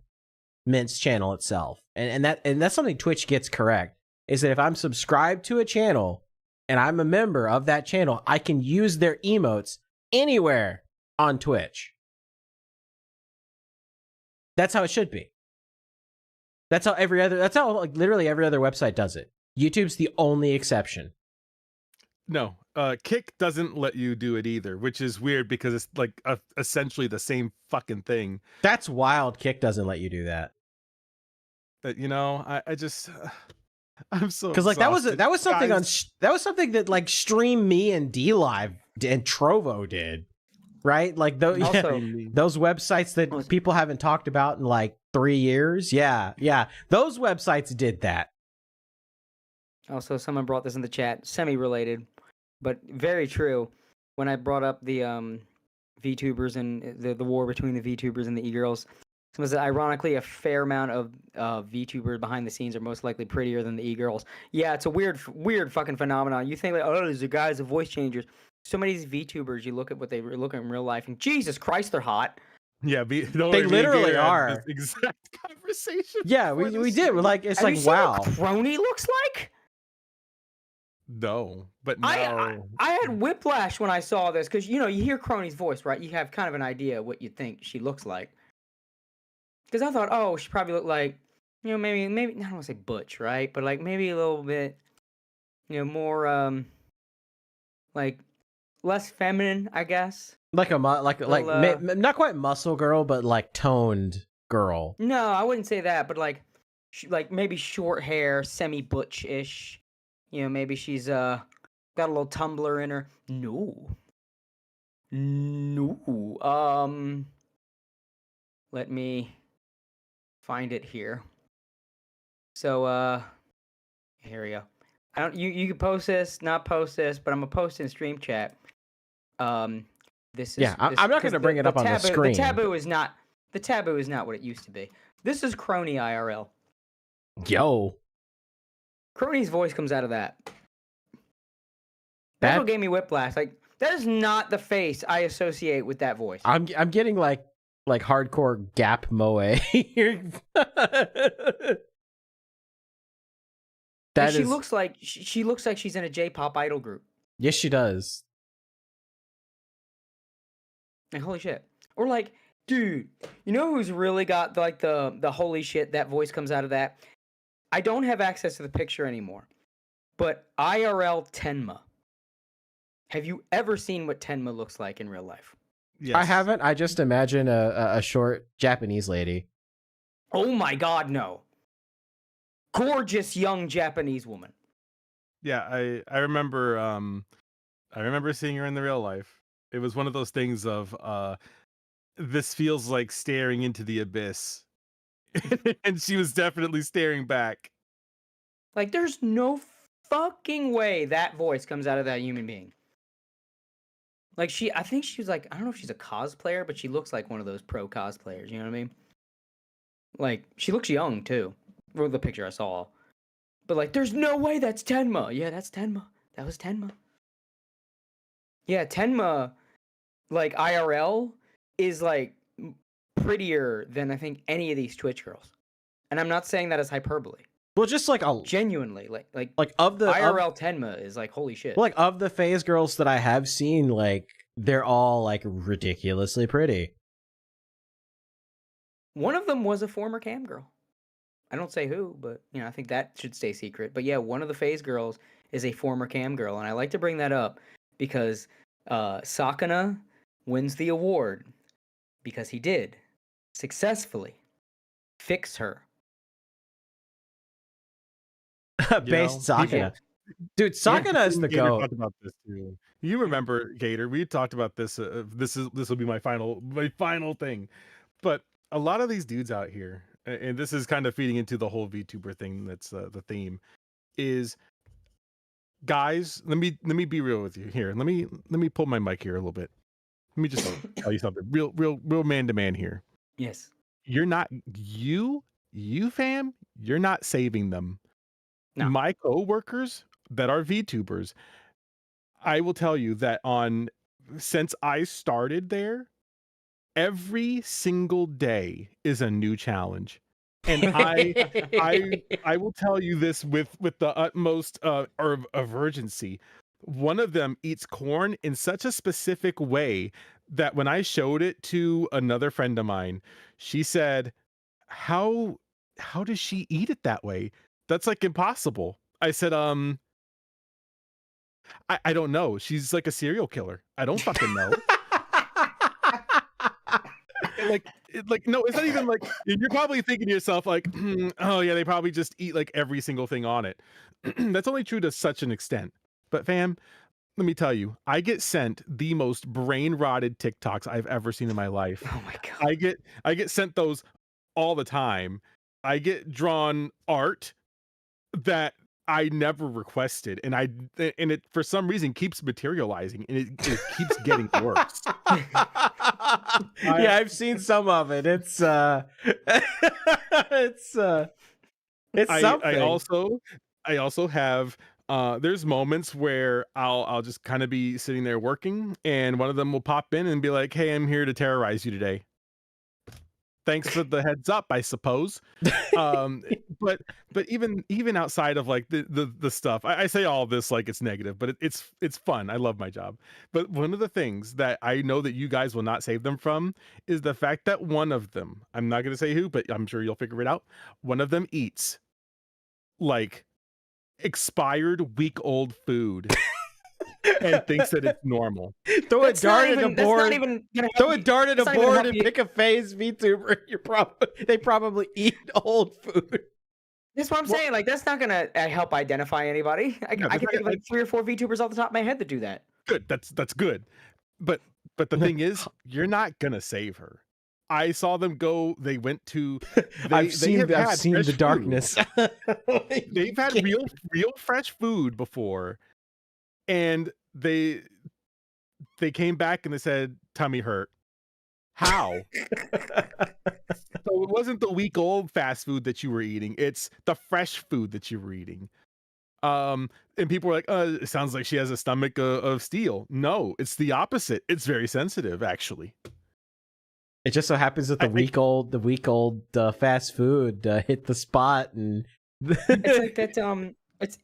Mint's channel itself. And that's something Twitch gets correct, is that if I'm subscribed to a channel and I'm a member of that channel, I can use their emotes anywhere on Twitch. That's how it should be. That's how like literally every other website does it. YouTube's the only exception. No, Kick doesn't let you do it either, which is weird because it's like essentially the same fucking thing. That's wild. Kick doesn't let you do that. But you know, I just I'm so because like exhausted. that was something Guys, that was something that like Stream Me and D Live and Trovo did, right? Like those websites that people haven't talked about in like 3 years. Yeah, those websites did that. Also, someone brought this in the chat, semi-related, but very true. When I brought up the VTubers and the war between the VTubers and the e-girls, someone said, ironically, a fair amount of VTubers behind the scenes are most likely prettier than the e-girls. Yeah, it's a weird fucking phenomenon. You think like, oh, there's a guys of voice changers. So many of these VTubers, you look at what they look at in real life, and Jesus Christ, they're hot. Yeah, they literally are. This exact conversation. Yeah, we did. We're like, it's Have like, you seen wow. what Crony looks like? No, but no. I had whiplash when I saw this because you hear Crony's voice, right? You have kind of an idea what you think she looks like. Because I thought, oh, she probably looked like, maybe I don't want to say butch, right? But like maybe a little bit, more like less feminine, I guess. Like not quite muscle girl, but like toned girl. No, I wouldn't say that, but like maybe short hair, semi butch-ish. Maybe she's got a little tumbler in her. No. Let me find it here. So here we go. You can post this, not post this, but I'm gonna post in stream chat. This is I'm not gonna bring it up on the screen. The taboo is not what it used to be. This is Crony IRL. Yo. Crony's voice comes out of that. That's what gave me whiplash. Like, that is not the face I associate with that voice. I'm getting like hardcore Gap Moe here. She looks like she's in a J-pop idol group. Yes, she does. Like, holy shit. Or like, dude, you know who's really got like the holy shit, that voice comes out of that? I don't have access to the picture anymore, but IRL Tenma. Have you ever seen what Tenma looks like in real life? Yes. I haven't. I just imagine a short Japanese lady. Oh my god, no. Gorgeous young Japanese woman. Yeah, I remember seeing her in the real life. It was one of those things of this feels like staring into the abyss. And she was definitely staring back. Like, there's no fucking way that voice comes out of that human being. Like, I think she was like, I don't know if she's a cosplayer, but she looks like one of those pro cosplayers, you know what I mean? Like, she looks young, too. For the picture I saw. But, like, there's no way that's Tenma. Yeah, that's Tenma. That was Tenma. Yeah, Tenma, like, IRL, is, like, prettier than I think any of these Twitch girls. And I'm not saying that as hyperbole. Well, just like genuinely, like of the IRL Tenma is like, holy shit. Like, of the phase girls that I have seen, like, they're all like ridiculously pretty. One of them was a former cam girl. I don't say who, but I think that should stay secret. But yeah, one of the phase girls is a former cam girl, and I like to bring that up because Sakana wins the award because he did successfully fix her. Based Sakana. Dude, Sakana is the GOAT. Talked about this too. You remember, Gator? We talked about this. This will be my final thing. But a lot of these dudes out here, and this is kind of feeding into the whole VTuber thing. That's the theme. Is guys, let me be real with you here. Let me pull my mic here a little bit. Let me just tell you something. Real man to man here. Yes. You're not you fam. You're not saving them. No. My co-workers that are VTubers, I will tell you that since I started there, every single day is a new challenge. And I will tell you this with the utmost of urgency. One of them eats corn in such a specific way that when I showed it to another friend of mine, she said, how does she eat it that way? That's like impossible. I said, I don't know. She's like a serial killer. I don't fucking know. like no, it's not even like you're probably thinking to yourself like, oh yeah, they probably just eat like every single thing on it. That's only true to such an extent. But fam, let me tell you, I get sent the most brain rotted TikToks I've ever seen in my life. Oh my god. I get sent those all the time. I get drawn art that I never requested, and it for some reason keeps materializing, and it keeps getting worse. Yeah, I've seen some of it. It's it's something. I also have there's moments where I'll just kind of be sitting there working, and one of them will pop in and be like, "Hey, I'm here to terrorize you today. Thanks for the heads up, I suppose." But even outside of like the stuff, I say all this like it's negative, but it's fun. I love my job. But one of the things that I know that you guys will not save them from is the fact that one of them, I'm not going to say who, but I'm sure you'll figure it out. One of them eats like expired week-old food and thinks that it's normal. Throw a dart at a board. Throw a dart at a board and pick a phase VTuber. They probably eat old food. That's what I'm saying. Like, that's not gonna help identify anybody. I can think of like 3 or 4 VTubers off the top of my head that do that. Good. That's good. But the thing is, you're not gonna save her. I saw them go. They went to. I've seen the darkness. They've had real fresh food before, and they came back and they said tummy hurt. How? So it wasn't the week-old fast food that you were eating; it's the fresh food that you were eating. And people were like, "It sounds like she has a stomach of steel." No, it's the opposite. It's very sensitive, actually. It just so happens that the week-old fast food hit the spot, and it's like that.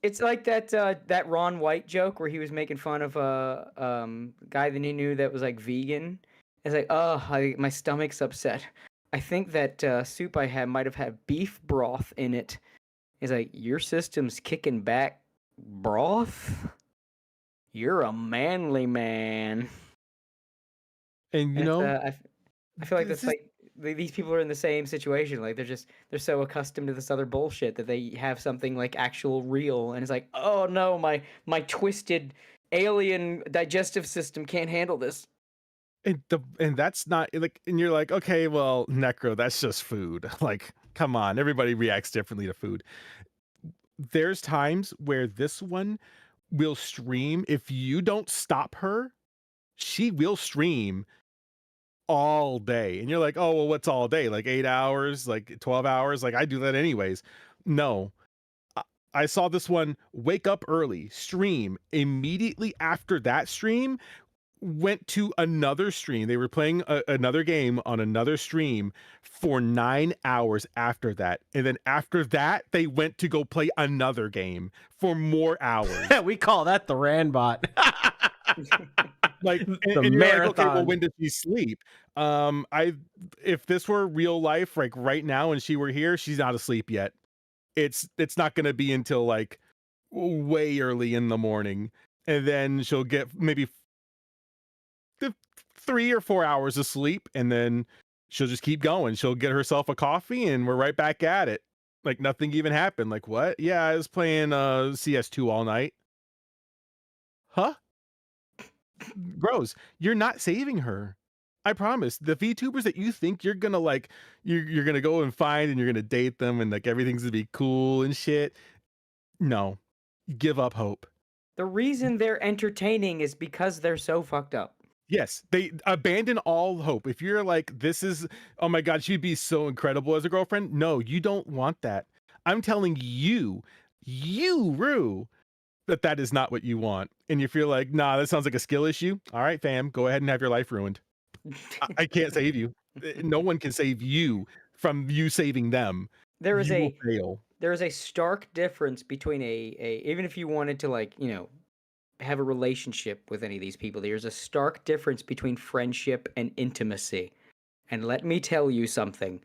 It's like that Ron White joke where he was making fun of a guy that he knew that was like vegan. It's like, my stomach's upset. I think that soup I had might have had beef broth in it. He's like, your system's kicking back broth? You're a manly man. And you know, I feel like that's like these people are in the same situation. Like they're so accustomed to this other bullshit that they have something like actual real, and it's like, oh no, my twisted alien digestive system can't handle this. And that's not like, and you're like, okay, well, Necro, that's just food. Like, come on, everybody reacts differently to food. There's times where this one will stream. If you don't stop her, she will stream all day. And you're like, oh, well, what's all day? Like 8 hours, like 12 hours? Like I do that anyways. No. I saw this one wake up early, stream. Immediately after that stream, went to another stream. They were playing another game on another stream for 9 hours after that. And then after that, they went to go play another game for more hours. We call that the Ranbot. Like, the and you're marathon. like, okay, well, when does she sleep? If this were real life, like right now, and she were here, she's not asleep yet. It's not going to be until like way early in the morning, and then she'll get maybe 3 or 4 hours of sleep, and then she'll just keep going. She'll get herself a coffee, and we're right back at it. Like nothing even happened. Like, what? Yeah, I was playing CS2 all night. Huh? Bros, you're not saving her. I promise. The VTubers that you think you're gonna like, you're gonna go and find, and you're gonna date them, and like everything's gonna be cool and shit. No, give up hope. The reason they're entertaining is because they're so fucked up. Yes, they abandon all hope. If you're like, this is, oh my god, she'd be so incredible as a girlfriend. No, you don't want that. I'm telling you, you, Rue, that is not what you want. And you feel like, nah, that sounds like a skill issue. All right, fam, go ahead and have your life ruined. I can't save you. No one can save you from you saving them. There is will fail. There is a stark difference between even if you wanted to, like, you know, have a relationship with any of these people, there's a stark difference between friendship and intimacy. And let me tell you something.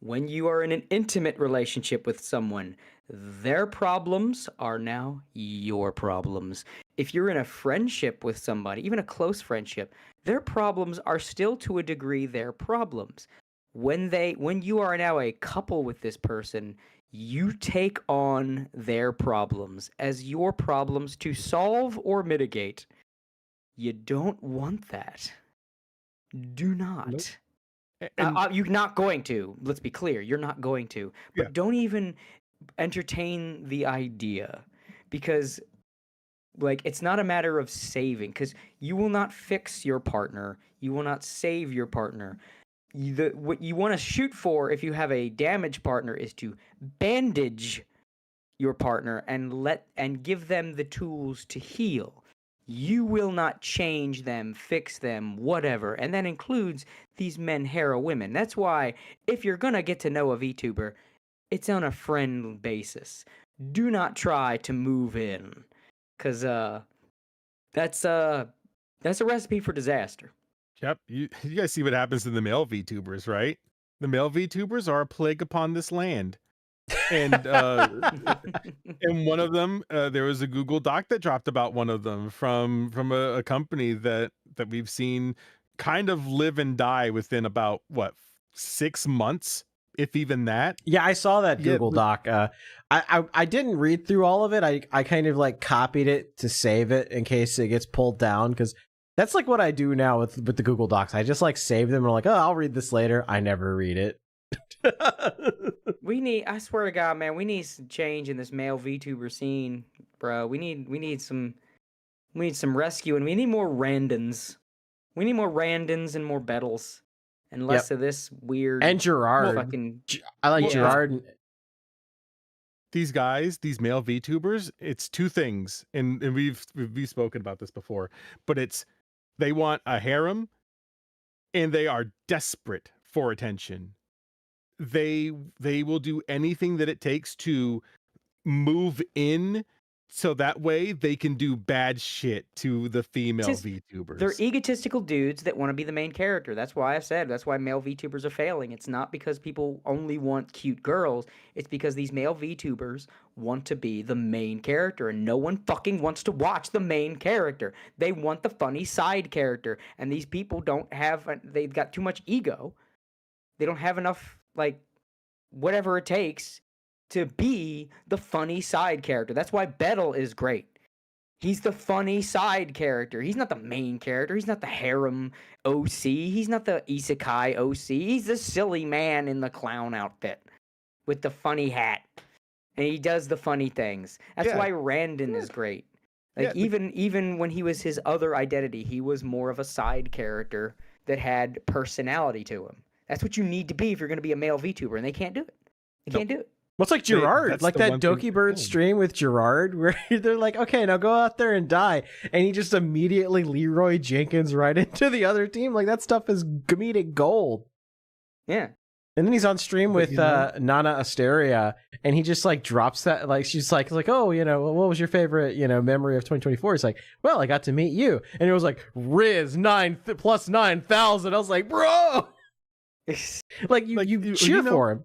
When you are in an intimate relationship with someone, their problems are now your problems. If you're in a friendship with somebody, even a close friendship, their problems are still to a degree their problems. When you are now a couple with this person, you take on their problems as your problems to solve or mitigate. You don't want that. Do not. Nope. You're not going to. Let's be clear. You're not going to. But don't even entertain the idea, because, like, it's not a matter of saving, because you will not fix your partner. You will not save your partner. What you want to shoot for, if you have a damaged partner, is to bandage your partner and give them the tools to heal. You will not change them, fix them, whatever. And that includes these men, hero women. That's why, if you're going to get to know a VTuber, it's on a friend basis. Do not try to move in, because that's a recipe for disaster. Yep. You guys see what happens to the male VTubers, right? The male VTubers are a plague upon this land. And and one of them, there was a Google Doc that dropped about one of them from a company that we've seen kind of live and die within about 6 months, if even that. Yeah, I saw that Google Doc. I didn't read through all of it. I kind of like copied it to save it in case it gets pulled down, because that's like what I do now with the Google Docs. I just like save them and I'm like, oh, I'll read this later. I never read it. I swear to God, man, we need some change in this male VTuber scene, bro. We need some rescue, and we need more Randons. We need more Randons and more Bettles, and less of this weird. And Gerard. I like Gerard. These guys, these male VTubers, it's two things, and we've spoken about this before, but it's they want a harem, and they are desperate for attention. They will do anything that it takes to move in, so that way they can do bad shit to the female VTubers. They're egotistical dudes that want to be the main character. That's why that's why male VTubers are failing. It's not because people only want cute girls. It's because these male VTubers want to be the main character, and no one fucking wants to watch the main character. They want the funny side character, and these people they've got too much ego. They don't have enough, like, whatever it takes to be the funny side character. That's why Bettle is great. He's the funny side character. He's not the main character. He's not the harem OC. He's not the isekai OC. He's the silly man in the clown outfit with the funny hat. And he does the funny things. That's why Randon is great. Like, even when he was his other identity, he was more of a side character that had personality to him. That's what you need to be if you're going to be a male VTuber, and they can't do it. They can't do it. What's like Gerard, like that Dokibird stream with Gerard, where they're like, okay, now go out there and die. And he just immediately Leroy Jenkins right into the other team. Like, that stuff is comedic gold. Yeah. And then he's on stream with Nana Asteria, and he just like drops that, like, she's like, oh, you know, what was your favorite, you know, memory of 2024? It's like, well, I got to meet you. And it was like, Riz plus 9,000. I was like, bro. Like, you cheer for him.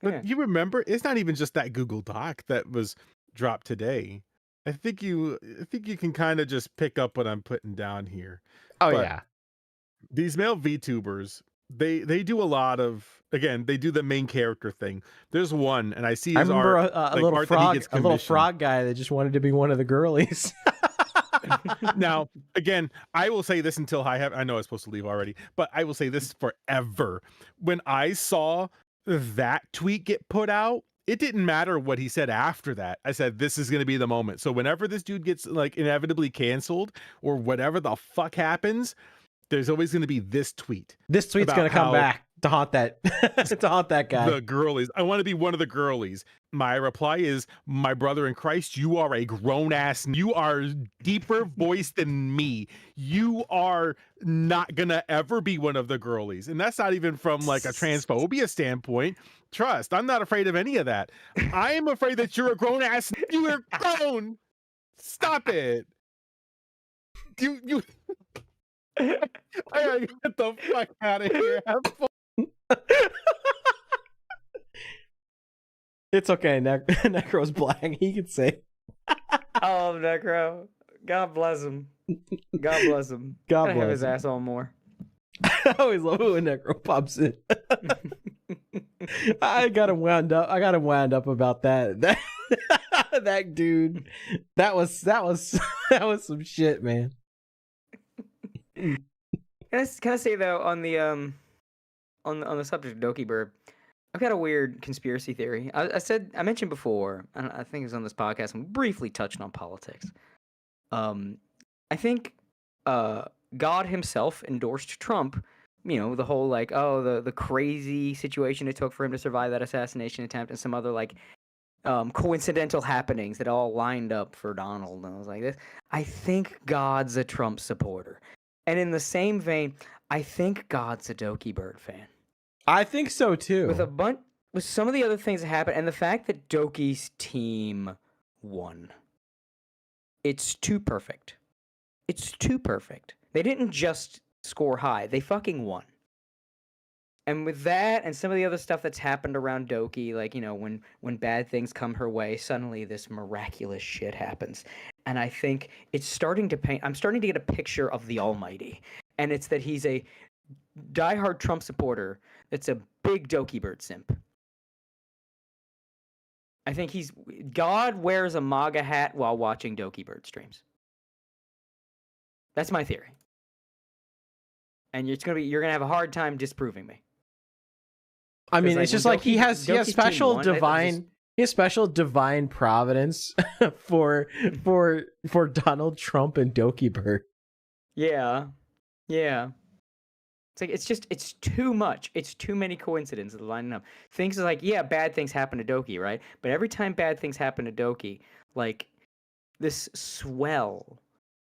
But you remember, it's not even just that Google Doc that was dropped today. I think you can kind of just pick up what I'm putting down here. Oh, yeah. These male VTubers, they do a lot of, again, they do the main character thing. There's one, and I see his art. A little frog guy that just wanted to be one of the girlies. Now, again, I will say this until I know I'm supposed to leave already, but I will say this forever. When I saw that tweet get put out, it didn't matter what he said after that. I said, this is going to be the moment. So whenever this dude gets like inevitably canceled or whatever the fuck happens, there's always going to be this tweet. This tweet's going to come back. to haunt that to haunt that guy. The girlies. I want to be one of the girlies. My reply is, my brother in Christ, you are a grown ass. You are deeper voiced than me. You are not gonna ever be one of the girlies. And that's not even from like a transphobia standpoint. Trust, I'm not afraid of any of that. I am afraid that you're a grown ass. You are grown. Stop it. You I gotta get the fuck out of here. Have fun. It's okay. Necro's black. He can say. Oh, Necro. God bless him. God bless him. God Gotta bless have his him. ass on more. I always love it when Necro pops in. I got him wound up. About that. That dude. That was some shit, man. Can I say though on the subject of Dokibird, I've got a weird conspiracy theory. I mentioned before, and I think it was on this podcast, and briefly touched on politics. I think God himself endorsed Trump. You know, the whole like, the crazy situation it took for him to survive that assassination attempt, and some other like coincidental happenings that all lined up for Donald. And I was like, this. I think God's a Trump supporter, and in the same vein, I think God's a Dokibird fan. I think so too. With some of the other things that happened, and the fact that Doki's team won. It's too perfect. It's too perfect. They didn't just score high, they fucking won. And with that and some of the other stuff that's happened around Doki, like, you know, when bad things come her way, suddenly this miraculous shit happens. And I think it's starting to paint, I'm starting to get a picture of the Almighty. And it's that he's a diehard Trump supporter that's a big Dokibird simp. I think God wears a MAGA hat while watching Dokibird streams. That's my theory. And you're gonna have a hard time disproving me. I mean, like, it's just when like he has special divine providence for Donald Trump and Dokibird. Yeah. It's like it's too much. It's too many coincidences lining up. Things are like, yeah, bad things happen to Doki, right? But every time bad things happen to Doki, like this swell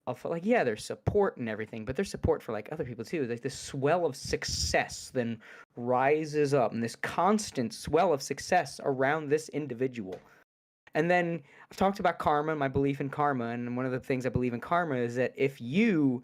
of like, yeah, there's support and everything, but there's support for like other people too. Like this swell of success then rises up, and this constant swell of success around this individual. And then I've talked about karma, my belief in karma, and one of the things I believe in karma is that if you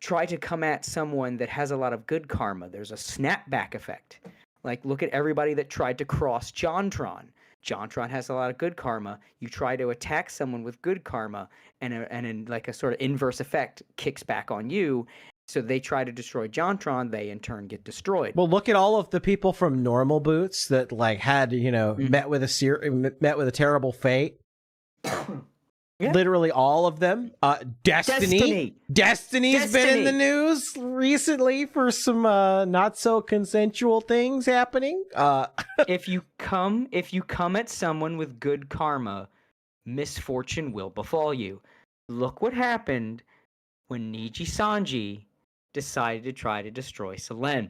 try to come at someone that has a lot of good karma, there's a snapback effect. Like, look at everybody that tried to cross JonTron. JonTron has a lot of good karma. You try to attack someone with good karma, and in like a sort of inverse effect kicks back on you. So they try to destroy JonTron, they in turn get destroyed. Well, look at all of the people from Normal Boots that like had, you know, met with a terrible fate. Yeah. Literally all of them. Destiny's been in the news recently for some not so consensual things happening. If you come at someone with good karma, misfortune will befall you. Look what happened when Niji Sanji decided to try to destroy Selen.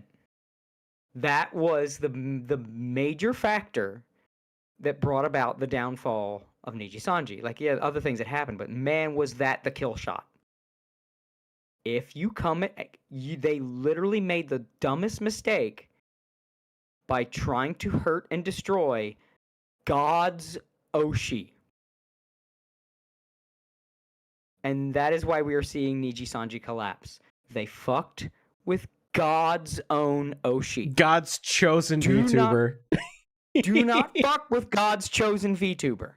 That was the major factor that brought about the downfall of Niji Sanji. Like, yeah, other things that happened, but man, was that the kill shot. If you come at they literally made the dumbest mistake by trying to hurt and destroy God's Oshi. And that is why we are seeing Niji Sanji collapse. They fucked with God's own Oshi. God's chosen VTuber. Do not fuck with God's chosen VTuber.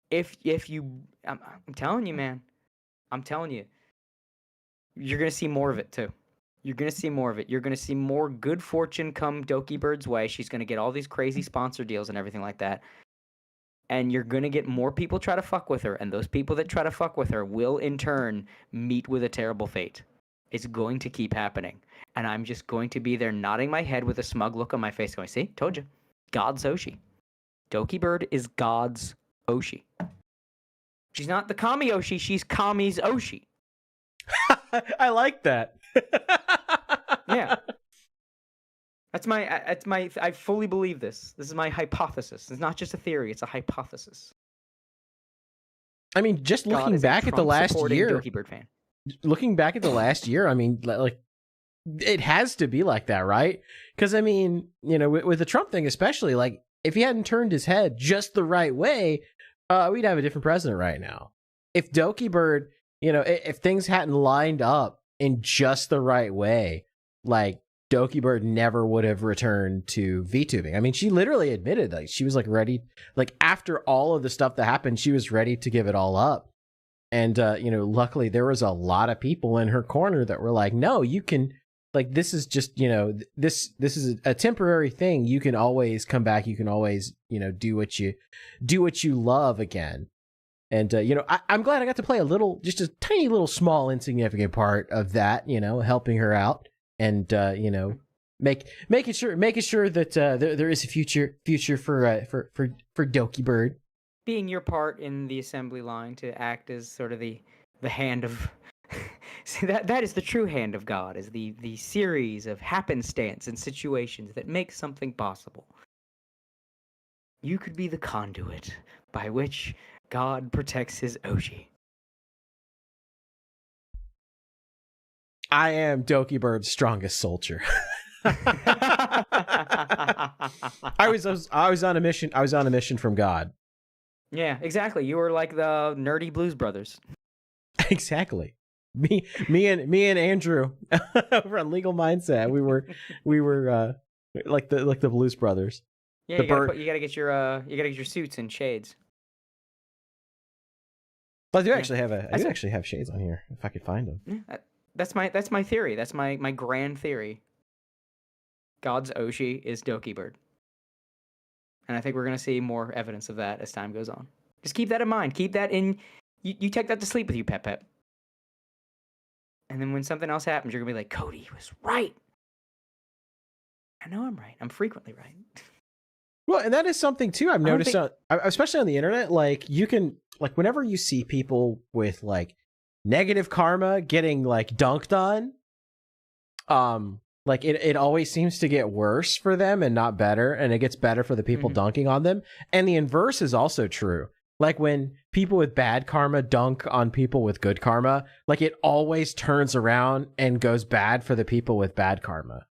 If you, I'm telling you, man, I'm telling you, you're gonna see more of it too. You're gonna see more of it. You're gonna see more good fortune come Dokibird's way. She's gonna get all these crazy sponsor deals and everything like that. And you're gonna get more people try to fuck with her, and those people that try to fuck with her will in turn meet with a terrible fate. It's going to keep happening. And I'm just going to be there nodding my head with a smug look on my face going, see, told you. God's Oshi. Dokibird is God's Oshi. She's not the Kami Oshi, she's Kami's Oshi. I like that. Yeah. That's my. I fully believe this. This is my hypothesis. It's not just a theory. It's a hypothesis. I mean, just God looking is a back at the last Trump-supporting year, Dokibird fan. looking back at the last year, I mean, like, it has to be like that, right? Because, I mean, you know, with the Trump thing especially, like, if he hadn't turned his head just the right way, we'd have a different president right now. If Dokibird, you know, if things hadn't lined up in just the right way, like, Dokibird never would have returned to VTubing. I mean, she literally admitted, like, she was, like, ready, like, after all of the stuff that happened, she was ready to give it all up. And, you know, luckily there was a lot of people in her corner that were like, no, you can, like, this is just, you know, this is a temporary thing. You can always come back. You can always, you know, do what you love again. And, you know, I'm glad I got to play just a tiny little small insignificant part of that, you know, helping her out and, you know, making sure that there is a future for Dokibird. Being your part in the assembly line to act as sort of the hand of see that is the true hand of God, is the series of happenstance and situations that make something possible. You could be the conduit by which God protects his Oshi. I am Dokibird's strongest soldier. I was on a mission. I was on a mission from God. Yeah, exactly. You were like the nerdy Blues Brothers. Exactly. Me and Andrew over on Legal Mindset. We were like the Blues Brothers. Yeah, you gotta get your suits and shades. But I do actually have shades on here if I could find them. Yeah, that's my theory. That's my grand theory. God's Oshi is Dokibird. And I think we're going to see more evidence of that as time goes on. Just keep that in mind. Keep that in. You take that to sleep with you, Pep Pep. And then when something else happens, you're going to be like, Cody was right. I know I'm right. I'm frequently right. Well, and that is something, too, I've noticed, especially on the internet. Like, you can, like, whenever you see people with, like, negative karma getting, like, dunked on, like, it always seems to get worse for them and not better, and it gets better for the people dunking on them. And the inverse is also true. Like, when people with bad karma dunk on people with good karma, like, it always turns around and goes bad for the people with bad karma.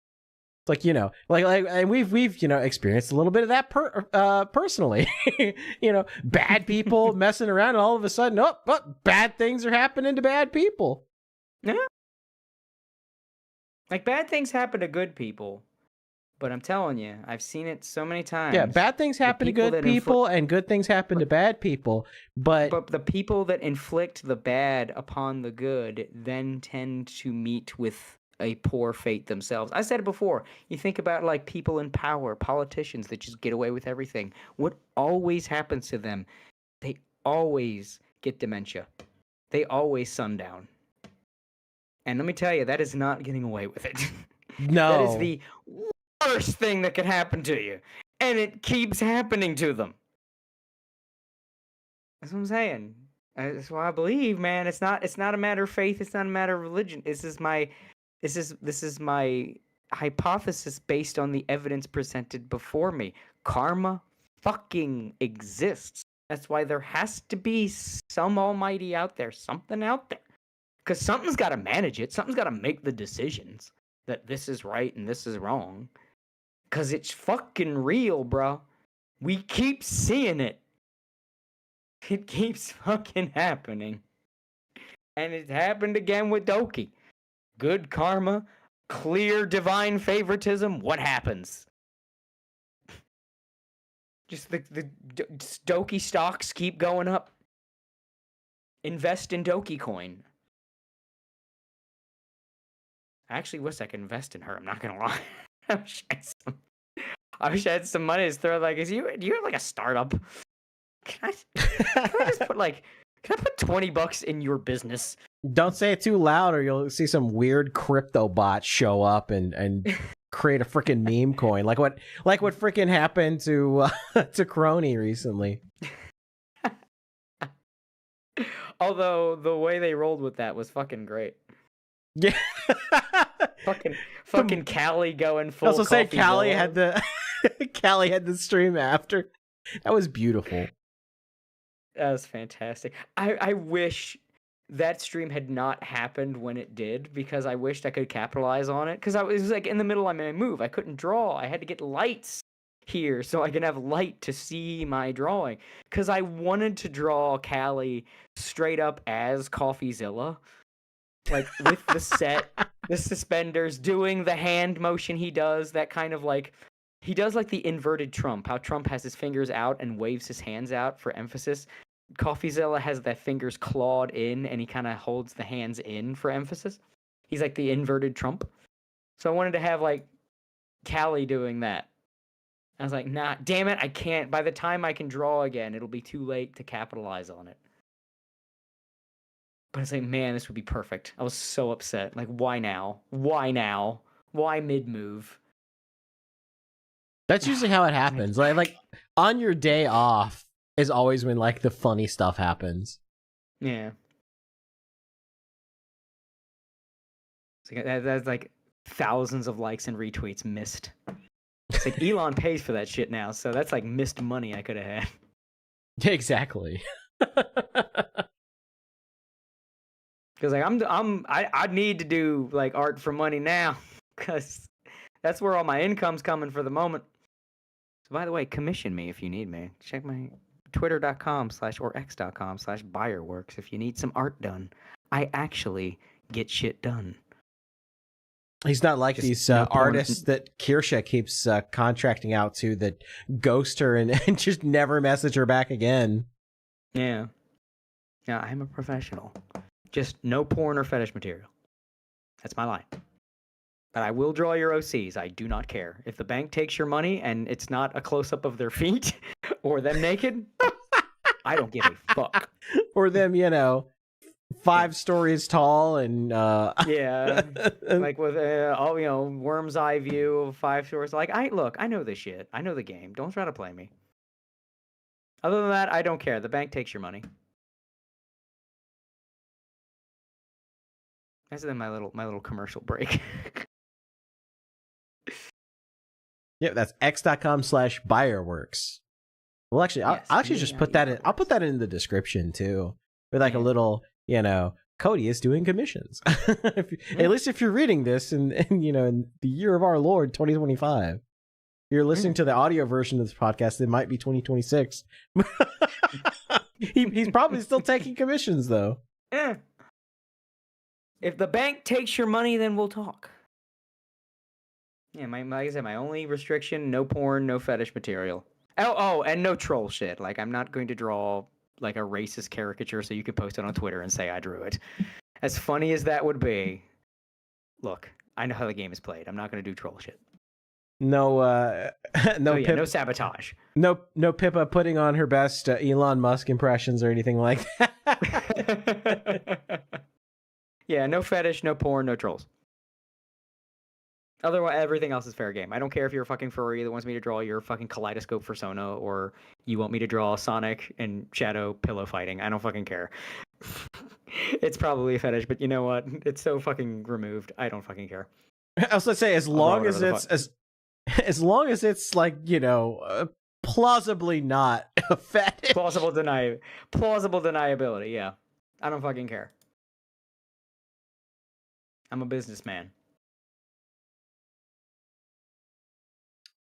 It's like, you know, like and we've you know, experienced a little bit of that personally. You know, bad people messing around, and all of a sudden, bad things are happening to bad people. Yeah. Like, bad things happen to good people, but I'm telling you, I've seen it so many times. Yeah, bad things happen to good people, and good things happen to bad people, but the people that inflict the bad upon the good then tend to meet with a poor fate themselves. I said it before. You think about, like, people in power, politicians that just get away with everything. What always happens to them? They always get dementia. They always sundown. And let me tell you, that is not getting away with it. No. That is the worst thing that could happen to you. And it keeps happening to them. That's what I'm saying. That's why I believe, man. It's not a matter of faith. It's not a matter of religion. This is my hypothesis based on the evidence presented before me. Karma fucking exists. That's why there has to be some almighty out there, something out there. Because something's got to manage it. Something's got to make the decisions that this is right and this is wrong. Because it's fucking real, bro. We keep seeing it. It keeps fucking happening. And it happened again with Doki. Good karma, clear divine favoritism. What happens? Just the Doki stocks keep going up. Invest in Doki coin. I actually wish I could invest in her. I'm not gonna lie. I wish I had some money to throw. Like, do you have like a startup? Can I just put like? Can I put $20 in your business? Don't say it too loud, or you'll see some weird crypto bot show up and create a freaking meme coin, like what freaking happened to Crony recently. Although the way they rolled with that was fucking great. Yeah. fucking Callie going full. I also say Callie Coffeezilla. had the Callie had the stream after. That was beautiful. That was fantastic. I wish that stream had not happened when it did, because I wished I could capitalize on it. Because I was like in the middle of my move. I couldn't draw. I had to get lights here so I can have light to see my drawing. Because I wanted to draw Callie straight up as Coffeezilla. Like with the set, the suspenders, doing the hand motion he does, that kind of like, he does like the inverted Trump, how Trump has his fingers out and waves his hands out for emphasis. Coffeezilla has the fingers clawed in and he kind of holds the hands in for emphasis. He's like the inverted Trump. So I wanted to have like Callie doing that. I was like, nah, damn it, I can't. By the time I can draw again, it'll be too late to capitalize on it. But it's like, man, this would be perfect. I was so upset. Like, why now? Why now? Why mid-move? That's usually how it happens. Like on your day off is always when like the funny stuff happens. Yeah. It's like, that's like thousands of likes and retweets missed. It's like Elon pays for that shit now, so that's like missed money I could have had. Yeah, exactly. Because like I need to do like art for money now, because that's where all my income's coming for the moment. So by the way, commission me if you need me. Check my twitter.com/or x.com/buyerworks if you need some art done. I actually get shit done. He's not like Just these no porn. artists that Kirsha keeps contracting out to that ghost her and just never message her back again. Yeah. Yeah, I'm a professional. Just no porn or fetish material. That's my line. But I will draw your OCs. I do not care. If the bank takes your money and it's not a close-up of their feet or them naked, I don't give a fuck. Or them, 5 stories tall and Yeah. Like with all, worm's eye view of 5 stories. Like, I know this shit. I know the game. Don't try to play me. Other than that, I don't care. The bank takes your money. That's then my little commercial break. yeah, that's x.com/buyerworks. Well, actually, Yes, I'll actually just put that in. I'll put that in the description too, with like a little, Cody is doing commissions. At least if you're reading this in the year of our Lord 2025. If you're listening to the audio version of this podcast, it might be 2026. He's probably still taking commissions though. Yeah. If the bank takes your money, then we'll talk. Yeah, like I said, my only restriction: no porn, no fetish material. Oh, and no troll shit. Like, I'm not going to draw like a racist caricature so you could post it on Twitter and say I drew it. As funny as that would be, look, I know how the game is played. I'm not going to do troll shit. No, no sabotage. No Pippa putting on her best Elon Musk impressions or anything like that. Yeah, no fetish, no porn, no trolls. Otherwise, everything else is fair game. I don't care if you're a fucking furry that wants me to draw your fucking kaleidoscope persona, or you want me to draw Sonic and Shadow pillow fighting. I don't fucking care. It's probably a fetish, but you know what? It's so fucking removed. I don't fucking care. I was gonna say, as long as it's like, plausibly not a fetish. Plausible deniability. Yeah, I don't fucking care. I'm a businessman.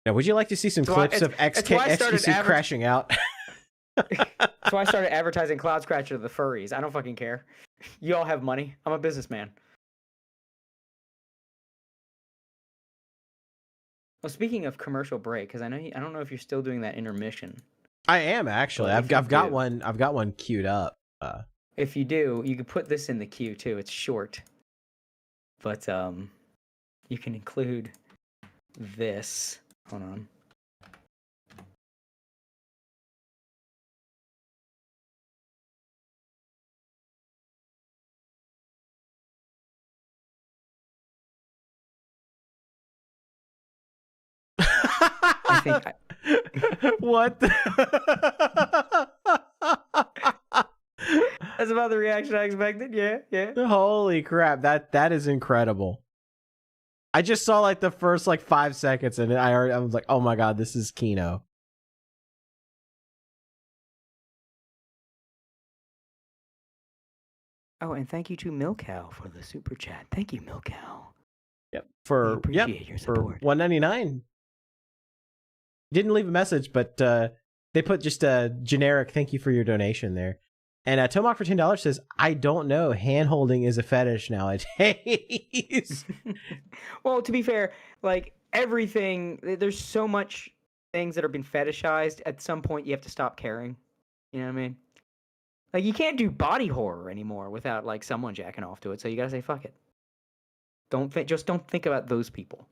Now, would you like to see some clips of XQC crashing out? That's why I started advertising Cloud Scratcher to the furries. I don't fucking care. You all have money. I'm a businessman. Well, speaking of commercial break, because I don't know if you're still doing that intermission. I am actually. I've got one queued up. If you do, you can put this in the queue too. It's short, but you can include this. Hold on. I think what? That's about the reaction I expected. Yeah. Holy crap! That is incredible. I just saw like the first like 5 seconds and I was like, oh my god, this is Kino. Oh, and thank you to Milcow for the super chat. Thank you, Milcow. Yep. We appreciate your support. For $1.99. Didn't leave a message, but they put just a generic thank you for your donation there. And Tomok for $10 says, I don't know, hand holding is a fetish nowadays. Well, to be fair, like everything, there's so much things that are being fetishized. At some point, you have to stop caring. You know what I mean? Like you can't do body horror anymore without like someone jacking off to it. So you gotta say fuck it. Just don't think about those people.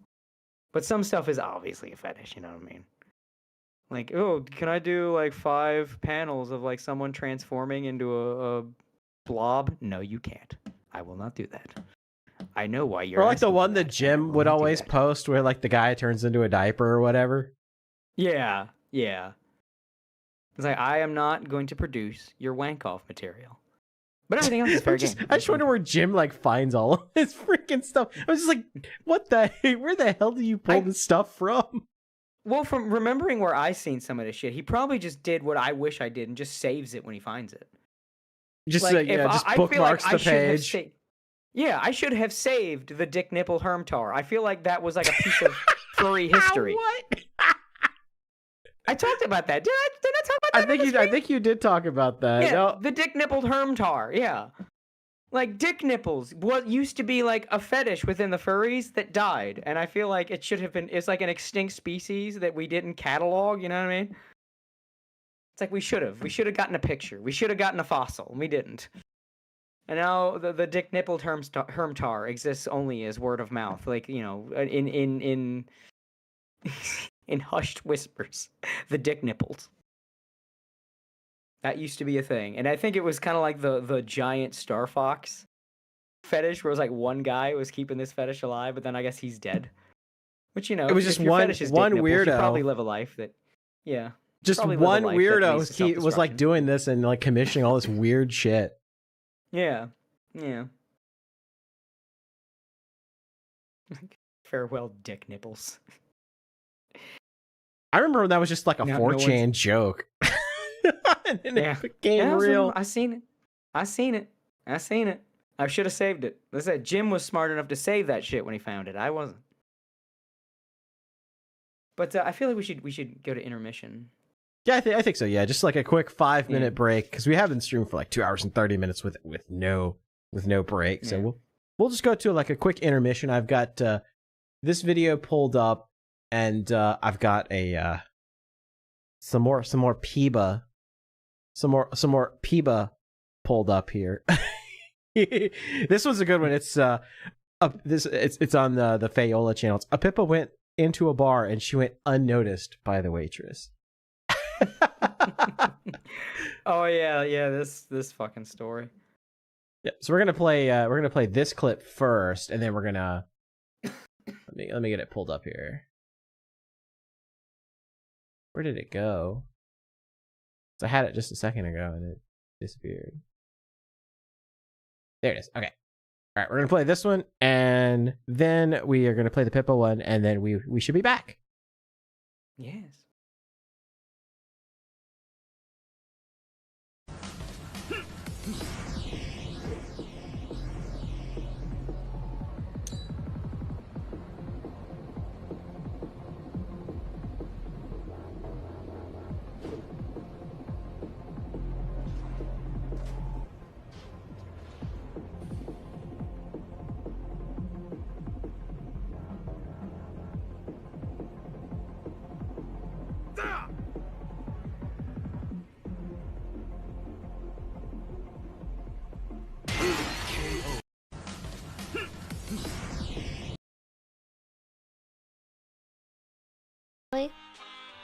But some stuff is obviously a fetish. You know what I mean? Like, oh, can I do like 5 panels of like someone transforming into a blob? No, you can't. I will not do that. I know why you're. Or like the one that Jim would always post, where like the guy turns into a diaper or whatever. Yeah. It's like, I am not going to produce your wank-off material. But everything else is fair game. I just wonder where Jim, like, finds all of his freaking stuff. I was just like, what the heck? Where the hell do you pull this stuff from? Well, from remembering where I seen some of this shit, he probably just did what I wish I did and just saves it when he finds it. Just, like, just bookmarks the page. Yeah, I should have saved the Dick Nipple Hermtar. I feel like that was like a piece of furry history. What? I talked about that. Did I talk about that? I think you did talk about that. Yeah, no. the dick nippled Hermtar. Yeah, like dick nipples. What used to be like a fetish within the furries that died, and I feel like it should have been. It's like an extinct species that we didn't catalog. You know what I mean? It's like we should have. We should have gotten a picture. We should have gotten a fossil. And we didn't. And now the dick nippled Hermtar exists only as word of mouth. Like, you know, in in hushed whispers, the dick nipples. That used to be a thing. And I think it was kind of like the giant Star Fox fetish, where it was like one guy was keeping this fetish alive, but then I guess he's dead. Which, you know, it was just one weirdo. You probably live a life that, yeah. Just one weirdo was like doing this and like commissioning all this weird shit. Yeah. Farewell, dick nipples. I remember when that was just like a 4chan joke. And then it became real. I seen it. I should have saved it. Let's say Jim was smart enough to save that shit when he found it. I wasn't. But I feel like we should go to intermission. Yeah, I think so. Yeah, just like a quick 5-minute break, because we haven't streamed for like 2 hours and 30 minutes with no break. So we'll just go to like a quick intermission. I've got this video pulled up, and I've got a some more Peba pulled up here. This one's a good one. It's it's on the Fayola channel. It's, a Pippa went into a bar and she went unnoticed by the waitress. Oh yeah, this fucking story. Yeah, so we're gonna play this clip first, and then we're gonna let me get it pulled up here. Where did it go? So I had it just a second ago and it disappeared. There it is. Okay. All right, we're gonna play this one, and then we are gonna play the Pippa one, and then we should be back. Yes.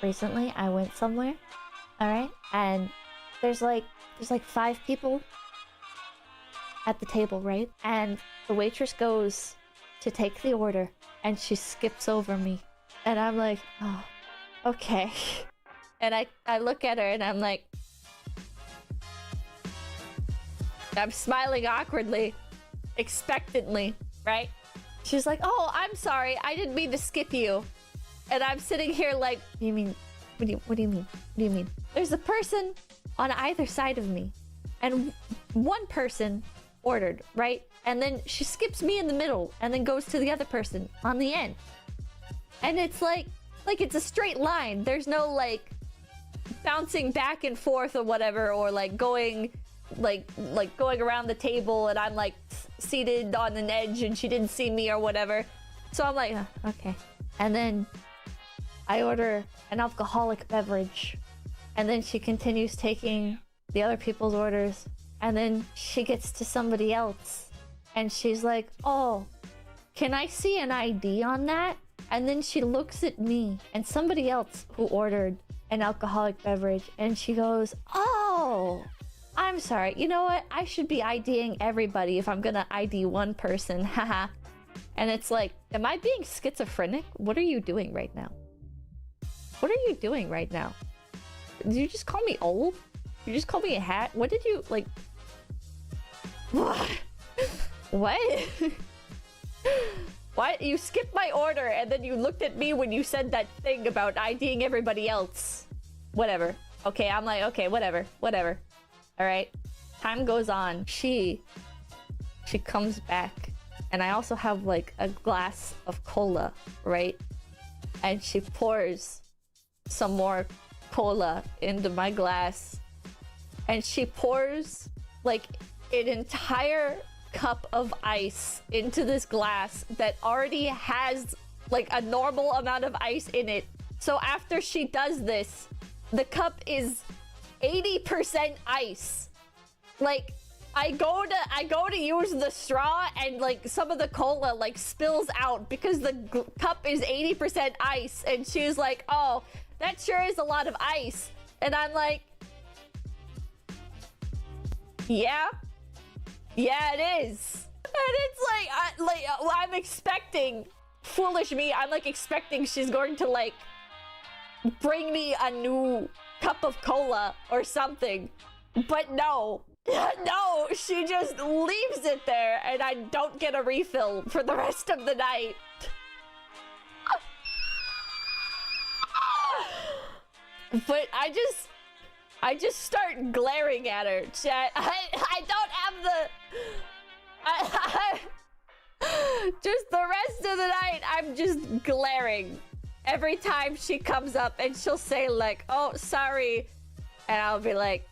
Recently, I went somewhere, alright, and there's like 5 people at the table, right? And the waitress goes to take the order, and she skips over me. And I'm like, oh, okay. And I look at her, and I'm like... I'm smiling awkwardly, expectantly, right? She's like, oh, I'm sorry. I didn't mean to skip you. And I'm sitting here like, what do you mean? What do you mean? What do you mean? There's a person on either side of me. And one person ordered, right? And then she skips me in the middle and then goes to the other person on the end. And it's like it's a straight line. There's no like bouncing back and forth or whatever, or like going going around the table and I'm like seated on an edge and she didn't see me or whatever. So I'm like, okay. And then I order an alcoholic beverage, and then she continues taking the other people's orders, and then she gets to somebody else and she's like, oh, can I see an ID on that? And then she looks at me and somebody else who ordered an alcoholic beverage, and she goes, oh, I'm sorry. You know what? I should be IDing everybody if I'm gonna ID one person. Haha. And it's like, am I being schizophrenic? What are you doing right now? What are you doing right now? Did you just call me old? You just called me a hat? What did you, like... What? What? What? You skipped my order and then you looked at me when you said that thing about IDing everybody else. Whatever. Okay, I'm like, okay, whatever. Alright. Time goes on. She comes back. And I also have like a glass of cola, right? And she pours some more cola into my glass. And she pours like an entire cup of ice into this glass that already has like a normal amount of ice in it. So after she does this, the cup is 80% ice. Like, I go to use the straw and like some of the cola like spills out because the cup is 80% ice, and she's like, oh, that sure is a lot of ice. And I'm like, yeah, it is. And it's like, I'm expecting, foolish me, I'm like expecting she's going to like bring me a new cup of cola or something. But no, she just leaves it there and I don't get a refill for the rest of the night. But I just start glaring at her, chat. I don't have just the rest of the night, I'm just glaring. Every time she comes up and she'll say like, oh, sorry. And I'll be like,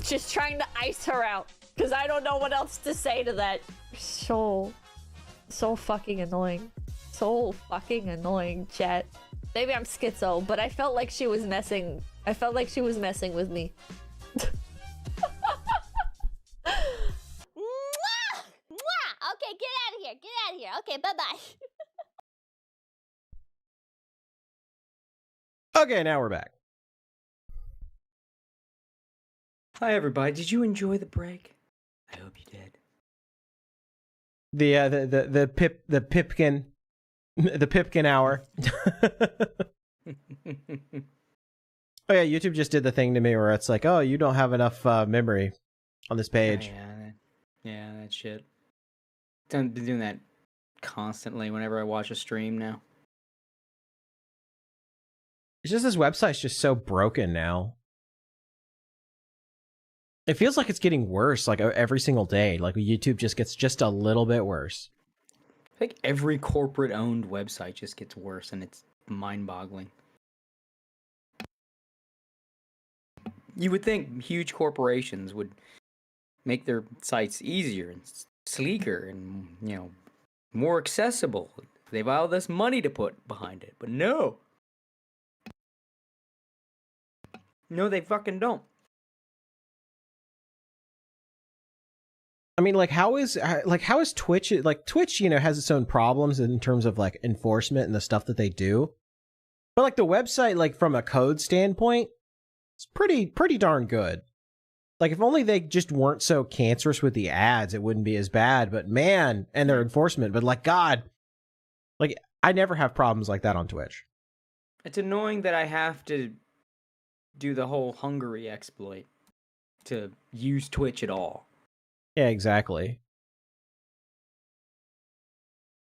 just trying to ice her out. Because I don't know what else to say to that. So fucking annoying. So fucking annoying, chat. Maybe I'm schizo, but I felt like she was messing. I felt like she was messing with me. Okay, get out of here. Get out of here. Okay, bye-bye. Okay, now we're back. Hi, everybody. Did you enjoy the break? I hope you did. The Pipkin hour. Oh yeah, YouTube just did the thing to me where it's like, oh, you don't have enough memory on this page. Yeah, that shit. I've been doing that constantly whenever I watch a stream now. It's just this website's just so broken now. It feels like it's getting worse, like every single day. Like YouTube just gets just a little bit worse. I think every corporate-owned website just gets worse, and it's mind-boggling. You would think huge corporations would make their sites easier and sleeker and, you know, more accessible. They've all this money to put behind it, but no. No, they fucking don't. I mean, like, how is Twitch? Like, Twitch, you know, has its own problems in terms of like enforcement and the stuff that they do. But like the website, like from a code standpoint, it's pretty darn good. Like, if only they just weren't so cancerous with the ads, it wouldn't be as bad. But man, and their enforcement. But like, God, like I never have problems like that on Twitch. It's annoying that I have to do the whole Hungary exploit. to use Twitch at all. Yeah, exactly.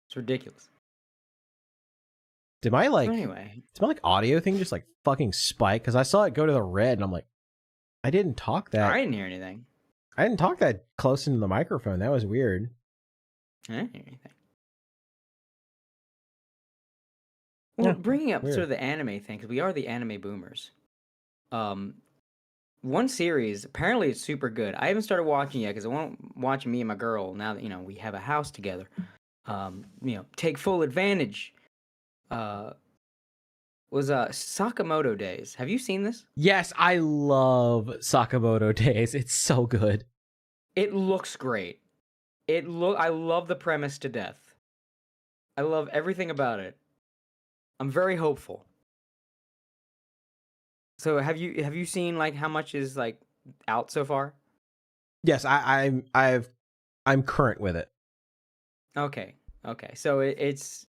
It's ridiculous. Did my like Anyway, did my like audio thing just like fucking spike? Because I saw it go to the red, and I'm like, I didn't talk that. I didn't hear anything. I didn't talk that close into the microphone. That was weird. I didn't hear anything. Well, Yeah, bringing up weird. sort of the anime thing, because we are the anime boomers. One series, apparently it's super good. I haven't started watching yet because I want watching me and my girl now that, we have a house together. Take full advantage. Was Sakamoto Days. Have you seen this? Yes, I love Sakamoto Days. It's so good. It looks great. I love the premise to death. I love everything about it. I'm very hopeful. So have you seen like how much is like out so far? Yes, I'm current with it. Okay. So has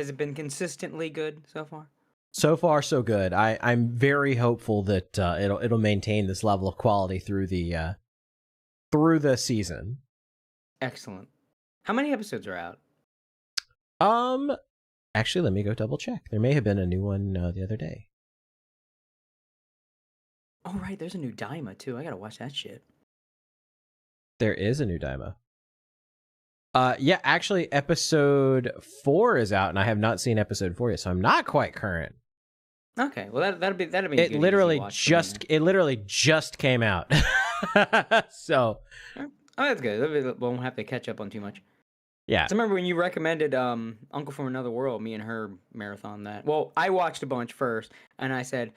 it been consistently good so far? So far, so good. I'm very hopeful that it'll maintain this level of quality through the season. Excellent. How many episodes are out? Actually, let me go double check. There may have been a new one the other day. Oh right, there's a new Daima too. I gotta watch that shit. There is a new Daima. Yeah, actually, episode 4 is out, and I have not seen episode 4 yet, so I'm not quite current. Okay, well that'll be. A It good, literally easy watch just came out. So, oh, that's good. We won't have to catch up on too much. yeah. So remember when you recommended Uncle from Another World? Me and her marathon that. Well, I watched a bunch first, and I said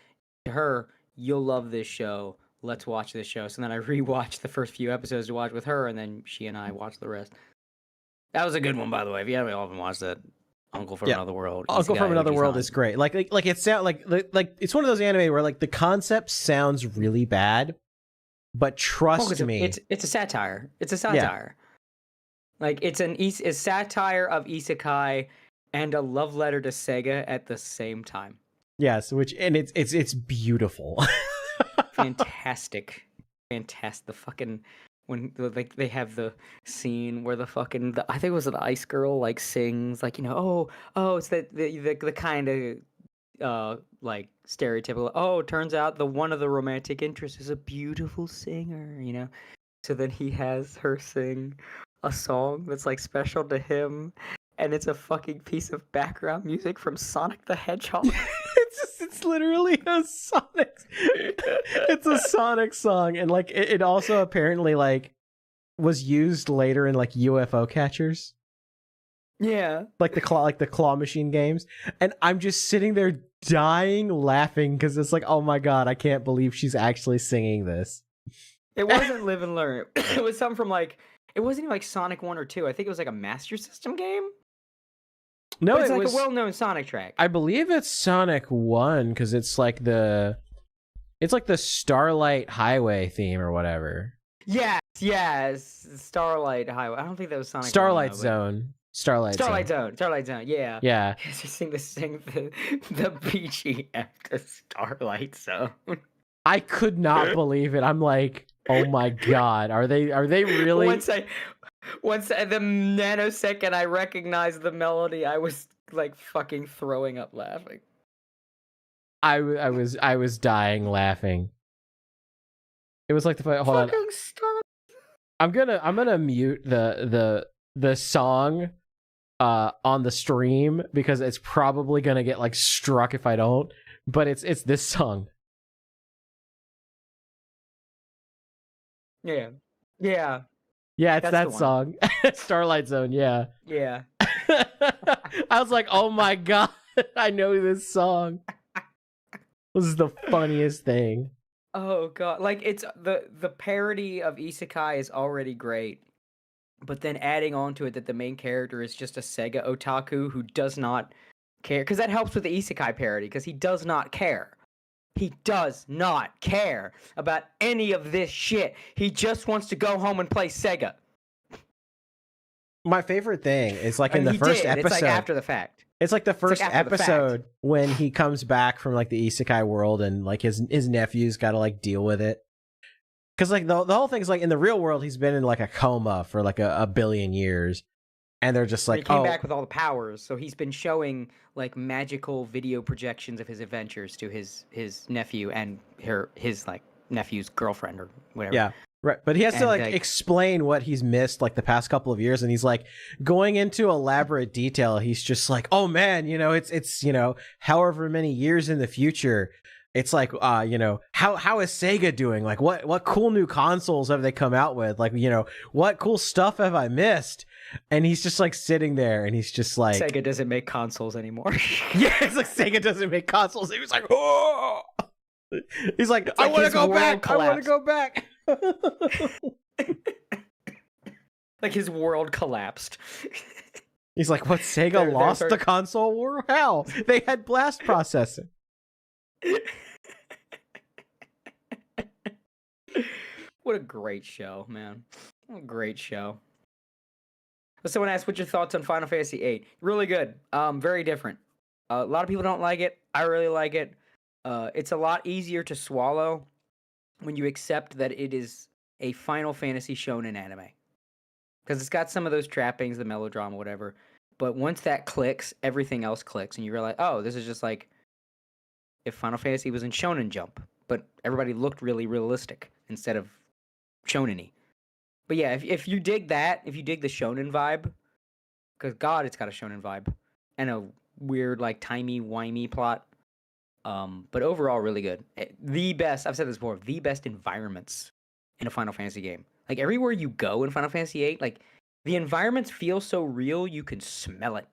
to her, "You'll love this show. Let's watch this show." So then I rewatched the first few episodes to watch with her, and then she and I watched the rest. That was a good one, by the way. If you haven't often watched that, Uncle from Another World. Uncle from Another World is great. Like it sound like it's one of those anime where like the concept sounds really bad, but trust me, it's a satire. It's a satire. Yeah. Like it's a satire of isekai and a love letter to Sega at the same time. Yes, it's beautiful. Fantastic. The fucking when like they have the scene where the I think it was an ice girl like sings like it's the kind of like stereotypical turns out the one of the romantic interests is a beautiful singer, so then he has her sing a song that's like special to him, and it's a fucking piece of background music from Sonic the Hedgehog. It's literally a Sonic. It's a Sonic song, and like it also apparently like was used later in like UFO catchers. Yeah, like the claw machine games, and I'm just sitting there dying laughing because it's like, oh my god, I can't believe she's actually singing this. It wasn't Live and Learn. It was something from like it wasn't even like Sonic 1 or 2. I think it was like a Master System game. No, it's like a well-known Sonic track. I believe it's Sonic 1 because it's like the Starlight Highway theme or whatever. Yes, Starlight Highway. I don't think that was Sonic. Starlight Zone. Starlight Zone. Yeah. Yeah. Just sing the BGM to Starlight Zone. I could not believe it. I'm like, oh my god, are they really? Once the nanosecond I recognized the melody, I was like fucking throwing up laughing. I was dying laughing. It was like the hold fucking on. Stop. I'm gonna mute the song on the stream because it's probably gonna get like struck if I don't. But it's this song. Yeah. Yeah, it's that song. Starlight Zone, yeah. Yeah. I was like, oh my god, I know this song. This is the funniest thing. Oh god. Like it's the parody of Isekai is already great. But then adding on to it that the main character is just a Sega otaku who does not care. Because that helps with the Isekai parody, because he does not care. He does not care about any of this shit. He just wants to go home and play Sega. My favorite thing is like in the first episode. It's like after the fact. It's like the first episode when he comes back from like the isekai world and like his nephew's got to like deal with it. Because like the whole thing's like in the real world, he's been in like a coma for like a billion years, and they're just like, he came back with all the powers, so he's been showing like magical video projections of his adventures to his nephew and his like nephew's girlfriend or whatever. Yeah. Right, but he has to like explain what he's missed like the past couple of years, and he's like going into elaborate detail. He's just like, oh man, you know, it's you know, however many years in the future, it's like you know, how is Sega doing? Like what cool new consoles have they come out with? Like, you know, what cool stuff have I missed? And he's just like sitting there, and he's just like, Sega doesn't make consoles anymore. Yeah, it's like Sega doesn't make consoles. He was like, oh. He's like, I want to go back. I want to go back. Like his world collapsed. He's like, what? Sega lost the console war? How? They had blast processing. What a great show, man. What a great show. Someone asked, what's your thoughts on Final Fantasy VIII? Really good. Very different. A lot of people don't like it. I really like it. It's a lot easier to swallow when you accept that it is a Final Fantasy shonen anime. Because it's got some of those trappings, the melodrama, whatever. But once that clicks, everything else clicks. And you realize, oh, this is just like if Final Fantasy was in Shonen Jump. But everybody looked really realistic instead of shonen-y. But yeah, if you dig that, if you dig the shonen vibe, because God, it's got a shonen vibe. And a weird, like, timey-wimey plot. But overall, really good. The best, I've said this before, the best environments in a Final Fantasy game. Like, everywhere you go in Final Fantasy VIII, like, the environments feel so real, you can smell it.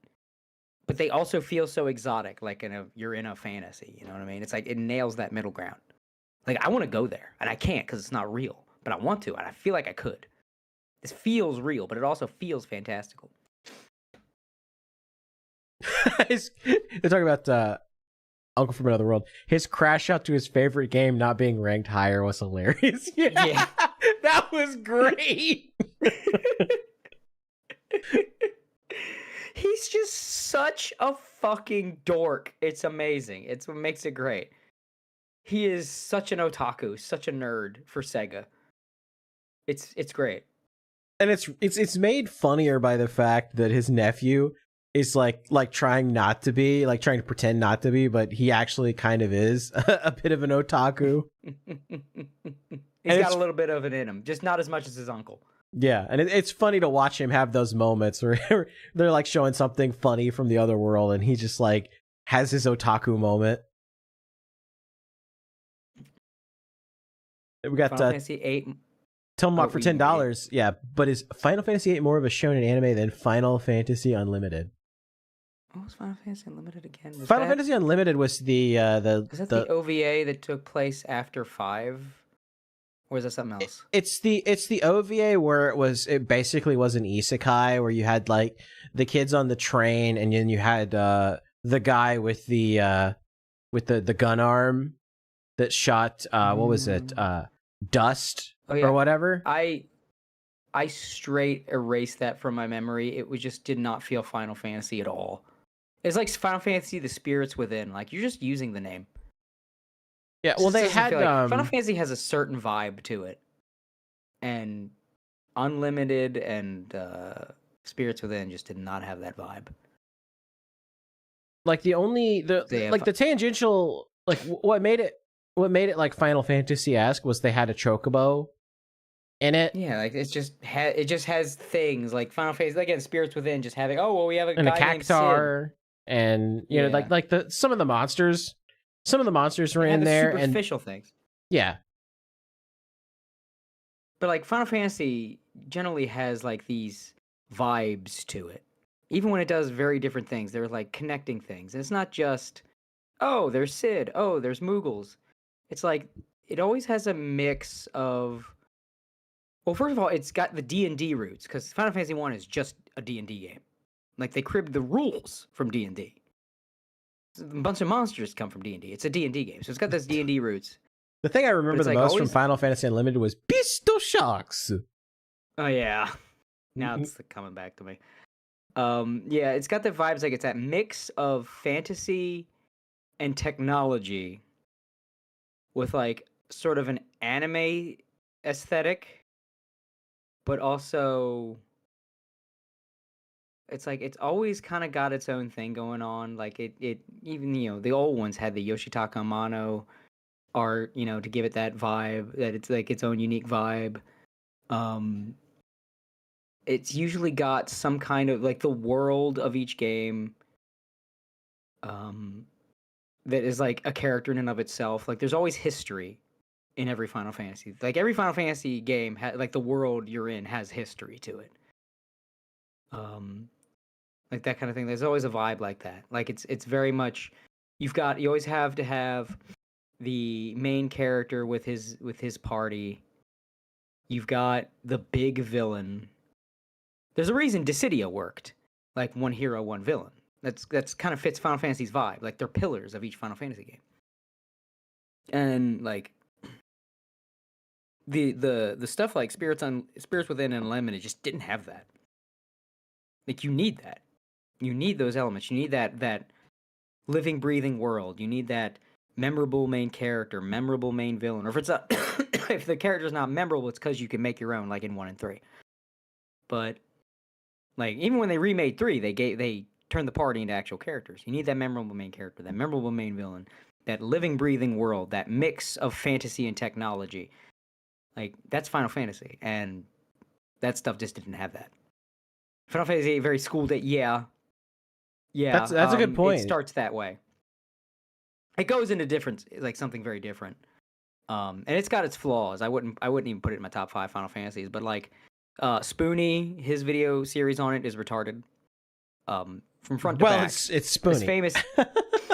But they also feel so exotic, like you're in a fantasy, you know what I mean? It's like, it nails that middle ground. Like, I want to go there, and I can't because it's not real. But I want to, and I feel like I could. This feels real, but it also feels fantastical. They're talking about Uncle from Another World. His crash out to his favorite game not being ranked higher was hilarious. Yeah. That was great. He's just such a fucking dork. It's amazing. It's what makes it great. He is such an otaku, such a nerd for Sega. It's great. And it's made funnier by the fact that his nephew is like trying not to be, like trying to pretend not to be, but he actually kind of is a bit of an otaku. He's got a little bit of it in him, just not as much as his uncle. Yeah, and it's funny to watch him have those moments where they're like showing something funny from the other world, and he just like has his otaku moment. We got Final Fantasy VIII. Tomock for $10. Yeah, but is Final Fantasy VIII more of a shonen anime than Final Fantasy Unlimited? What was Final Fantasy Unlimited again? Final Fantasy Unlimited was the is that the OVA that took place after 5? Or is that something else? It's the OVA where it basically was an isekai where you had like the kids on the train, and then you had the guy with the gun arm that shot what was it? Dust or whatever. I straight erased that from my memory. It just did not feel Final Fantasy at all. It's like Final Fantasy: The Spirits Within. Like, you're just using the name. Yeah, well, they had Final Fantasy has a certain vibe to it, and Unlimited and Spirits Within just did not have that vibe. Like the tangential, like what made it like Final Fantasy-esque was they had a chocobo in it. Yeah, like it just has things like Final Fantasy, again, Spirits Within just having we have a and guy a cactuar, and you know like some of the monsters were in there, and superficial things. Yeah, but like Final Fantasy generally has like these vibes to it, even when it does very different things. They're like connecting things, and it's not just there's Cid, there's Moogles. It's like it always has a mix of. Well, first of all, it's got the D&D roots, because Final Fantasy 1 is just a D&D game. Like, they cribbed the rules from D&D. A bunch of monsters come from D&D. It's a D&D game, so it's got those D&D roots. The thing I remember the most from Final Fantasy Unlimited was Pistol Shocks. Oh, yeah. Now it's coming back to me. Yeah, it's got the vibes, like it's that mix of fantasy and technology with, like, sort of an anime aesthetic, but also it's like it's always kind of got its own thing going on. Like it even the old ones had the Yoshitaka Amano art, to give it that vibe, that it's like its own unique vibe. It's usually got some kind of like the world of each game that is like a character in and of itself. Like there's always history in every Final Fantasy. Like every Final Fantasy game like the world you're in has history to it. Like that kind of thing. There's always a vibe like that. Like it's very much you always have to have the main character with his party. You've got the big villain. There's a reason Dissidia worked. Like one hero, one villain. That's kind of fits Final Fantasy's vibe. Like they're pillars of each Final Fantasy game. And like the stuff like Spirits Within and Lemon, it just didn't have that. Like you need that. You need those elements. You need that living, breathing world. You need that memorable main character, memorable main villain. Or if it's if the character's not memorable, it's because you can make your own, like in 1 and 3. But like even when they remade 3, they turned the party into actual characters. You need that memorable main character, that memorable main villain, that living, breathing world, that mix of fantasy and technology. Like that's Final Fantasy, and that stuff just didn't have that. Final Fantasy VIII, very schooled it. Yeah. That's a good point. It starts that way. It goes into different, like something very different. And it's got its flaws. I wouldn't even put it in my top 5 Final Fantasies, but like Spoonie, his video series on it is retarded. From front to back. Well, it's Spoonie. As famous,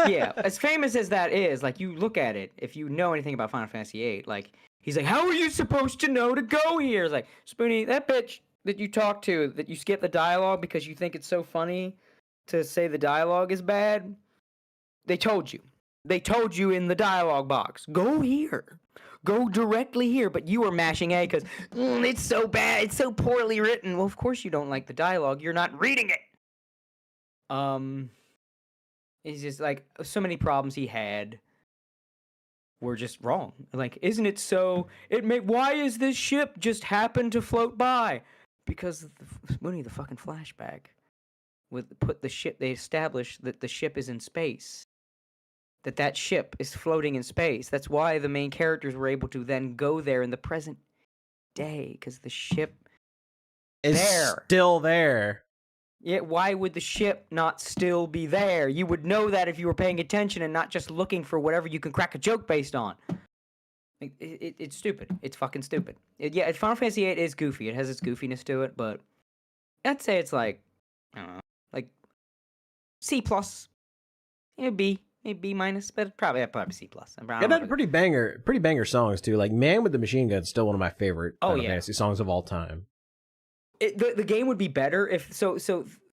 yeah, as famous as that is, like you look at it, if you know anything about Final Fantasy VIII, like he's like, how are you supposed to know to go here? It's like, Spoonie, that bitch that you talk to, that you skip the dialogue because you think it's so funny to say the dialogue is bad, they told you. They told you in the dialogue box, go here. Go directly here. But you were mashing A because it's so bad. It's so poorly written. Well, of course you don't like the dialogue. You're not reading it. It's just like so many problems he had were just wrong. Like, isn't it so? Why is this ship just happened to float by? Because the fucking flashback they established that the ship is in space. That ship is floating in space. That's why the main characters were able to then go there in the present day, because the ship is still there. Yeah, why would the ship not still be there? You would know that if you were paying attention and not just looking for whatever you can crack a joke based on. It's stupid. It's fucking stupid. Final Fantasy VIII is goofy. It has its goofiness to it, but I'd say it's like, I don't know, like C+. B. Maybe B minus, but probably C plus. It had pretty banger songs too. Like Man with the Machine Gun is still one of my favorite Final Fantasy songs of all time. The game would be better if so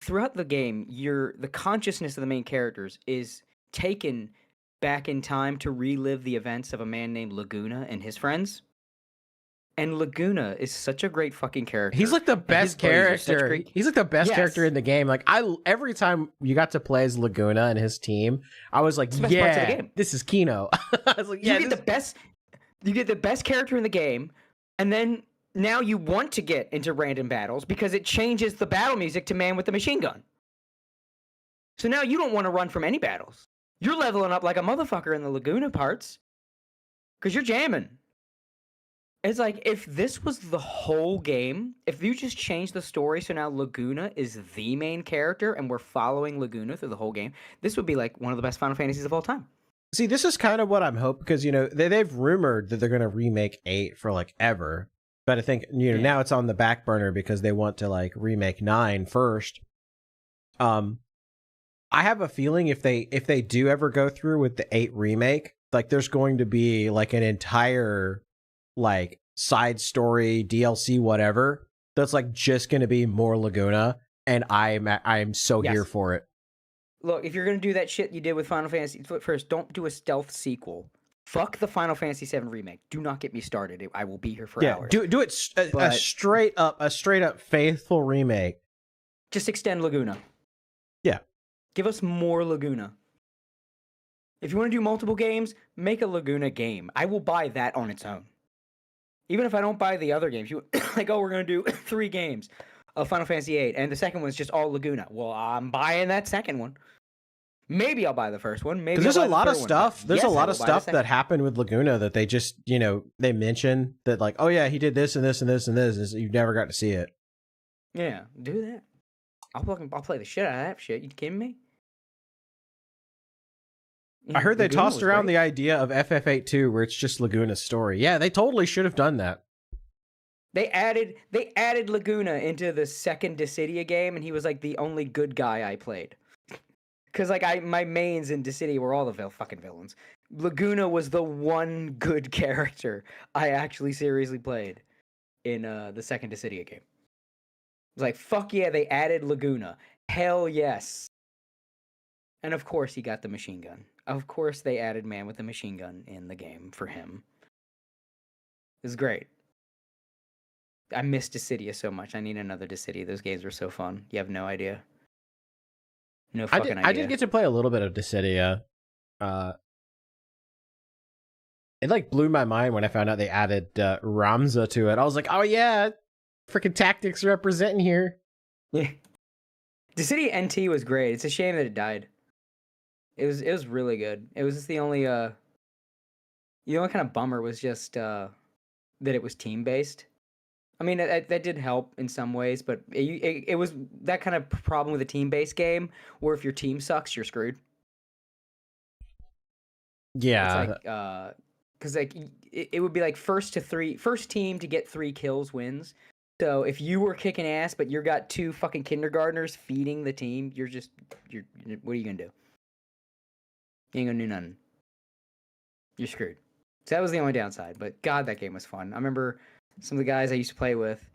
throughout the game, the consciousness of the main characters is taken back in time to relive the events of a man named Laguna and his friends. And Laguna is such a great fucking character. He's like the best character. He's like the best character in the game. Like every time you got to play as Laguna and his team, I was like, yeah, this is Kino. I was like, yeah, you get the best character in the game, and then now you want to get into random battles because it changes the battle music to Man with the Machine Gun. So now you don't want to run from any battles. You're leveling up like a motherfucker in the Laguna parts because you're jamming. It's like, if this was the whole game, if you just changed the story so now Laguna is the main character and we're following Laguna through the whole game, this would be like one of the best Final Fantasies of all time. See, this is kind of what I'm hoping, because, they've rumored that they're going to remake 8 for, like, ever. But I think, now it's on the back burner because they want to, like, remake 9 first. I have a feeling if they do ever go through with the 8 remake, like, there's going to be, like, an entire, like, side story, DLC, whatever, that's, like, just going to be more Laguna, and I'm so here for it. Look, if you're going to do that shit you did with Final Fantasy, first, don't do a stealth sequel. Fuck the Final Fantasy VII remake. Do not get me started. I will be here for hours. Do it a straight up faithful remake. Just extend Laguna. Yeah. Give us more Laguna. If you want to do multiple games, make a Laguna game. I will buy that on its own. Even if I don't buy the other games, you like, oh, we're gonna do 3 games of Final Fantasy VIII, and the second one's just all Laguna. Well, I'm buying that second one. Maybe I'll buy the first one. Maybe there's I'll a buy lot the of third one, stuff. but There's yes, a I lot will of buy the stuff second that happened with Laguna that they just, they mention that like, oh yeah, he did this and this and this and this. You never got to see it. Yeah, do that. I'll play the shit out of that shit. You kidding me? I heard they Laguna tossed was around great. the idea of FF8-2 where it's just Laguna's story. Yeah, they totally should have done that. They added Laguna into the second Dissidia game, and he was like the only good guy I played. Cause like my mains in Dissidia were all the fucking villains. Laguna was the one good character I actually seriously played in the second Dissidia game. It was like, fuck yeah, they added Laguna. Hell yes. And of course he got the machine gun. Of course they added man with the machine gun in the game for him. It was great. I miss Dissidia so much. I need another Dissidia. Those games were so fun. You have no idea. No fucking idea. I did get to play a little bit of Dissidia. It like blew my mind when I found out they added Ramza to it. I was like, oh yeah, freaking tactics representing here. Yeah. Dissidia NT was great. It's a shame that it died. It was really good. It was just the only kind of bummer was just that it was team based. I mean, that did help in some ways, but it was that kind of problem with a team-based game where if your team sucks, you're screwed. Yeah. It's like, because like it would be like first team to get 3 kills wins. So if you were kicking ass, but you got 2 fucking kindergartners feeding the team, you're what are you gonna do? You ain't gonna do nothing. You're screwed. So that was the only downside. But God, that game was fun. I remember some of the guys I used to play with,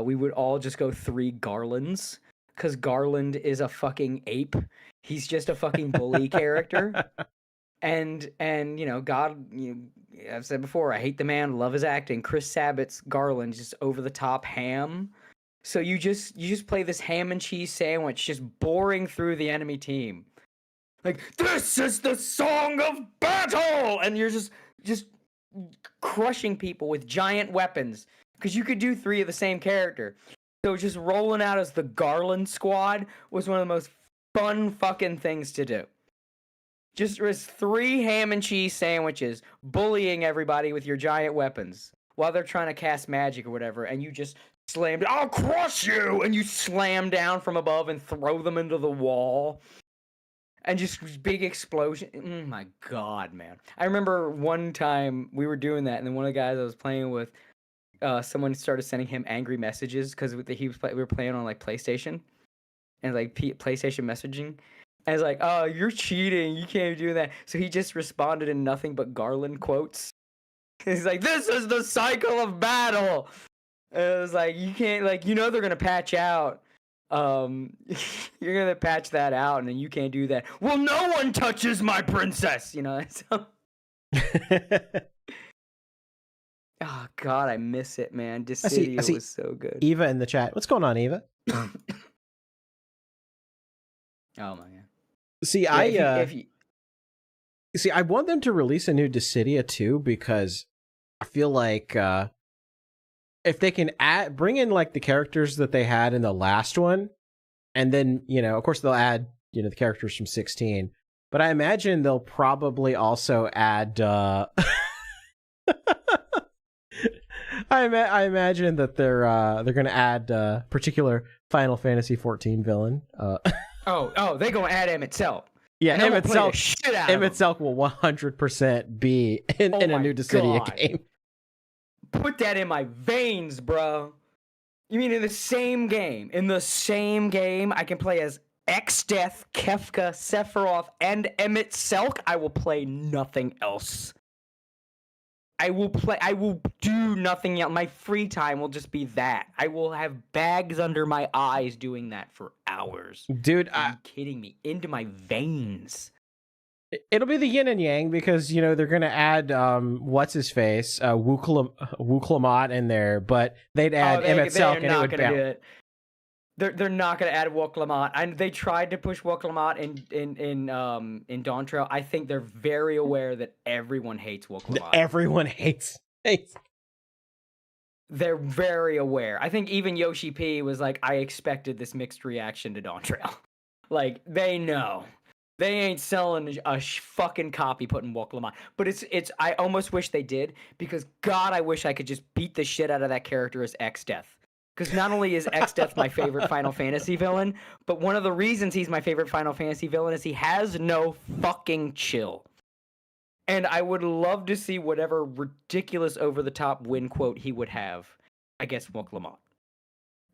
we would all just go 3 Garlands, because Garland is a fucking ape. He's just a fucking bully character. And I've said before, I hate the man, love his acting. Chris Sabat's Garland is just over the top ham. So you just play this ham and cheese sandwich, just boring through the enemy team. Like, this is the song of battle! And you're just crushing people with giant weapons, because you could do 3 of the same character. So just rolling out as the Garland squad was one of the most fun fucking things to do. Just was 3 ham and cheese sandwiches, bullying everybody with your giant weapons while they're trying to cast magic or whatever, and you just slam, I'll crush you, and you slam down from above and throw them into the wall. And just big explosion. Oh my God, man. I remember one time we were doing that, and then one of the guys I was playing with, someone started sending him angry messages because we were playing on like PlayStation and like PlayStation messaging. And it's like, oh, you're cheating. You can't do that. So he just responded in nothing but Garland quotes. He's like, this is the cycle of battle. And it was like, you can't, like, they're going to patch out. You're gonna patch that out, and then you can't do that. Well, no one touches my princess, So... Oh God, I miss it, man. Dissidia was so good. Eva in the chat. What's going on, Eva? Oh my God. See, Yeah, I want them to release a new Dissidia too, because I feel like if they can bring in like the characters that they had in the last one, and then of course they'll add the characters from 16, but I imagine they'll probably also add I imagine that they're gonna add particular Final Fantasy 14 villain. Oh, they're gonna add Emmett Selk. Yeah, Emmett Selk will 100% be in a new Dissidia game. Put that in my veins, bro. You mean in the same game? In the same game, I can play as X-Death, Kefka, Sephiroth, and Emmett Selk? I will play nothing else. I will do nothing else. My free time will just be that. I will have bags under my eyes doing that for hours. Dude, are you kidding me? Into my veins. It'll be the yin and yang, because they're gonna add what's his face, Wuklamot in there, but they'd add Emmett Selk, and it would bounce. They're not gonna add Wuklamot. And they tried to push Wuklamot in Dawn Trail. I think they're very aware that everyone hates Wuklamot. Everyone hates. they're very aware. I think even Yoshi P was like, I expected this mixed reaction to Dawn Trail. Like, they know. They ain't selling a fucking copy putting Walk Lamont. But it's I almost wish they did, because God, I wish I could just beat the shit out of that character as X-Death. Because not only is X-Death my favorite Final Fantasy villain, but one of the reasons he's my favorite Final Fantasy villain is he has no fucking chill. And I would love to see whatever ridiculous over-the-top win quote he would have against Walk Lamont.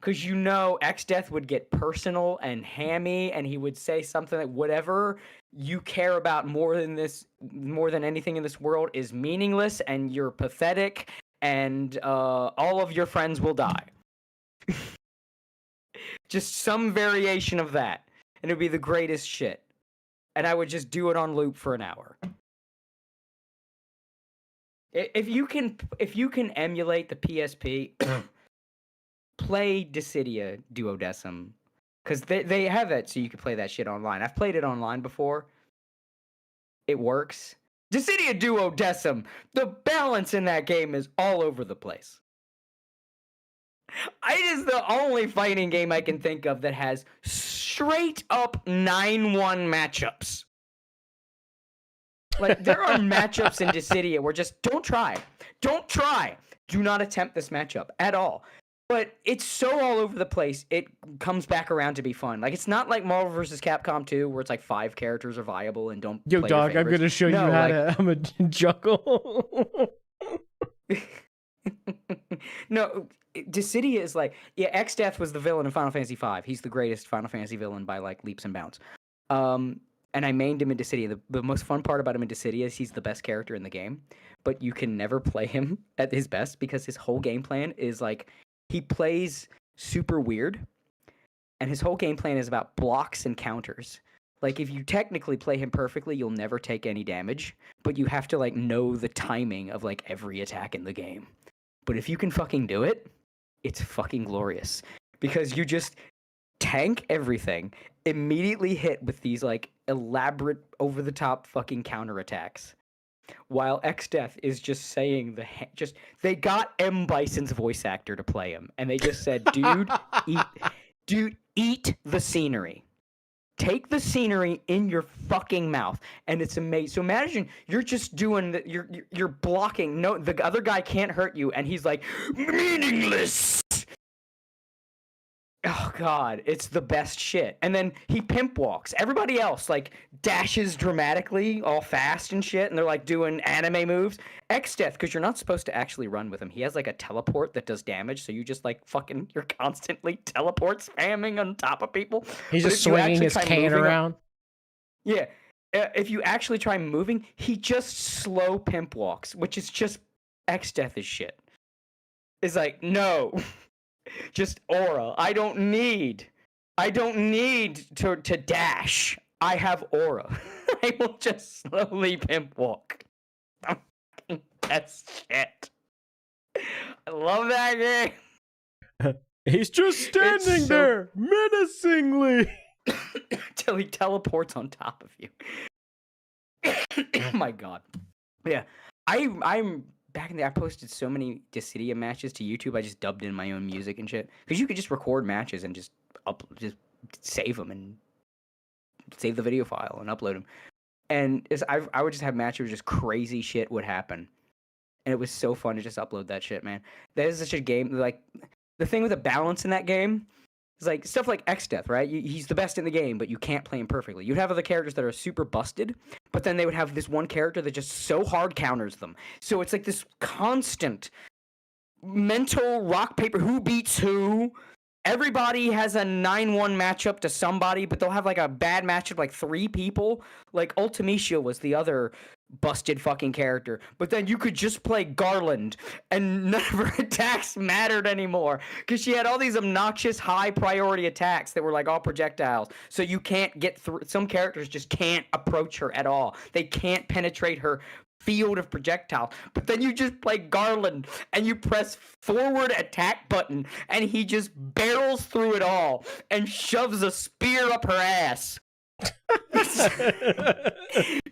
Because you know X-Death would get personal and hammy, and he would say something like, whatever you care about more than anything in this world is meaningless, and you're pathetic, and all of your friends will die. Just some variation of that, and it would be the greatest shit. And I would just do it on loop for an hour. If you can emulate the PSP, play Dissidia Duodecim, because they have that, so you can play that shit online. I've played it online before. It works. Dissidia Duodecim, the balance in that game is all over the place. It is the only fighting game I can think of that has straight up 9-1 matchups. Like, there are matchups in Dissidia where just don't try. Do not attempt this matchup at all. But it's so all over the place, it comes back around to be fun. Like, it's not like Marvel vs. Capcom 2, where it's like 5 characters are viable and don't play dog, I'm gonna show you how to juggle. No, Dissidia is like, yeah, X-Death was the villain in Final Fantasy V. He's the greatest Final Fantasy villain by, like, leaps and bounds. And I mained him in Dissidia. The most fun part about him in Dissidia is he's the best character in the game, but you can never play him at his best because his whole game plan is, like, he plays super weird, and his whole game plan is about blocks and counters. Like, if you technically play him perfectly, you'll never take any damage, but you have to, like, know the timing of, like, every attack in the game. But if you can fucking do it, it's fucking glorious. Because you just tank everything, immediately hit with these, like, elaborate, over-the-top fucking counterattacks. While X-Death is just saying they got M. Bison's voice actor to play him, and they just said, eat the scenery. Take the scenery in your fucking mouth, and it's amazing. So imagine you're just doing you're blocking. No, the other guy can't hurt you, and he's like, meaningless. Oh god, it's the best shit. And then he pimp walks. Everybody else like dashes dramatically, all fast and shit, and they're like doing anime moves. X-Death, because you're not supposed to actually run with him. He has like a teleport that does damage, so you just like you're constantly teleport spamming on top of people. He's just swinging his cane around. Yeah, if you actually try moving, he just slow pimp walks, which is just X-Death is shit. It's like, no. Just aura. I don't need to dash. I have aura. I will just slowly pimp walk. That's shit. I love that game. He's just standing there menacingly till he teleports on top of you. Oh my god. Yeah. I'm back in the day, I posted so many Dissidia matches to YouTube. I just dubbed in my own music and shit. Because you could just record matches and just save them and save the video file and upload them. And I would just have matches where just crazy shit would happen. And it was so fun to just upload that shit, man. That is such a game. Like, the thing with the balance in that game is like stuff like X-Death, right? He's the best in the game, but you can't play him perfectly. You'd have other characters that are super busted, but then they would have this one character that just so hard counters them. So it's like this constant mental rock, paper, who beats who. Everybody has a 9-1 matchup to somebody, but they'll have like a bad matchup like 3 people. Like Ultimecia was the other busted fucking character, but then you could just play Garland and none of her attacks mattered anymore because she had all these obnoxious high priority attacks that were like all projectiles, so you can't get through. Some characters just can't approach her at all. They can't penetrate her field of projectile. But then you just play Garland and you press forward attack button and he just barrels through it all and shoves a spear up her ass.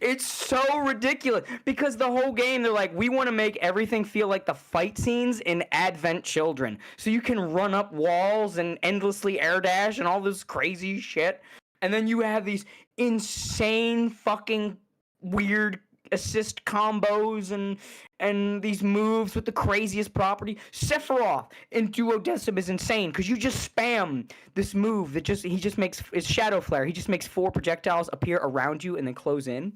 It's so ridiculous because the whole game they're like, we want to make everything feel like the fight scenes in Advent Children, so you can run up walls and endlessly air dash and all this crazy shit, and then you have these insane fucking weird assist combos and these moves with the craziest property. Sephiroth in Duodecim is insane because you just spam this move that he just makes it's Shadow Flare. He just makes 4 projectiles appear around you and then close in.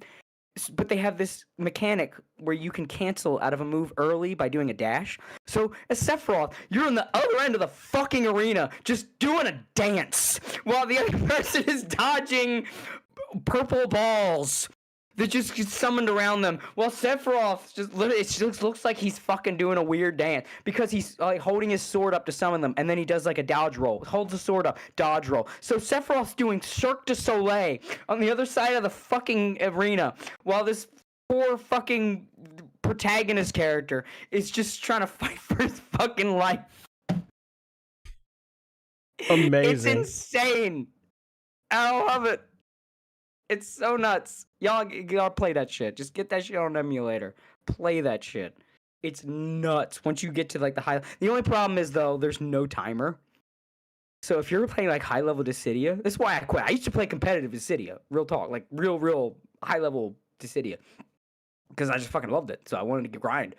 But they have this mechanic where you can cancel out of a move early by doing a dash. So as Sephiroth, you're on the other end of the fucking arena just doing a dance while the other person is dodging purple balls that just get summoned around them, while Sephiroth just literally it just looks like he's fucking doing a weird dance because he's like holding his sword up to summon them, and then he does like a dodge roll, holds the sword up, dodge roll. So Sephiroth's doing Cirque du Soleil on the other side of the fucking arena, while this poor fucking protagonist character is just trying to fight for his fucking life. Amazing. It's insane. I love it. It's so nuts. Y'all play that shit. Just get that shit on emulator. Play that shit. It's nuts once you get to like the high. The only problem is though, there's no timer. So if you're playing like high level Dissidia, that's why I quit. I used to play competitive Dissidia, real talk, like real high level Dissidia, because I just fucking loved it. So I wanted to grind.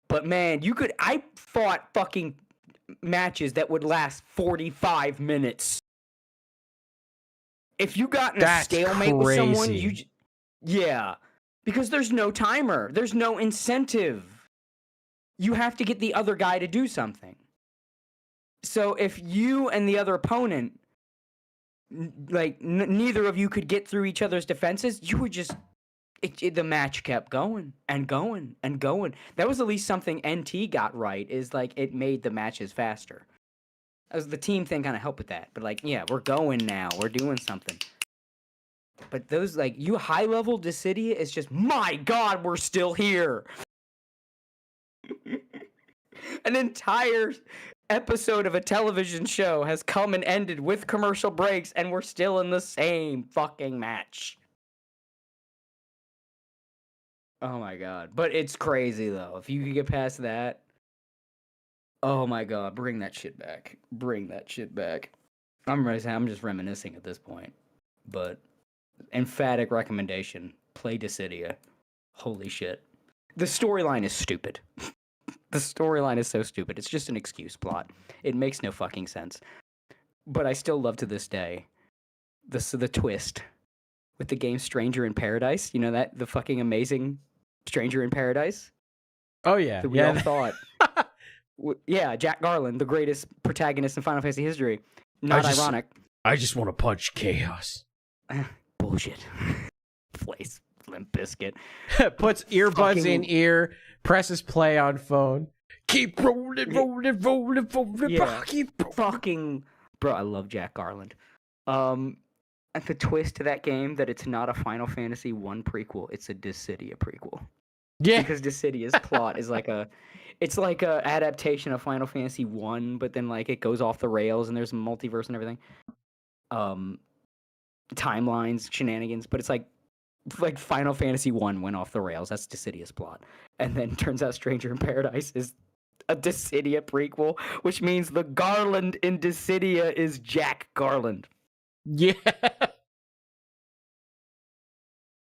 But man, I fought fucking matches that would last 45 minutes. If you got in a stalemate with someone, yeah, because there's no timer, there's no incentive. You have to get the other guy to do something. So if you and the other opponent, like neither of you could get through each other's defenses, you would just the match kept going and going and going. That was at least something NT got right. Is like it made the matches faster. As the team thing kind of helped with that, but like, yeah, we're going now. We're doing something. But those like you high level Dissidia is just my God, we're still here. An entire episode of a television show has come and ended with commercial breaks, and we're still in the same fucking match. Oh my God! But it's crazy though. If you could get past that. Oh my God, bring that shit back. Bring that shit back. I'm just reminiscing at this point. But emphatic recommendation, play Dissidia. Holy shit. The storyline is stupid. The storyline is so stupid. It's just an excuse plot. It makes no fucking sense. But I still love to this day the twist with the game Stranger in Paradise. You know that? The fucking amazing Stranger in Paradise? Oh yeah. That we all thought. Yeah, Jack Garland, the greatest protagonist in Final Fantasy history. Not ironic. I just want to punch chaos. Bullshit. Place Limp Biscuit. Puts earbuds in ear, presses play on phone. Keep rolling. Yeah. Fucking bro, I love Jack Garland. And the twist to that game that it's not a Final Fantasy 1 prequel, it's a Dissidia prequel. Yeah. Because Dissidia's plot is like it's like a adaptation of Final Fantasy 1, but then like it goes off the rails and there's a multiverse and everything. Timelines, shenanigans, but it's like Final Fantasy 1 went off the rails. That's Dissidia's plot. And then turns out Stranger in Paradise is a Dissidia prequel, which means the Garland in Dissidia is Jack Garland. Yeah.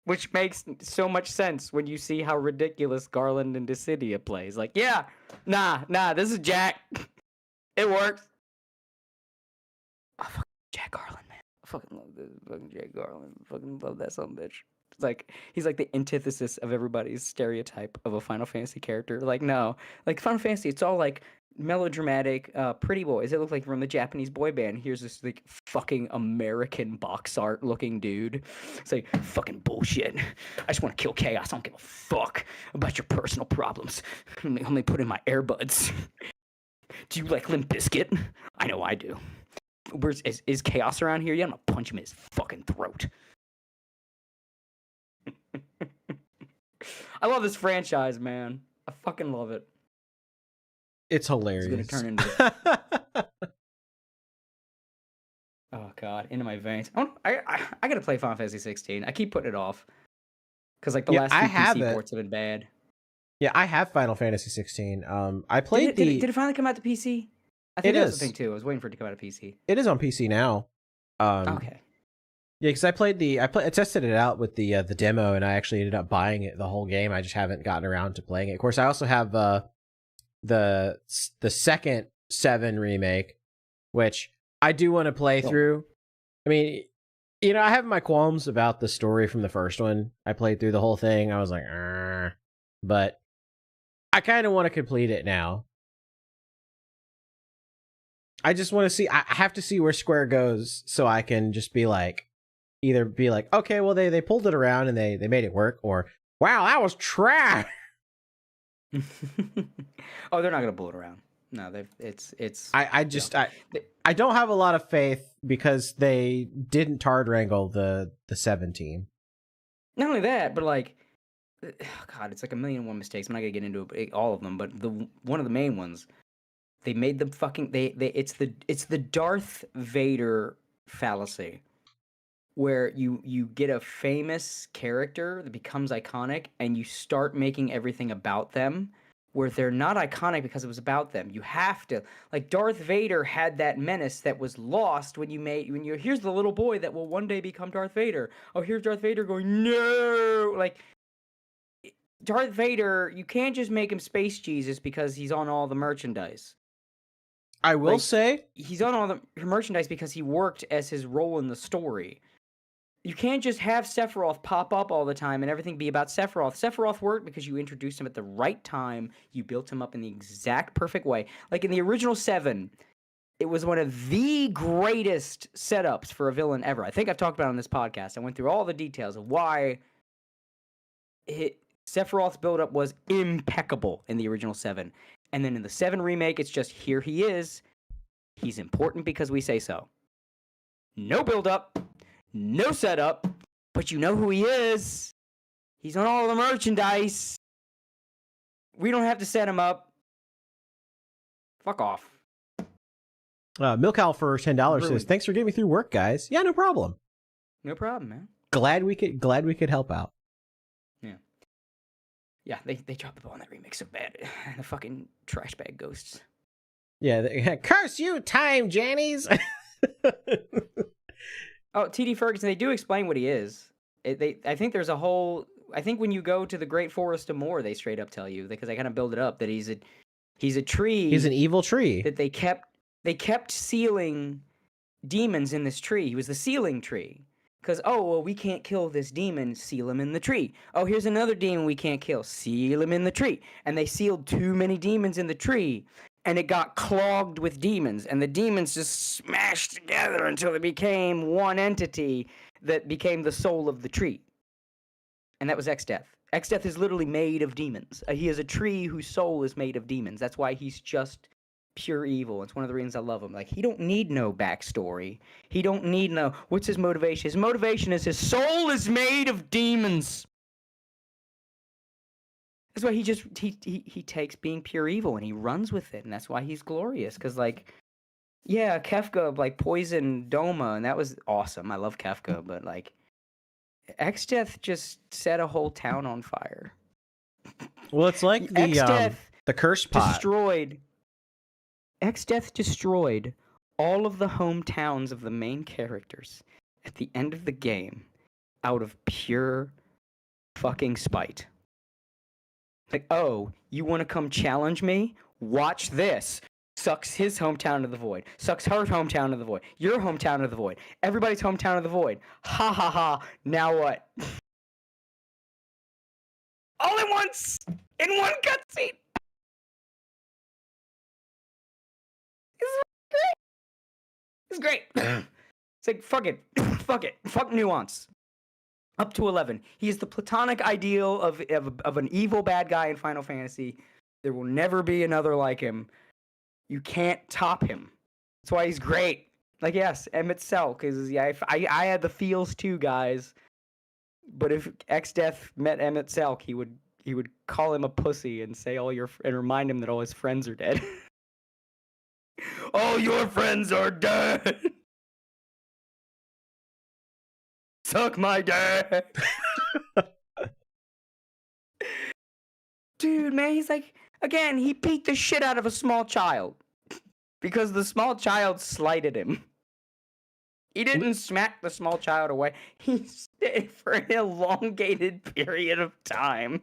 Which makes so much sense when you see how ridiculous Garland and Dissidia plays. Like, yeah, nah, this is Jack. It works. I fucking Jack Garland, man. I fucking love this fucking Jack Garland. I fucking love that son of a bitch. It's like, he's like the antithesis of everybody's stereotype of a Final Fantasy character. Like, no. Like, Final Fantasy, it's all like melodramatic, pretty boys. It looks like from the Japanese boy band. Here's this like fucking American box art looking dude. It's like fucking bullshit. I just want to kill chaos. I don't give a fuck about your personal problems. Let me put in my earbuds. Do you like Limp Bizkit? I know I do. Is chaos around here? Yeah, I'm gonna punch him in his fucking throat. I love this franchise, man. I fucking love it. It's hilarious. It's gonna turn into. Oh God, into my veins. I gotta play Final Fantasy 16. I keep putting it off because like the last few PC ports have been bad. Yeah, I have Final Fantasy 16. I played did it finally come out to PC? I think it that's is the thing too. I was waiting for it to come out to PC. It is on PC now. Okay. Yeah, because I tested it out with the demo, and I actually ended up buying it the whole game. I just haven't gotten around to playing it. Of course, I also have the second 7 remake, which I do want to play through. I mean, you know, I have my qualms about the story from the first one. I played through the whole thing. I was like, but I kind of want to complete it now. I just want to see. I have to see where Square goes so I can just be like, either be like, okay, well they pulled it around and they made it work, or wow, that was trash. Oh, they're not gonna pull it around. No, it's. I don't have a lot of faith because they didn't tard wrangle the 7 team. Not only that, but like, God, it's like 1,000,001 mistakes. I'm not gonna get into all of them, but one of the main ones, they made them fucking it's the Darth Vader fallacy, where you get a famous character that becomes iconic and you start making everything about them, where they're not iconic because it was about them. You have to, like, Darth Vader had that menace that was lost when here's the little boy that will one day become Darth Vader. Oh, here's Darth Vader going, no! Like, Darth Vader, you can't just make him Space Jesus because he's on all the merchandise. I will say he's on all the merchandise because he worked as his role in the story. You can't just have Sephiroth pop up all the time and everything be about Sephiroth. Sephiroth worked because you introduced him at the right time. You built him up in the exact perfect way. Like in the original 7, it was one of the greatest setups for a villain ever. I think I've talked about it on this podcast. I went through all the details of why Sephiroth's build-up was impeccable in the original 7. And then in the 7 remake, it's just, here he is. He's important because we say so. No build-up. No setup, but you know who he is. He's on all the merchandise. We don't have to set him up. Fuck off. Milkow for $10 says, "Thanks for getting me through work, guys." Yeah, no problem. No problem, man. Glad we could help out. Yeah, they dropped the ball on that remix so bad. The fucking trash bag ghosts. Yeah, curse you, time, Jannies. Oh, TD Ferguson, they do explain what he is. I think there's a whole... I think when you go to the Great Forest of Moor, they straight up tell you, because they kind of build it up, that he's a tree... He's an evil tree. That they kept sealing demons in this tree. He was the sealing tree. Because, oh, well, we can't kill this demon, seal him in the tree. Oh, here's another demon we can't kill, seal him in the tree. And they sealed too many demons in the tree, and it got clogged with demons, and the demons just smashed together until it became one entity that became the soul of the tree. And that was Exdeath. Exdeath is literally made of demons. He is a tree whose soul is made of demons. That's why he's just pure evil. It's one of the reasons I love him. Like, he don't need no backstory. He don't need no... What's his motivation? His motivation is his soul is made of demons. That's why he takes being pure evil and he runs with it, and that's why he's glorious. Because, like, yeah, Kefka, like, poisoned Doma, and that was awesome. I love Kefka, but, like, Exdeath just set a whole town on fire. Well, it's like the curse pot. Exdeath destroyed all of the hometowns of the main characters at the end of the game out of pure fucking spite. Like, oh, you want to come challenge me? Watch this. Sucks his hometown to the void. Sucks her hometown to the void. Your hometown to the void. Everybody's hometown to the void. Ha ha ha. Now what? All at once! In one cutscene! It's great. It's like, fuck it. Fuck it. Fuck nuance. Up to 11. He is the platonic ideal of an evil bad guy in Final Fantasy. There will never be another like him. You can't top him. That's why he's great. Like, yes, Emmett Cell, because yeah, I had the feels too, guys. But if Exdeath met Emmett Selk, he would call him a pussy and say and remind him that all his friends are dead. All your friends are dead. Suck my dick. Dude, man, he's like, again, he beat the shit out of a small child because the small child slighted him. He didn't smack the small child away. He stayed for an elongated period of time.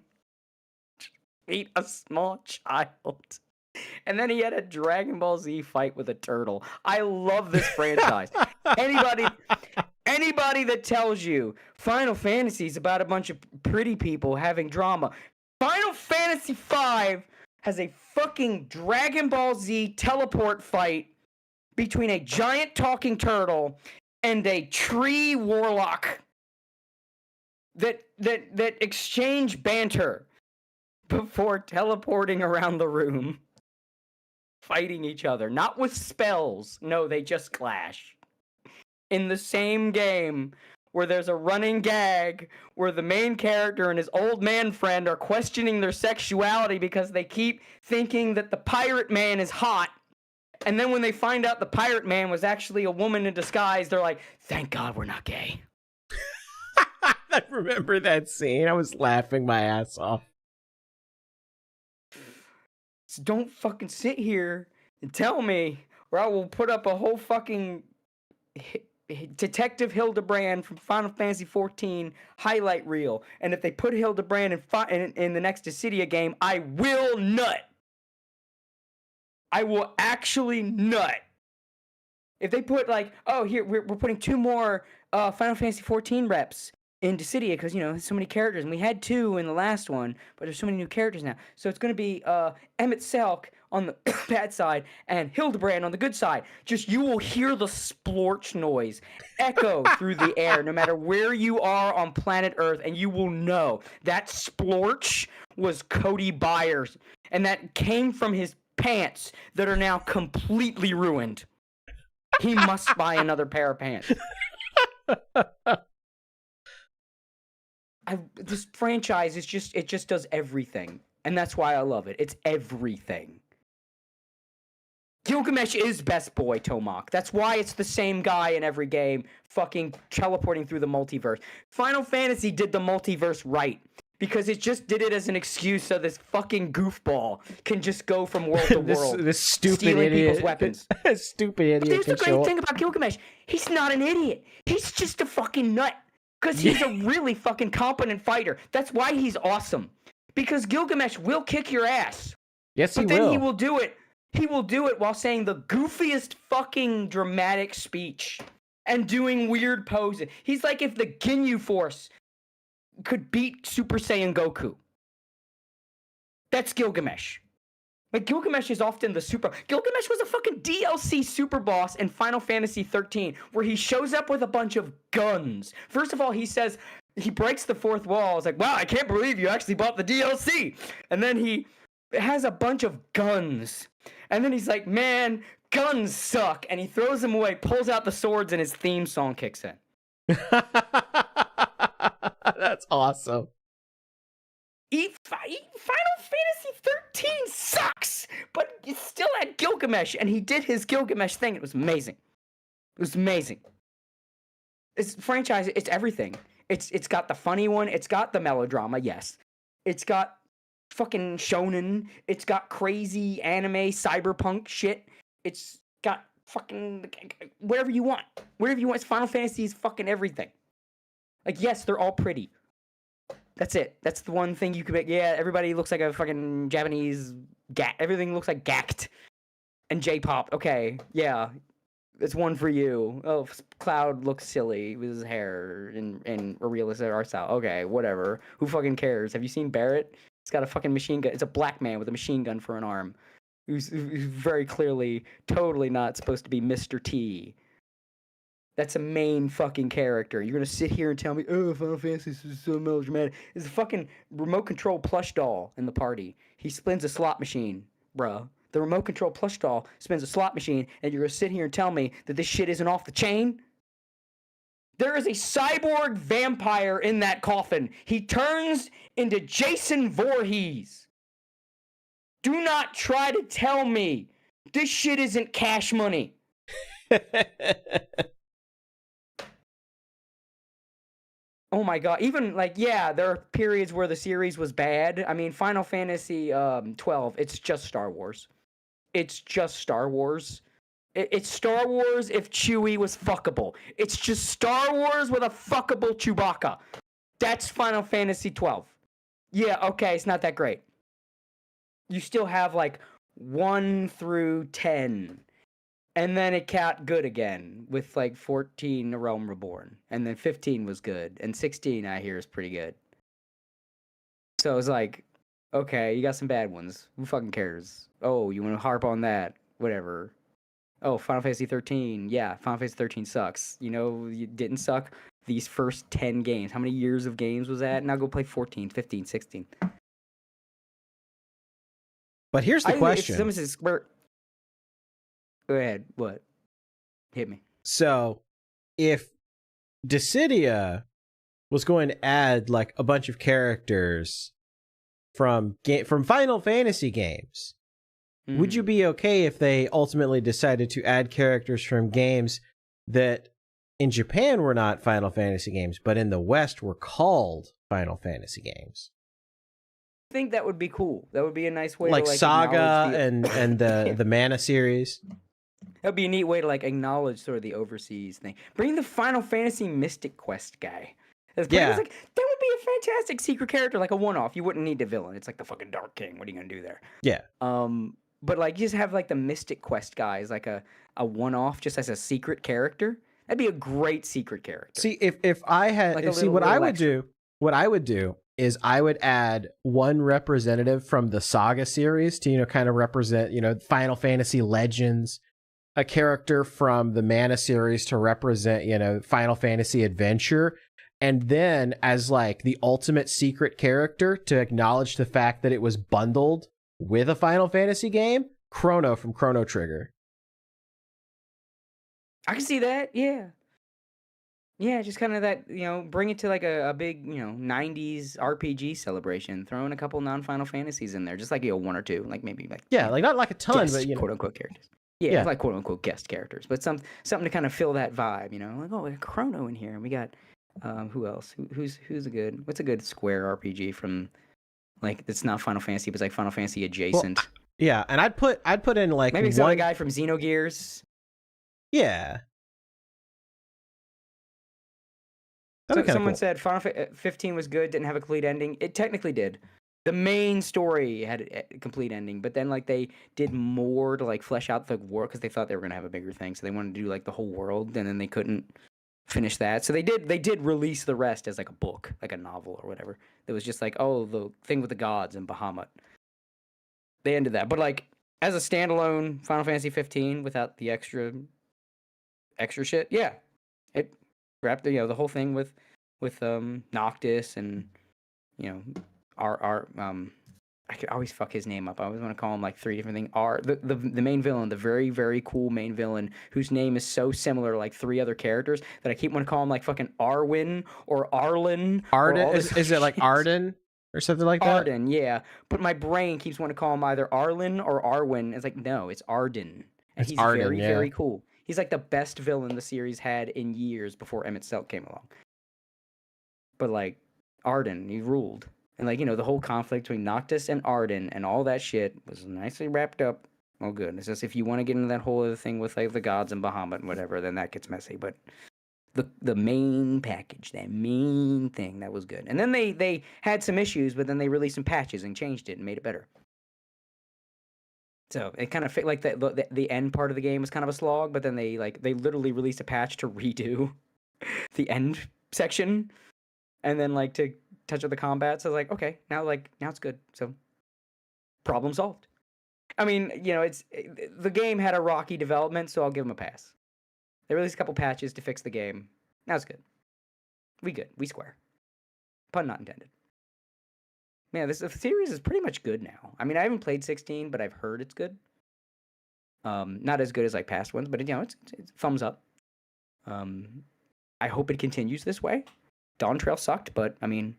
Beat a small child. And then he had a Dragon Ball Z fight with a turtle. I love this franchise. Anybody that tells you Final Fantasy is about a bunch of pretty people having drama. Final Fantasy V has a fucking Dragon Ball Z teleport fight between a giant talking turtle and a tree warlock that exchange banter before teleporting around the room, fighting each other. Not with spells. No, they just clash. In the same game, where there's a running gag where the main character and his old man friend are questioning their sexuality because they keep thinking that the pirate man is hot. And then when they find out the pirate man was actually a woman in disguise, they're like, thank God we're not gay. I remember that scene. I was laughing my ass off. So don't fucking sit here and tell me, or I will put up a whole fucking Detective Hildebrand from Final Fantasy XIV highlight reel. And if they put Hildebrand in the next Dissidia game, I will nut. I will actually nut. If they put like, oh, here, we're putting 2 more Final Fantasy XIV reps in Dissidia because, you know, so many characters. And we had 2 in the last one, but there's so many new characters now. So it's going to be Emmett Selk on the bad side and Hildebrand on the good side. Just, you will hear the splorch noise echo through the air no matter where you are on planet Earth, and you will know that splorch was Cody Byers, and that came from his pants that are now completely ruined. He must buy another pair of pants. This franchise is just, it just does everything. And that's why I love it. It's everything. Gilgamesh is best boy, Tomak. That's why it's the same guy in every game, fucking teleporting through the multiverse. Final Fantasy did the multiverse right, because it just did it as an excuse so this fucking goofball can just go from world to world. This stupid stealing idiot. people's weapons. Stupid idiot. Here's the great thing about Gilgamesh. He's not an idiot. He's just a fucking nut. Because he's a really fucking competent fighter. That's why he's awesome. Because Gilgamesh will kick your ass. Yes, he will. But then he will do it. He will do it while saying the goofiest fucking dramatic speech and doing weird poses. He's like if the Ginyu Force could beat Super Saiyan Goku. That's Gilgamesh. Like, Gilgamesh is often the super... Gilgamesh was a fucking DLC super boss in Final Fantasy 13, where he shows up with a bunch of guns. First of all, he says... He breaks the fourth wall. It's like, wow, I can't believe you actually bought the DLC. And then he has a bunch of guns. And then he's like, man, guns suck. And he throws them away, pulls out the swords, and his theme song kicks in. That's awesome. Final Fantasy 13 sucks, but it still had Gilgamesh, and he did his Gilgamesh thing. It was amazing. It was amazing. This franchise, it's everything. It's got the funny one. It's got the melodrama, yes. It's got fucking shonen. It's got crazy anime, cyberpunk shit. It's got fucking whatever you want. Whatever you want. Final Fantasy is fucking everything. Like, yes, they're all pretty. That's it. That's the one thing you can make. Yeah, everybody looks like a fucking Japanese everything looks like gacked. And J-pop. Okay, yeah. It's one for you. Oh, Cloud looks silly with his hair in a realistic art style. Okay, whatever. Who fucking cares? Have you seen Barrett? He's got a fucking machine gun. It's a black man with a machine gun for an arm. Who's very clearly totally not supposed to be Mr. T. That's a main fucking character. You're gonna sit here and tell me, oh, Final Fantasy is so melodramatic. It's a fucking remote control plush doll in the party. He spins a slot machine, bruh. The remote control plush doll spins a slot machine, and you're gonna sit here and tell me that this shit isn't off the chain? There is a cyborg vampire in that coffin. He turns into Jason Voorhees. Do not try to tell me this shit isn't cash money. Oh my god! Even like, yeah, there are periods where the series was bad. I mean, Final Fantasy 12. It's just Star Wars. It's just Star Wars. It's Star Wars if Chewie was fuckable. It's just Star Wars with a fuckable Chewbacca. That's Final Fantasy 12. Yeah, okay, it's not that great. You still have like 1 through 10. And then it got good again with like 14, A Realm Reborn. And then 15 was good. And 16, I hear, is pretty good. So it was like, okay, you got some bad ones. Who fucking cares? Oh, you want to harp on that? Whatever. Oh, Final Fantasy 13. Yeah, Final Fantasy 13 sucks. You know, it didn't suck these first 10 games. How many years of games was that? Now go play 14, 15, 16. But here's the question. Go ahead. What? Hit me. So, if Dissidia was going to add like a bunch of characters from Final Fantasy games, would you be okay if they ultimately decided to add characters from games that in Japan were not Final Fantasy games, but in the West were called Final Fantasy games? I think that would be cool. That would be a nice way like to like Saga and the Mana series. That would be a neat way to like acknowledge sort of the overseas thing. Bring the Final Fantasy Mystic Quest guy. Yeah. Like, that would be a fantastic secret character, like a one-off. You wouldn't need a villain. It's like the fucking Dark King. What are you gonna do there? Yeah. But like, you just have like the Mystic Quest guy as like a one-off, just as a secret character. That'd be a great secret character. See, if I had like what I would do is I would add one representative from the Saga series to, kind of represent, Final Fantasy Legends, a character from the Mana series to represent, Final Fantasy Adventure, and then as like the ultimate secret character to acknowledge the fact that it was bundled with a Final Fantasy game, Chrono from Chrono Trigger. I can see that, yeah. Yeah, just kind of that, bring it to like a big, 90s RPG celebration. Throw in a couple non-Final Fantasies in there, just like, one or two, like maybe like... Yeah, like not like a ton, but, quote-unquote characters. Yeah, like quote-unquote guest characters, but something to kind of fill that vibe, like, oh, we got Chrono in here, and we got, who else? Who's a good... What's a good Square RPG from, like, it's not Final Fantasy, but it's like Final Fantasy adjacent? Well, yeah, and I'd put in like maybe some guy from Xenogears. Yeah. So someone said Final 15 was good, didn't have a complete ending. It technically did. The main story had a complete ending, but then like they did more to like flesh out the world because they thought they were gonna have a bigger thing, so they wanted to do like the whole world, and then they couldn't finish that. So they did release the rest as like a book, like a novel or whatever. It was just like, oh, the thing with the gods and Bahamut. They ended that, but like as a standalone Final Fantasy 15 without the extra shit, yeah, it wrapped the whole thing with Noctis and I could always fuck his name up. I always want to call him like 3 different things. The main villain, the very, very cool main villain, whose name is so similar to like 3 other characters that I keep wanting to call him like fucking Arwen or Arlen. Arden? Is it like Arden or something like that? Arden, yeah. But my brain keeps wanting to call him either Arlen or Arwen. It's like, no, it's Arden. And he's Arden, very, very cool. He's like the best villain the series had in years before Emmett Selk came along. But like, Arden, he ruled. And like, the whole conflict between Noctis and Arden and all that shit was nicely wrapped up. Oh, good. It's just if you want to get into that whole other thing with like the gods and Bahamut and whatever, then that gets messy. But the main package, that main thing, that was good. And then they had some issues, but then they released some patches and changed it and made it better. So it kind of fit like the end part of the game was kind of a slog, but then they literally released a patch to redo the end section, and then like to touch up the combat. So I was like, okay, now it's good. So problem solved. I mean, the game had a rocky development, so I'll give them a pass. They released a couple patches to fix the game. Now it's good. We good. We square. Pun not intended. Yeah, the series is pretty much good now. I mean, I haven't played 16, but I've heard it's good. Not as good as like past ones, but it's thumbs up. I hope it continues this way. Dawn Trail sucked, but I mean,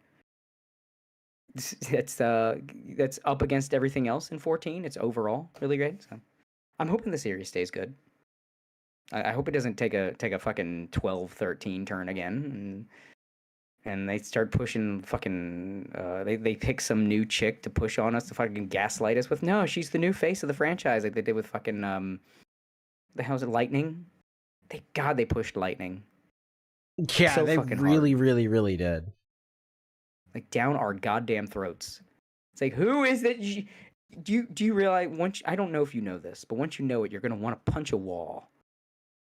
that's up against everything else in 14. It's overall really great. So I'm hoping the series stays good. I hope it doesn't take a fucking 12-13 turn again. and they start pushing fucking. They pick some new chick to push on us to fucking gaslight us with. No, she's the new face of the franchise, like they did with fucking the hell's it, Lightning? They pushed Lightning. Yeah, So they fucking really, hard. really, really did. Like down our goddamn throats. It's like, who is that? Do you realize once? I don't know if you know this, but once you know it, you're gonna want to punch a wall.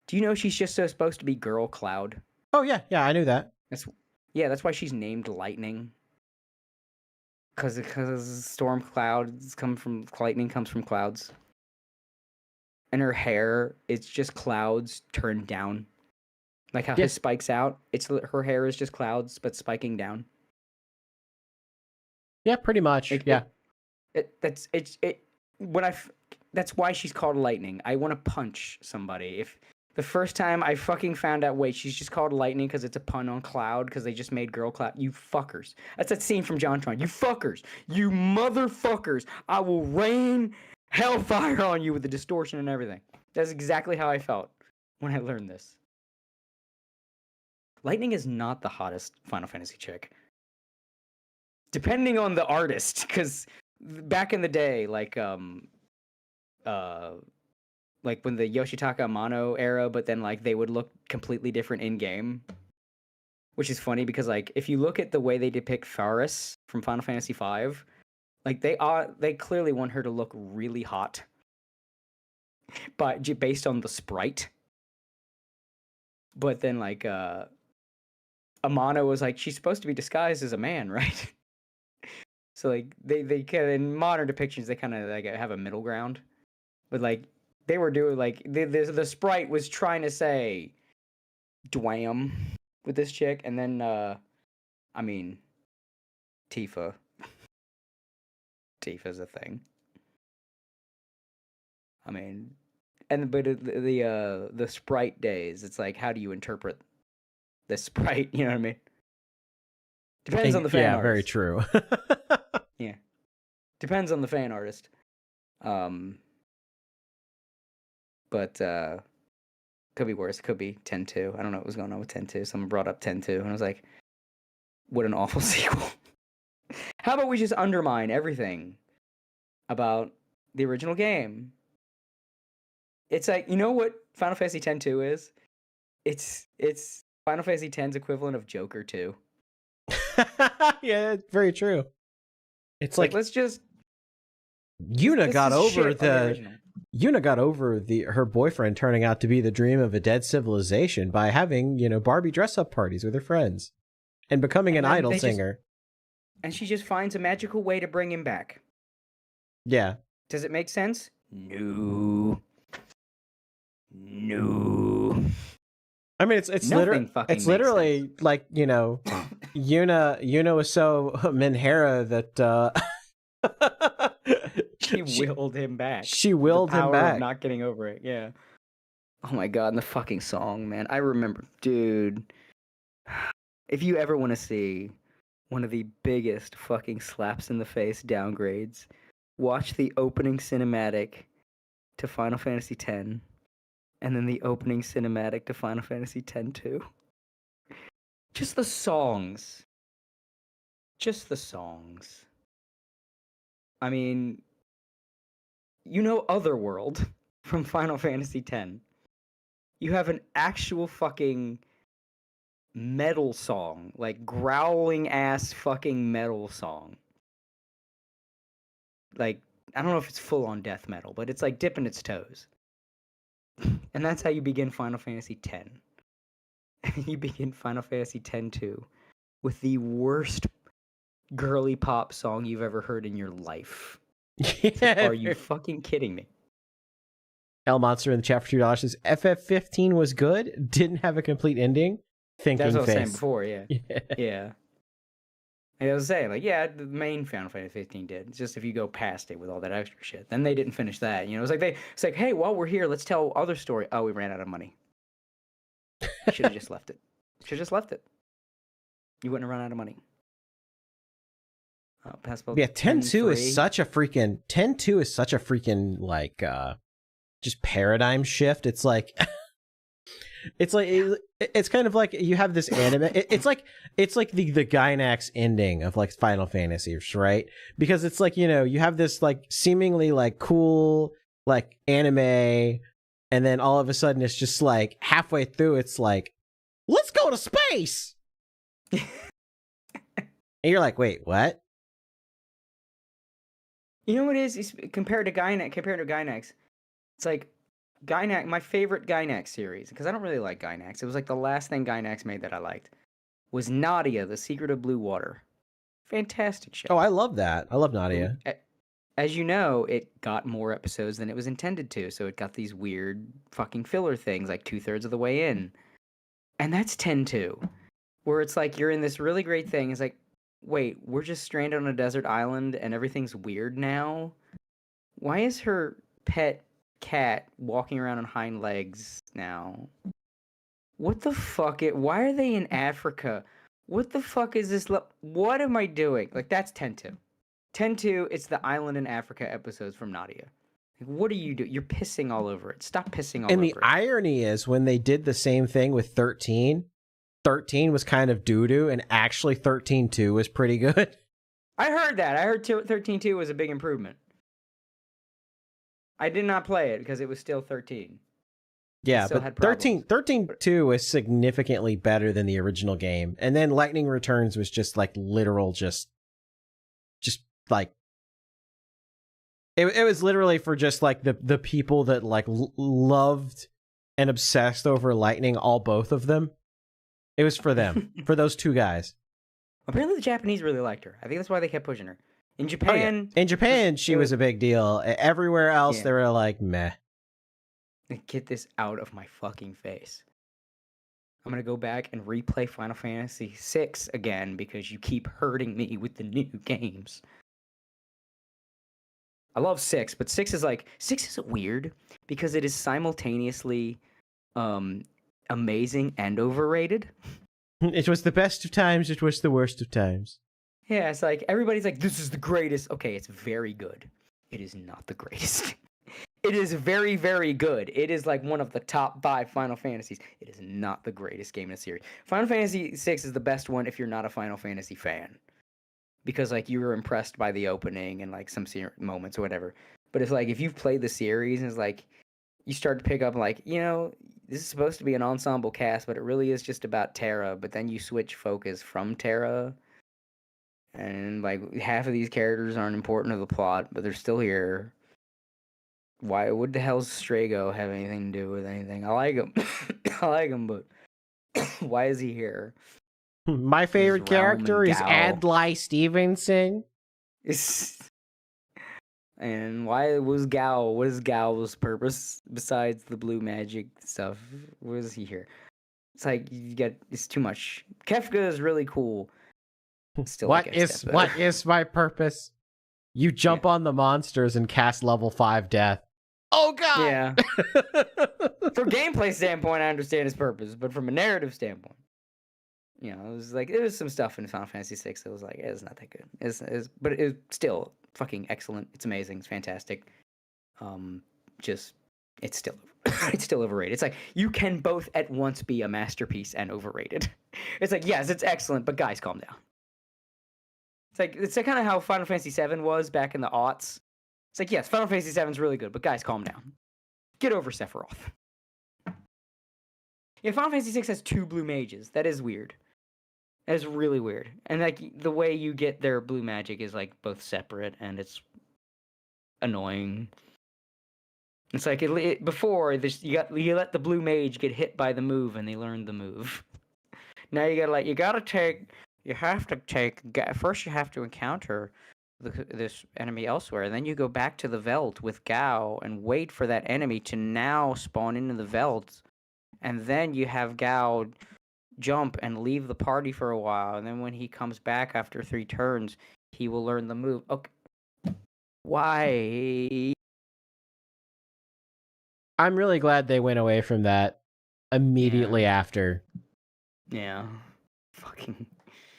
Do you know she's just supposed to be Girl Cloud? Oh yeah, I knew that. That's why she's named Lightning. Because storm clouds come from lightning comes from clouds, and her hair it's just clouds turned down, like how his spikes out. Her hair is just clouds but spiking down. Yeah, pretty much. That's why she's called Lightning. I want to punch somebody. If the first time I fucking found out, wait, she's just called Lightning because it's a pun on Cloud because they just made Girl Cloud. You fuckers. That's that scene from JonTron. You fuckers. You motherfuckers. I will rain hellfire on you with the distortion and everything. That's exactly how I felt when I learned this. Lightning is not the hottest Final Fantasy chick. Depending on the artist, because back in the day, like when the Yoshitaka Amano era, but then like they would look completely different in game, which is funny because like if you look at the way they depict Faris from Final Fantasy V, like they clearly want her to look really hot, but based on the sprite. But then like Amano was like, she's supposed to be disguised as a man, right? So like they kind of, in modern depictions they kind of like have a middle ground, but like they were doing like the sprite was trying to say dwam with this chick, and then I mean Tifa's a thing. I mean, but the sprite days, it's like, how do you interpret the sprite? You know what I mean? Depends on the fan artist. Yeah, very true. Yeah. Depends on the fan artist. But could be worse. Could be 10-2. I don't know what was going on with 10-2. Someone brought up 10-2, and I was like, what an awful sequel. How about we just undermine everything about the original game? It's like, you know what Final Fantasy X-2 is? It's Final Fantasy X's equivalent of Joker 2. Yeah, it's very true. It's like let's just Yuna got over her boyfriend turning out to be the dream of a dead civilization by having, Barbie dress up parties with her friends and becoming an idol singer. And she just finds a magical way to bring him back. Yeah. Does it make sense? No. I mean, it's literally like, Yuna was so Minhera that she willed him back. She willed him back. Of not getting over it. Yeah. Oh my god, and the fucking song, man. I remember, dude. If you ever want to see one of the biggest fucking slaps in the face downgrades, watch the opening cinematic to Final Fantasy X, and then the opening cinematic to Final Fantasy X-2. Just the songs. I mean, Otherworld from Final Fantasy X. You have an actual fucking metal song, like growling ass fucking metal song. Like, I don't know if it's full on death metal, but it's like dipping its toes. And that's how you begin Final Fantasy X. You begin Final Fantasy X-2 with the worst girly pop song you've ever heard in your life. Yeah. Are you fucking kidding me? L Monster in the chat for $2 says FF15 was good, didn't have a complete ending. Thinking That's what face. I was saying before, yeah. Yeah. I was saying, like, yeah, the main Final Fantasy 15 did. It's just if you go past it with all that extra shit. Then they didn't finish that. It's like, hey, while we're here, let's tell other story. Oh, we ran out of money. Should have just left it. You wouldn't have run out of money. Yeah, 10-2 is such a freaking 10-2 is such a freaking like just paradigm shift. It's like It's like it's kind of like you have this anime. It's like the Gynax ending of like Final Fantasy, right? Because it's like, you know, you have this like seemingly like cool like anime, and then all of a sudden it's just like halfway through it's like, let's go to space. And you're like, wait, what? You know what it is? It's compared to Gynax, it's like Gynax, my favorite Gynax series, because I don't really like Gynax. It was like the last thing Gynax made that I liked, was Nadia, The Secret of Blue Water. Fantastic show. Oh, I love that. I love Nadia. As you know, it got more episodes than it was intended to, so it got these weird fucking filler things like 2/3 of the way in. And that's 10-2, where it's like you're in this really great thing. It's like, wait, we're just stranded on a desert island and everything's weird now? Why is her pet cat walking around on hind legs now? What the fuck? Why are they in Africa? What the fuck is this? What am I doing? Like, that's 10-2. 10-2, it's the island in Africa episodes from Nadia. Like, what are you doing? You're pissing all over it. Stop pissing all over it. And the irony is when they did the same thing with 13, 13 was kind of doo-doo, and actually 13-2 was pretty good. I heard that. I heard 13-2 was a big improvement. I did not play it because it was still 13. Yeah, but 13-2 is significantly better than the original game. And then Lightning Returns was just like literal just like it was literally for just like the people that like loved and obsessed over Lightning, all both of them. It was for them, for those two guys. Apparently the Japanese really liked her. I think that's why they kept pushing her. In Japan... Oh, yeah. In Japan, she was a big deal. Everywhere else, they were like, meh. Get this out of my fucking face. I'm gonna go back and replay Final Fantasy VI again because you keep hurting me with the new games. I love 6, but 6 is weird because it is simultaneously amazing and overrated. It was the best of times, it was the worst of times. Yeah, it's like, everybody's like, this is the greatest. Okay, it's very good. It is not the greatest. It is very, very good. It is like one of the top 5 Final Fantasies. It is not the greatest game in the series. Final Fantasy VI is the best one if you're not a Final Fantasy fan. Because, like, you were impressed by the opening and, like, some moments or whatever. But it's like, if you've played the series and it's like, you start to pick up, like, you know, this is supposed to be an ensemble cast, but it really is just about Terra. But then you switch focus from Terra. And, like, half of these characters aren't important to the plot, but they're still here. Why would the hell's Strago have anything to do with anything? I like him. I like him, but why is he here? My favorite character is Adlai Stevenson. And why was Gao? What is Gao's purpose besides the blue magic stuff? What is he here? It's like it's too much. Kefka is really cool. Still, what is my purpose? You jump on the monsters and cast level 5 death. Oh god. Yeah. From gameplay standpoint, I understand his purpose, but from a narrative standpoint, you know, it was like there was some stuff in Final Fantasy VI that was like it's not that good. But it's still fucking excellent. It's amazing. It's fantastic. It's still overrated. It's like you can both at once be a masterpiece and overrated. It's like yes, it's excellent, but guys, calm down. It's like kind of how Final Fantasy VII was back in the aughts. It's like, yes, Final Fantasy VII is really good, but guys, calm down. Get over Sephiroth. Yeah, Final Fantasy VI has 2 blue mages. That is weird. That is really weird. And like the way you get their blue magic is like both separate, and it's annoying. It's like before this, you let the blue mage get hit by the move, and they learn the move. Now you have to encounter this enemy elsewhere, and then you go back to the Veld with Gao and wait for that enemy to now spawn into the Veld, and then you have Gao jump and leave the party for a while, and then when he comes back after 3 turns, he will learn the move. Okay, why? I'm really glad they went away from that immediately after. Yeah, fucking.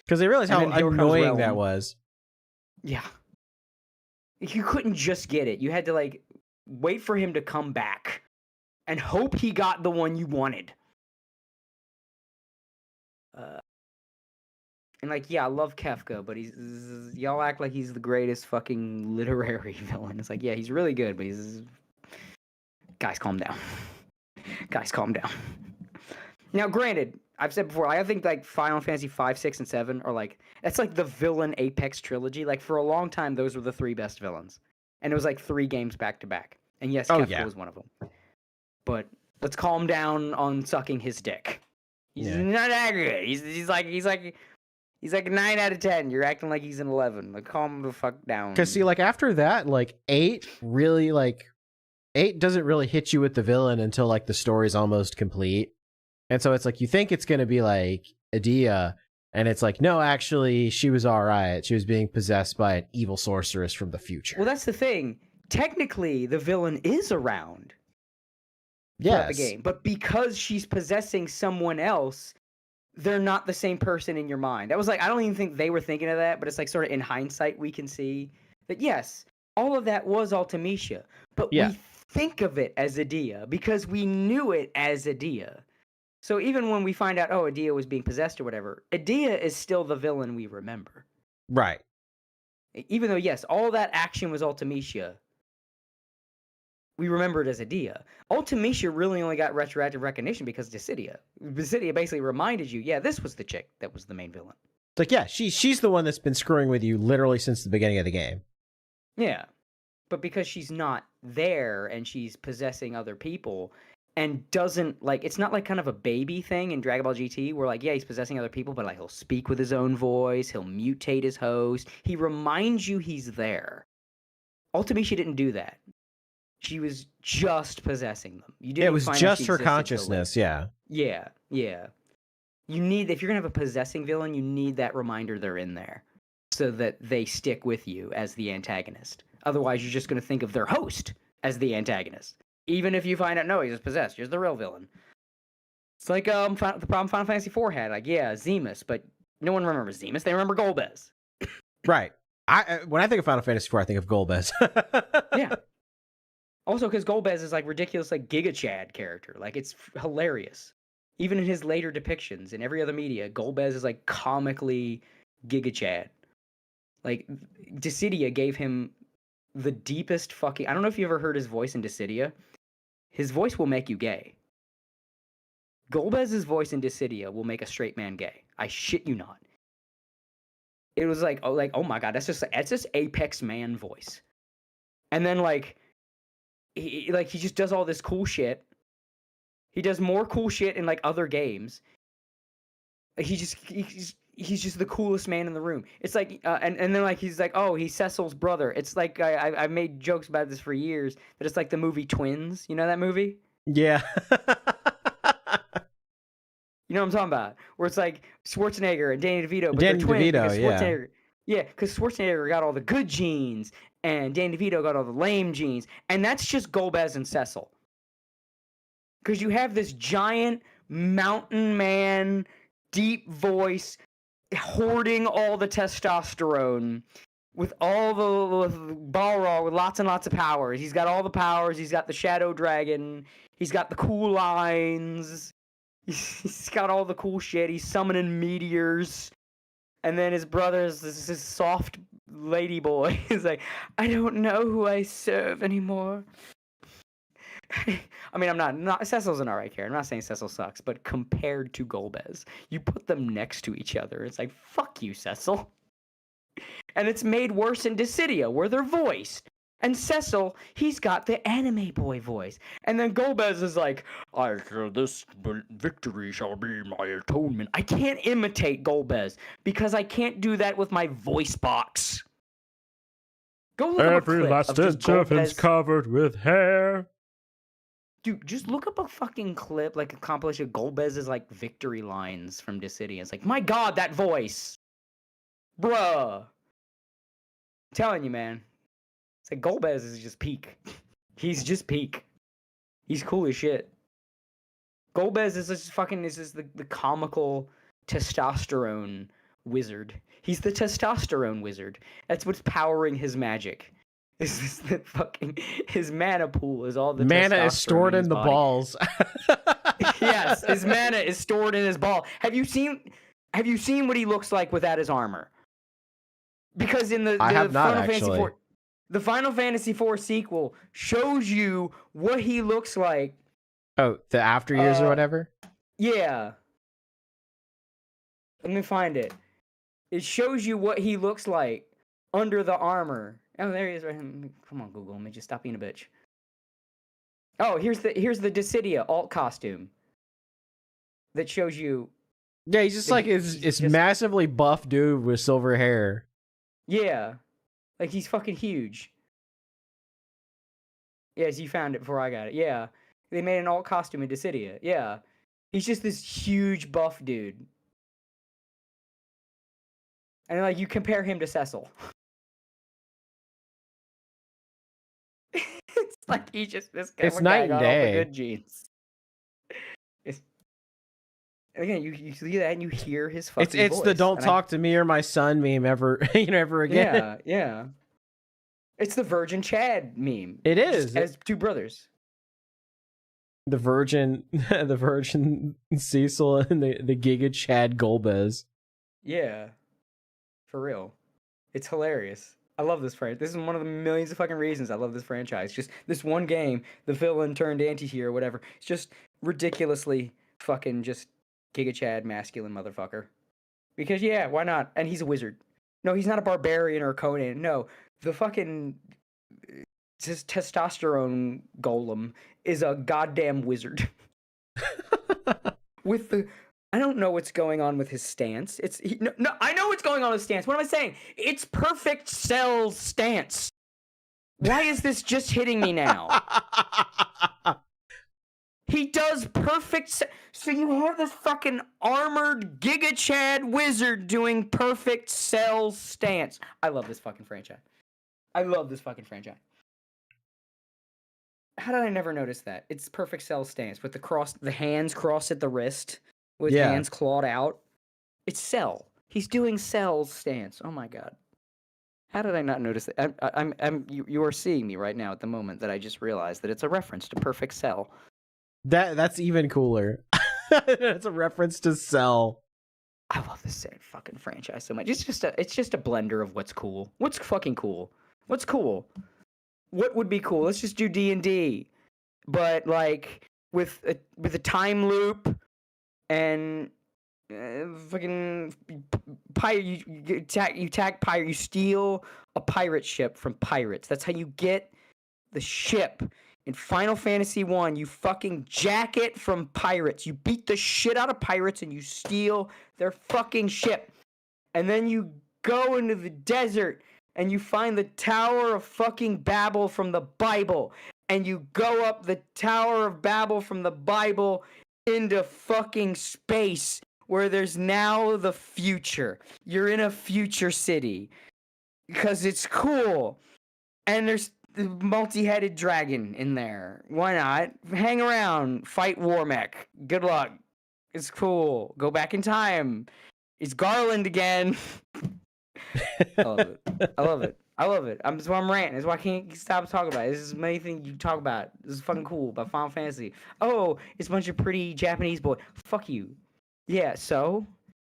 Because they realized how annoying that was. Yeah. You couldn't just get it. You had to, like, wait for him to come back and hope he got the one you wanted. And like, yeah, I love Kefka, but y'all act like he's the greatest fucking literary villain. It's like, yeah, he's really good, but guys, calm down. Guys, calm down. Now, granted, I've said before, I think like Final Fantasy 5, 6, and 7 are like, that's like the villain apex trilogy. Like for a long time, those were the 3 best villains, and it was like 3 games back to back. And yes, Kefka was one of them. But let's calm down on sucking his dick. He's not that good. He's like 9 out of 10. You're acting like he's an 11. Like, calm the fuck down. Because see, like after that, like 8 really like 8 doesn't really hit you with the villain until like the story's almost complete, and so it's like you think it's gonna be like Edea, and it's like no, actually she was all right. She was being possessed by an evil sorceress from the future. Well, that's the thing. Technically, the villain is around. Throughout the game, but because she's possessing someone else, they're not the same person in your mind. That was like, I don't even think they were thinking of that, but it's like sort of in hindsight we can see that yes, all of that was Ultimecia, but we think of it as Edea because we knew it as Edea. So even when we find out, oh, Edea was being possessed or whatever, Edea is still the villain we remember. Right. Even though, yes, all that action was Ultimecia, we remember it as Edea. Ultimecia really only got retroactive recognition because Dissidia. Dissidia basically reminded you, yeah, this was the chick that was the main villain. It's like, yeah, she's the one that's been screwing with you literally since the beginning of the game. Yeah. But because she's not there and she's possessing other people and doesn't, like, it's not like kind of a baby thing in Dragon Ball GT where, like, yeah, he's possessing other people, but, like, he'll speak with his own voice, he'll mutate his host. He reminds you he's there. Ultimecia didn't do that. She was just possessing them. You didn't it was just her consciousness, yeah. Yeah. You need, if you're going to have a possessing villain, you need that reminder they're in there so that they stick with you as the antagonist. Otherwise, you're just going to think of their host as the antagonist. Even if you find out, no, he's just possessed. Here's the real villain. It's like the problem Final Fantasy IV had. Like, yeah, Zemus, but no one remembers Zemus. They remember Golbez. Right. When I think of Final Fantasy IV, I think of Golbez. Yeah. Also, because Golbez is like ridiculous, like Giga Chad character. Like it's hilarious. Even in his later depictions in every other media, Golbez is like comically Giga Chad. Like Dissidia gave him the deepest fucking. I don't know if you ever heard his voice in Dissidia. His voice will make you gay. Golbez's voice in Dissidia will make a straight man gay. I shit you not. It was like oh my god, that's just apex man voice. And then he just does all this cool shit. He does more cool shit in like other games. He's just the coolest man in the room. It's like and then like he's like, oh, he's Cecil's brother. It's like I've made jokes about this for years, but it's like the movie Twins. You know that movie? Yeah. You know what I'm talking about? Where it's like Schwarzenegger and Danny DeVito, but Danny they're twins DeVito, Schwarzenegger, yeah, because Schwarzenegger got all the good genes and Danny DeVito got all the lame genes, and that's just Golbez and Cecil. Because you have this giant mountain man, deep voice, hoarding all the testosterone, with all the Balrog with lots and lots of powers. He's got all the powers. He's got the Shadow Dragon. He's got the cool lines. He's got all the cool shit. He's summoning meteors. And then his brother's this soft lady boy. He's like, I don't know who I serve anymore. I mean, I'm not Cecil's an alright character. I'm not saying Cecil sucks, but compared to Golbez, you put them next to each other. It's like, fuck you, Cecil. And it's made worse in Dissidia, where they're voiced. And Cecil, he's got the anime boy voice. And then Golbez is like, this victory shall be my atonement. I can't imitate Golbez because I can't do that with my voice box. Go look up a clip last of just inch of him's Golbez. covered with hair. Dude, just look up a fucking clip, like a compilation of Golbez's like victory lines from Dissidia. It's like, my god, that voice. Bruh. I'm telling you, man. It's like Golbez is just peak. He's just peak. He's cool as shit. Golbez is just fucking the comical testosterone wizard. He's the testosterone wizard. That's what's powering his magic. Is the fucking his mana pool is all the mana is stored in the body. balls. Yeah, Yes, his mana is stored in his ball. Have you seen what he looks like without his armor? Because in the the Final Fantasy IV sequel shows you what he looks like. Oh, the after years or whatever? Yeah. Let me find it. It shows you what he looks like under the armor. Oh, there he is. Right. Come on, Google. Let me just stop being a bitch. Oh, here's the Dissidia alt costume that shows you. Yeah, he's just like it's massively buff dude with silver hair. Yeah, like he's fucking huge. Yes, you found it before I got it. Yeah, they made an alt costume in Dissidia. Yeah, he's just this huge buff dude, and like you compare him to Cecil. It's like he just this guy. It's night and day. Good genes. It's again, you see that and you hear his fucking voice. It's the "Don't talk to me or my son" meme ever ever again. Yeah, yeah. It's the Virgin Chad meme. It is as two brothers. The Virgin Cecil and the Giga Chad Golbez. Yeah, for real. It's hilarious. I love this franchise. This is one of the millions of fucking reasons I love this franchise. Just this one game, the villain turned anti-hero, whatever. It's just ridiculously fucking just Giga Chad masculine motherfucker. Because yeah, why not? And he's a wizard. No, he's not a barbarian or a Conan. No, the fucking testosterone golem is a goddamn wizard. With the... I don't know what's going on with his stance. No, I know what's going on with his stance. What am I saying? It's perfect Cell's stance. Why is this just hitting me now? He does perfect... So you have this fucking armored Giga Chad wizard doing perfect Cell stance. I love this fucking franchise. How did I never notice that? It's perfect Cell stance with the hands crossed at the wrist. With hands clawed out. It's Cell. He's doing Cell's stance. Oh my god. How did I not notice that? You are seeing me right now at the moment that I just realized that it's a reference to Perfect Cell. That's even cooler. It's a reference to Cell. I love this fucking franchise so much. It's just a blender of what's cool. What's fucking cool? What's cool? What would be cool? Let's just do D&D, but like with a time loop. And fucking pirate, you attack pirate. You steal a pirate ship from pirates. That's how you get the ship in Final Fantasy 1. You fucking jack it from pirates. You beat the shit out of pirates and you steal their fucking ship. And then you go into the desert and you find the Tower of fucking Babel from the Bible. And you go up the Tower of Babel from the Bible into fucking space where there's now the future. You're in a future city because it's cool. And there's the multi-headed dragon in there. Why not? Hang around, fight Warmech. Good luck. It's cool. Go back in time. It's Garland again. I love it. That's why I'm ranting. That's why I can't stop talking about it. This is many things you talk about. This is fucking cool about Final Fantasy. Oh, it's a bunch of pretty Japanese boys. Fuck you. Yeah, so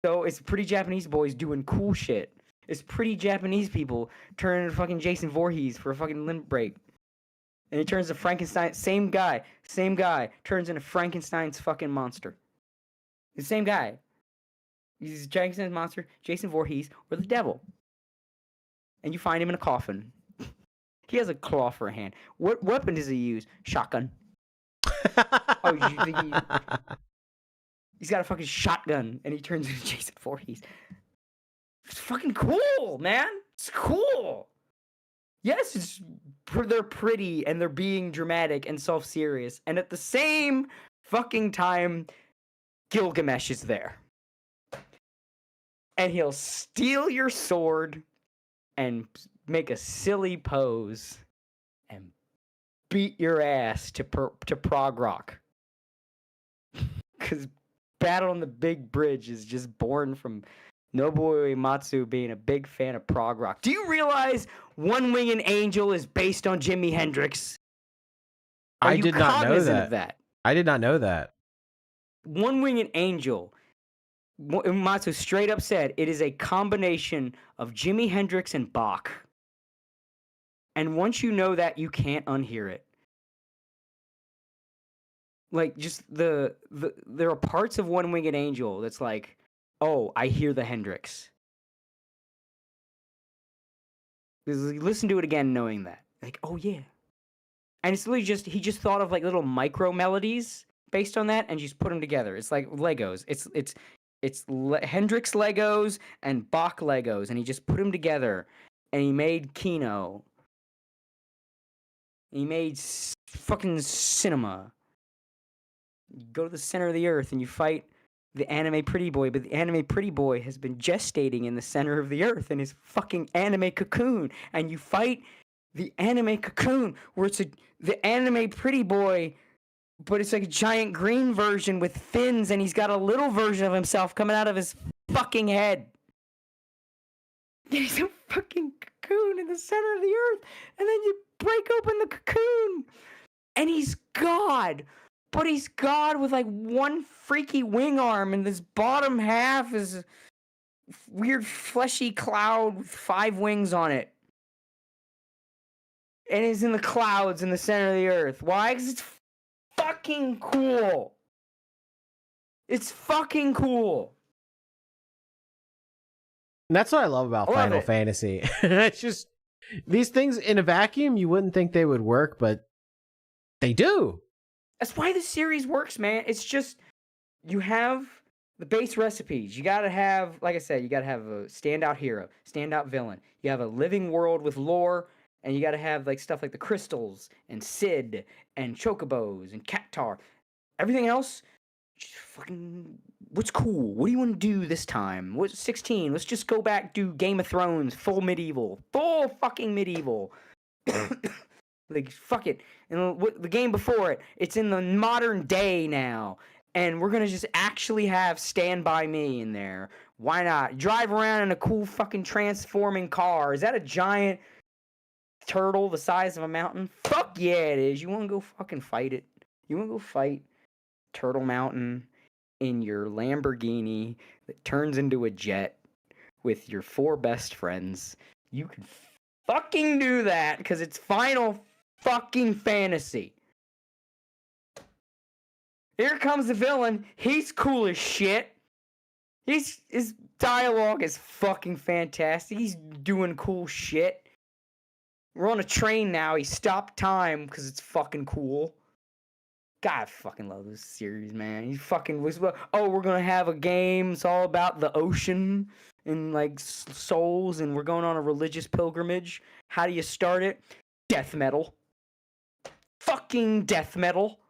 it's pretty Japanese boys doing cool shit. It's pretty Japanese people turning into fucking Jason Voorhees for a fucking limp break. And he turns to Frankenstein. Same guy, turns into Frankenstein's fucking monster. The same guy. He's Frankenstein's monster, Jason Voorhees, or the devil. And you find him in a coffin. He has a claw for a hand. What weapon does he use? Shotgun. Oh, you think he's got a fucking shotgun, and he turns into Jason Voorhees. It's fucking cool, man. It's cool. Yes, they're pretty, and they're being dramatic and self-serious. And at the same fucking time, Gilgamesh is there. And he'll steal your sword and make a silly pose and beat your ass to prog rock. Because Battle on the Big Bridge is just born from Nobuo Uematsu being a big fan of prog rock. Do you realize One Winged Angel is based on Jimi Hendrix? I did not know that. I did not know that. One-Winged Angel. Matsu straight up said it is a combination of Jimi Hendrix and Bach. And once you know that, you can't unhear it. Like, just there are parts of One-Winged Angel that's like, oh, I hear the Hendrix. Listen to it again knowing that. Like, oh yeah. And it's literally just, he just thought of like little micro melodies based on that and just put them together. It's like Legos. It's Hendrix Legos and Bach Legos, and he just put them together, and he made Kino. He made fucking cinema. You go to the center of the earth and you fight the anime pretty boy, but the anime pretty boy has been gestating in the center of the earth in his fucking anime cocoon, and you fight the anime cocoon where it's the anime pretty boy, but it's like a giant green version with fins, and he's got a little version of himself coming out of his fucking head. There's a fucking cocoon in the center of the earth, and then you break open the cocoon, and he's God. But he's God with like one freaky wing arm, and this bottom half is a weird fleshy cloud with 5 wings on it. And he's in the clouds in the center of the earth. Why? Because it's fucking cool. It's fucking cool. And that's what I love about Final Fantasy. It's just, these things in a vacuum, you wouldn't think they would work, but they do. That's why the series works, man. It's just, you have the base recipes. You gotta have, like I said, you gotta have a standout hero, standout villain. You have a living world with lore, and you gotta have like stuff like the crystals, and Sid, and chocobos, and Cactar. Everything else, just fucking, what's cool? What do you want to do this time? What's 16? Let's just go back, do Game of Thrones, full fucking medieval. Like, fuck it. And the game before it, it's in the modern day now. And we're gonna just actually have Stand By Me in there. Why not? Drive around in a cool fucking transforming car. Is that a giant turtle the size of a mountain? Fuck yeah, it is. You wanna go fucking fight it? You wanna go fight Turtle Mountain in your Lamborghini that turns into a jet with your 4 best friends? You can fucking do that, because it's Final fucking Fantasy. Here comes the villain. He's cool as shit. His dialogue is fucking fantastic. He's doing cool shit. We're on a train now. He stopped time because it's fucking cool. God, I fucking love this series, man. He fucking was. Oh, we're gonna have a game. It's all about the ocean and like souls, and we're going on a religious pilgrimage. How do you start it? Death metal. Fucking death metal.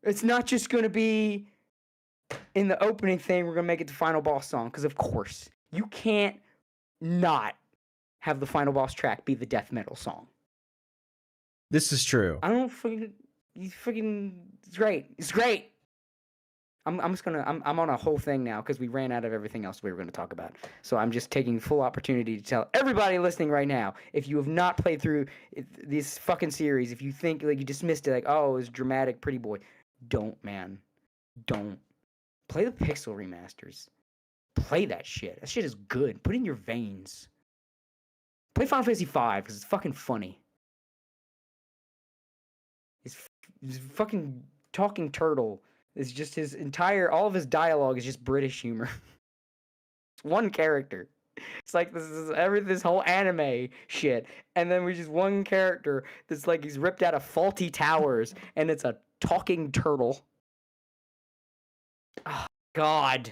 It's not just gonna be in the opening thing. We're gonna make it the final boss song, because of course you can't not have the final boss track be the death metal song. This is true. I don't fucking. It's great. It's great. I'm on a whole thing now because we ran out of everything else we were going to talk about. So I'm just taking full opportunity to tell everybody listening right now, if you have not played through this fucking series, if you think like you dismissed it like, oh, it was dramatic pretty boy, don't, man. Don't. Play the Pixel remasters. Play that shit. That shit is good. Put it in your veins. Play Final Fantasy V because it's fucking funny. His fucking talking turtle is just all of his dialogue is just British humor. It's one character. It's like this whole anime shit, and then we just one character that's like he's ripped out of Faulty Towers, and it's a talking turtle. Oh God,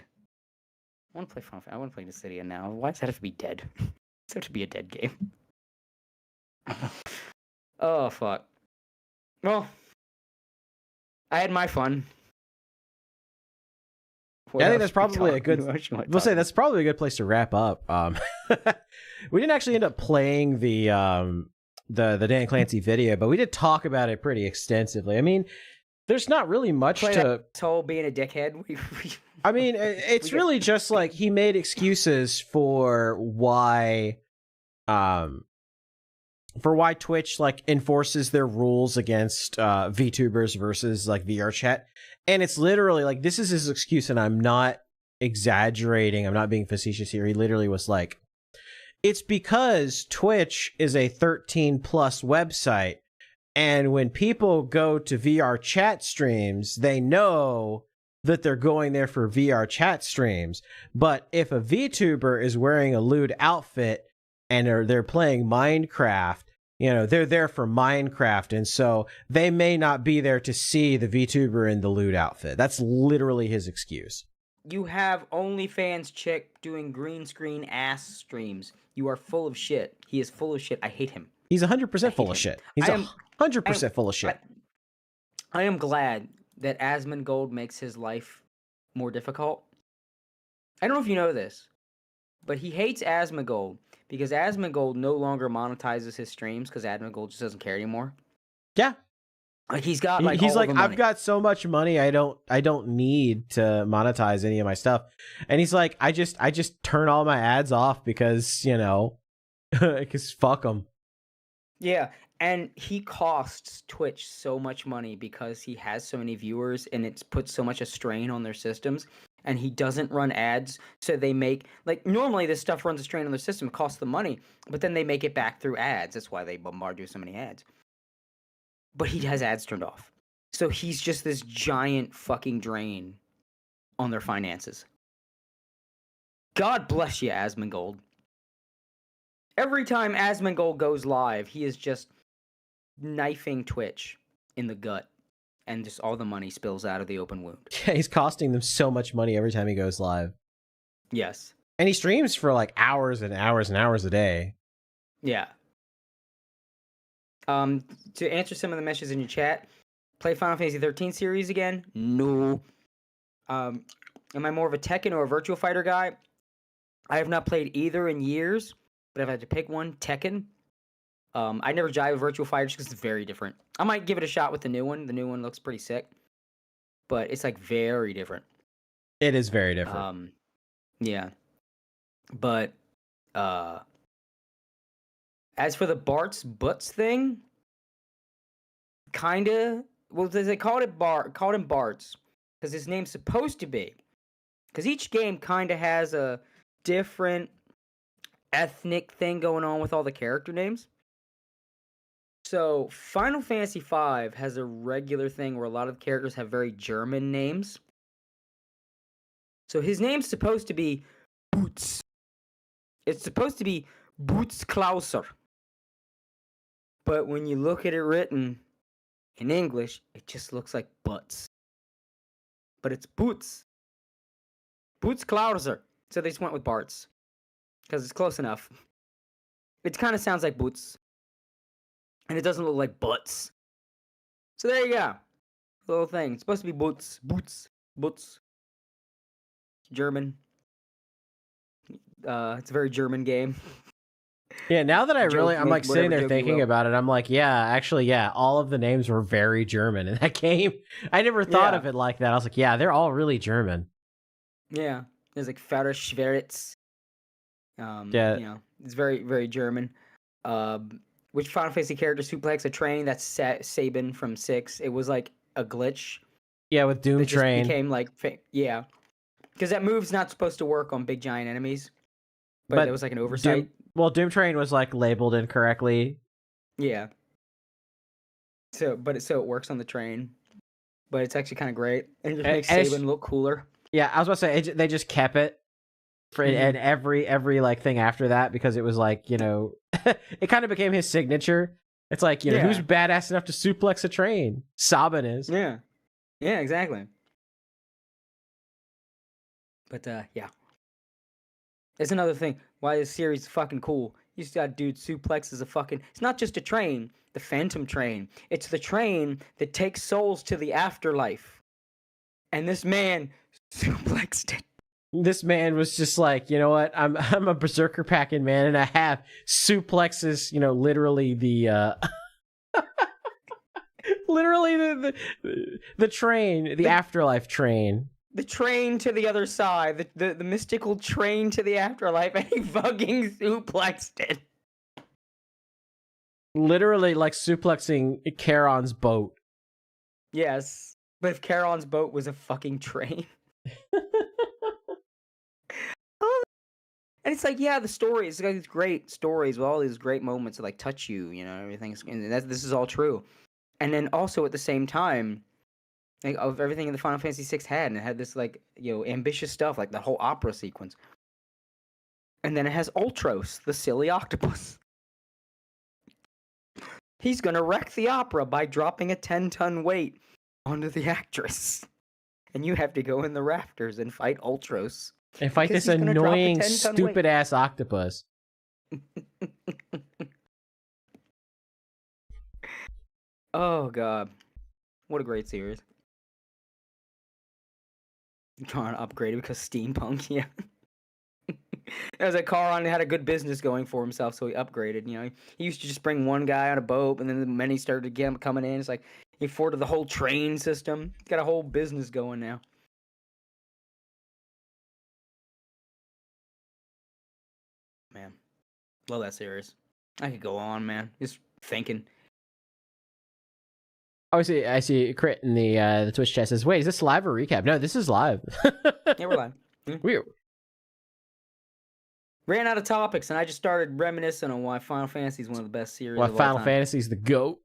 I want to play Final Fantasy. I want to play Dissidia now. Why does that have to be dead? Does it have to be a dead game? Oh fuck. Well, I had my fun. Yeah, I think that's probably a good. We'll say that's probably a good place to wrap up. We didn't actually end up playing the Dan Clancy video, but we did talk about it pretty extensively. I mean, there's not really much to. This whole being a dickhead. I mean, it's really just like he made excuses for why, for why Twitch like enforces their rules against VTubers versus like VR chat. And it's literally like, this is his excuse, and I'm not exaggerating, I'm not being facetious here. He literally was like, it's because Twitch is a 13 plus website, and when people go to VR chat streams, they know that they're going there for VR chat streams. But if a VTuber is wearing a lewd outfit and they're playing Minecraft, you know, they're there for Minecraft, and so they may not be there to see the VTuber in the lewd outfit. That's literally his excuse. You have OnlyFans chick doing green screen ass streams. You are full of shit. He is full of shit. I hate him. He's 100% full of shit. He's 100% full of shit. I am glad that Asmongold makes his life more difficult. I don't know if you know this, but he hates Asmongold because Asmongold no longer monetizes his streams because Asmongold just doesn't care anymore. Yeah. Like he's got like he's all like, the money. I've got so much money, I don't need to monetize any of my stuff. And he's like, I just turn all my ads off because, you know, because fuck them. Yeah, and he costs Twitch so much money because he has so many viewers and it's put so much a strain on their systems, and he doesn't run ads, so they make, like, normally this stuff runs a strain on their system, it costs them money, but then they make it back through ads. That's why they bombard you with so many ads. But he has ads turned off. So he's just this giant fucking drain on their finances. God bless you, Asmongold. Every time Asmongold goes live, he is just knifing Twitch in the gut, and just all the money spills out of the open wound. Yeah, he's costing them so much money every time he goes live. Yes. And he streams for like hours and hours and hours a day. Yeah. To answer some of the messages in your chat, play Final Fantasy 13 series again? No. Am I more of a Tekken or a Virtua Fighter guy? I have not played either in years, but if I had to pick one, Tekken. I never jive with Virtua Fighter just because it's very different. I might give it a shot with the new one. The new one looks pretty sick, but it's like very different. It is very different. Yeah. But as for the Bart's Butts thing, kinda. Well, they called him Bart's because his name's supposed to be. Because each game kinda has a different ethnic thing going on with all the character names. So Final Fantasy V has a regular thing where a lot of characters have very German names. So his name's supposed to be Boots. It's supposed to be Boots Klauser. But when you look at it written in English, it just looks like Butts. But it's Boots. Boots Klauser. So they just went with Bart's. Because it's close enough. It kind of sounds like Boots. And it doesn't look like Butts. So there you go. Little thing. It's supposed to be Boots. Boots. German. It's a very German game. Yeah, now that I'm like sitting there thinking about it, I'm like, yeah, actually, yeah, all of the names were very German in that game. I never thought of it like that. I was like, yeah, they're all really German. Yeah, there's like Vater Schweritz. Yeah, you know, it's very, very German. Which Final Fantasy character suplex a train? That's Sabin from 6. It was like a glitch. Yeah, with Doom Train. Became like, yeah, because that move's not supposed to work on big giant enemies, but it was like an oversight. Doom Train was like labeled incorrectly. Yeah. So it works on the train, but it's actually kind of great, and it just makes Sabin look cooler. Yeah, I was about to say they just kept it for and every like thing after that because it was like, you know, it kind of became his signature. It's like, you know, who's badass enough to suplex a train? Sabin is. Yeah. Yeah, exactly. But yeah. There's another thing why this series is fucking cool. You just got dude suplexes a fucking. It's not just a train, the Phantom Train. It's the train that takes souls to the afterlife. And this man suplexed it. This man was just like, you know what? I'm a berserker packing man, and I have suplexes. You know, literally the literally the train, the afterlife train. The train to the other side, the mystical train to the afterlife, and he fucking suplexed it. Literally, like, suplexing Charon's boat. Yes. But if Charon's boat was a fucking train. And it's like, yeah, the stories, it's got these great stories with all these great moments that like touch you, you know, everything's, and this is all true. And then also at the same time, like of everything the Final Fantasy VI had, and it had this like, you know, ambitious stuff, like the whole opera sequence. And then it has Ultros, the silly octopus. He's gonna wreck the opera by dropping a 10-ton weight onto the actress. And you have to go in the rafters and fight Ultros. And fight this annoying, stupid-ass octopus. Oh, God. What a great series. Trying to upgrade it because steampunk, yeah. It was like Charon had a good business going for himself, so he upgraded, you know. He used to just bring one guy on a boat, and then many started coming in. It's like he afforded the whole train system. He's got a whole business going now. Man, love that series. I could go on, man. Just thinking. Oh, I see Crit in the Twitch chat says, wait, is this live or recap? No, this is live. Yeah, we're live. We ran out of topics, and I just started reminiscing on why Final Fantasy is one of the best series why of all Final time. Fantasy is the GOAT.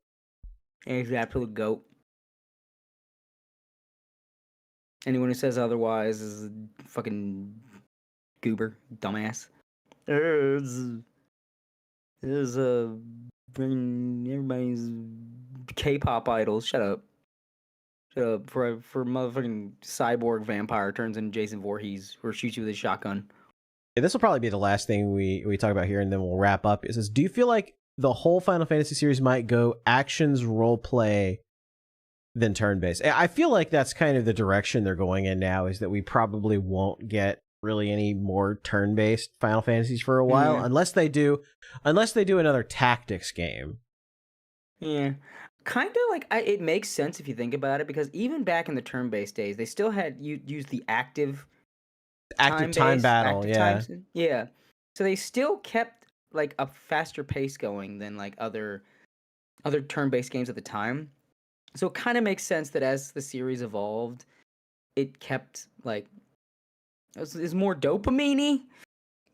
He's the absolute GOAT. Anyone who says otherwise is a fucking goober, dumbass. There's bringing everybody's K-pop idols. Shut up. Shut up. For motherfucking cyborg vampire turns into Jason Voorhees or shoots you with a shotgun. Yeah, this will probably be the last thing we talk about here, and then we'll wrap up. It says, do you feel like the whole Final Fantasy series might go actions, role play, then turn-based? I feel like that's kind of the direction they're going in now, is that we probably won't get really any more turn-based Final Fantasies for a while, unless they do another tactics game. Yeah. Kind of like, it makes sense if you think about it, because even back in the turn-based days, they still had used the active time battle, yeah. Yeah. So they still kept like a faster pace going than like other turn-based games at the time. So it kind of makes sense that as the series evolved, it kept like is more dopamine-y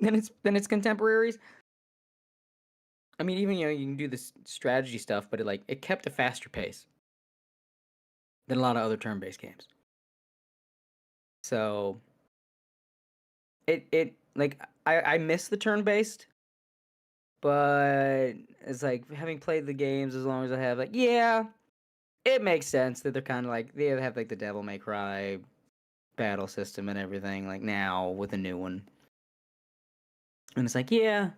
than its contemporaries. I mean, even, you know, you can do this strategy stuff, but it kept a faster pace than a lot of other turn-based games. So it like I miss the turn-based, but it's like having played the games as long as I have, like, yeah, it makes sense that they're kind of like, they have like the Devil May Cry battle system and everything, like now with a new one. And it's like, yeah,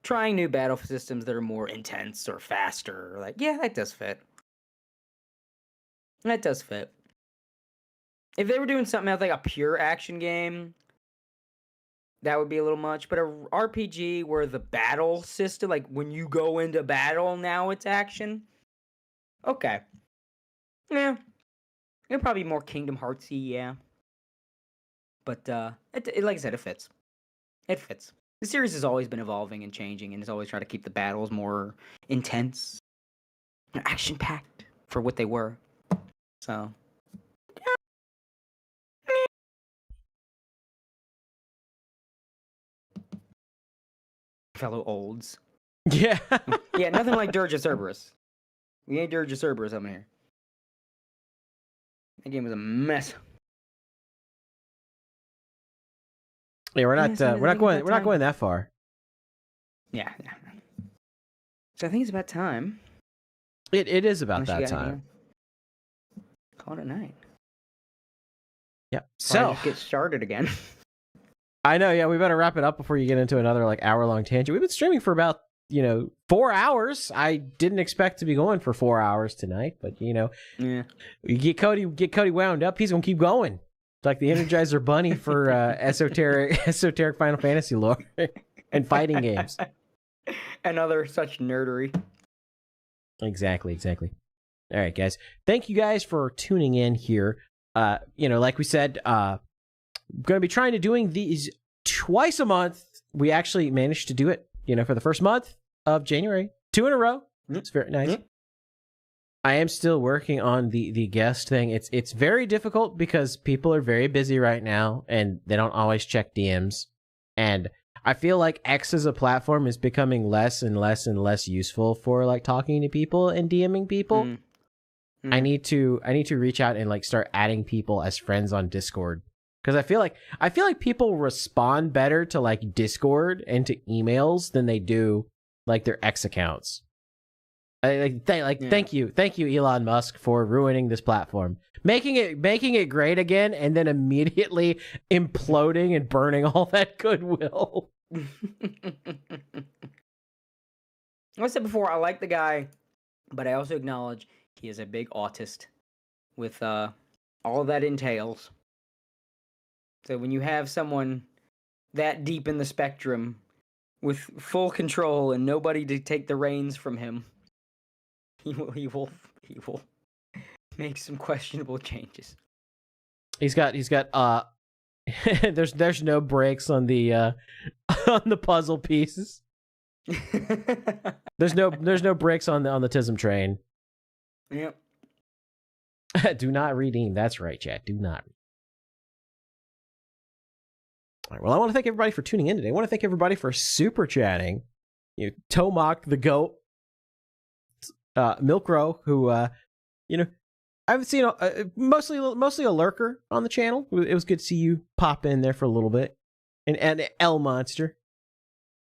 trying new battle systems that are more intense or faster, like, yeah, that does fit. That does fit. If they were doing something else like a pure action game, that would be a little much. But a RPG where the battle system, like when you go into battle, now it's action. Okay. Yeah. It'd probably be more Kingdom Heartsy, yeah. But it like I said, it fits. It fits. The series has always been evolving and changing, and it's always trying to keep the battles more intense, action-packed for what they were. So, fellow olds. Yeah. Yeah, nothing like Dirge of Cerberus. We ain't Dirge of Cerberus up in here. That game was a mess. Yeah, we're not going that far. Yeah. So I think it's about time. It is about Unless you that got time. anything else. Call it a night. Yeah. So So get started again. I know, yeah, we better wrap it up before you get into another like hour-long tangent. We've been streaming for about, 4 hours. I didn't expect to be going for 4 hours tonight, but Yeah. you get Cody wound up, he's gonna keep going. It's like the Energizer Bunny for esoteric Final Fantasy lore and fighting games. And other such nerdery. Exactly. All right, guys. Thank you guys for tuning in here. Like we said, going to be trying to doing these twice a month. We actually managed to do it, for the first month of January, 2 in a row. It's very nice. I am still working on the guest thing. It's very difficult because people are very busy right now and they don't always check DMs. And I feel like X as a platform is becoming less and less and less useful for like talking to people and DMing people. I need to reach out and like start adding people as friends on Discord, because I feel like people respond better to like Discord and to emails than they do like their X accounts. Thank you, Elon Musk, for ruining this platform, making it great again, and then immediately imploding and burning all that goodwill. I said before, I like the guy, but I also acknowledge he is a big autist with all that entails. So when you have someone that deep in the spectrum with full control and nobody to take the reins from him, he will make some questionable changes. He's got there's no brakes on the on the puzzle pieces. There's no brakes on the TISM train. Yep. Do not redeem. That's right, chat. Do not. All right, well, I want to thank everybody for tuning in today. I want to thank everybody for super chatting. Tomock the goat, Milkrow, who I've seen mostly a lurker on the channel. It was good to see you pop in there for a little bit, and L Monster.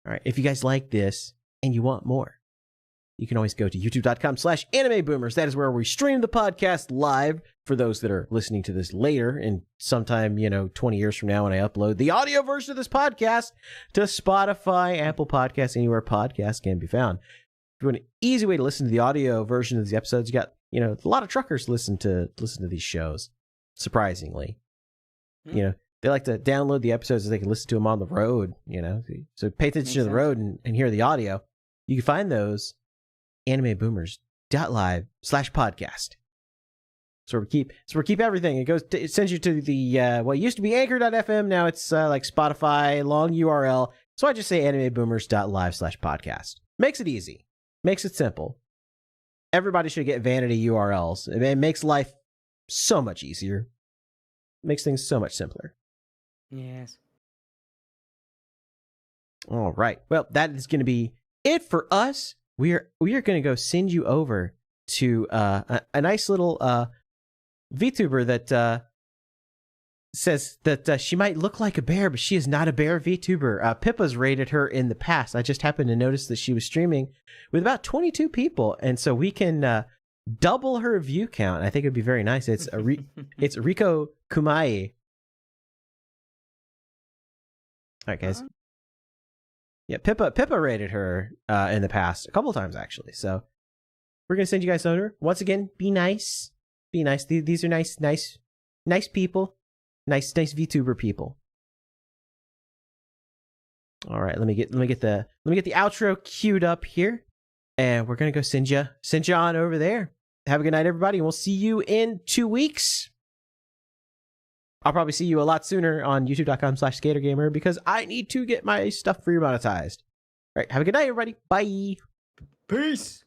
All right, if you guys like this and you want more, you can always go to youtube.com/animeboomers. That is where we stream the podcast live for those that are listening to this later, and sometime 20 years from now when I upload the audio version of this podcast to Spotify, Apple Podcasts, anywhere podcasts can be found. If you want an easy way to listen to the audio version of these episodes, you got a lot of truckers listen to these shows. Surprisingly, they like to download the episodes so they can listen to them on the road. So pay attention to the road and hear the audio. You can find those animeboomers.live/podcast. So we keep everything. It sends you to the what used to be anchor.fm. Now it's like Spotify, long URL. So I just say animeboomers.live/podcast. Makes it easy. Makes it simple. Everybody should get vanity URLs. It makes life so much easier. Makes things so much simpler. Yes. All right. Well, that is going to be it for us. We are going to go send you over to a nice little VTuber that says that she might look like a bear, but she is not a bear VTuber. Pippa's rated her in the past. I just happened to notice that she was streaming with about 22 people, and so we can double her view count. I think it would be very nice. It's it's Riko Kumai. All right, guys. Yeah, Pippa rated her in the past a couple of times, actually. So we're going to send you guys over. Once again, be nice. Be nice. These are nice people. Nice VTuber people. All right, let me get the outro queued up here. And we're going to go send you on over there. Have a good night, everybody, and we'll see you in 2 weeks. I'll probably see you a lot sooner on youtube.com/skatergamer because I need to get my stuff free monetized. All right, have a good night, everybody. Bye. Peace.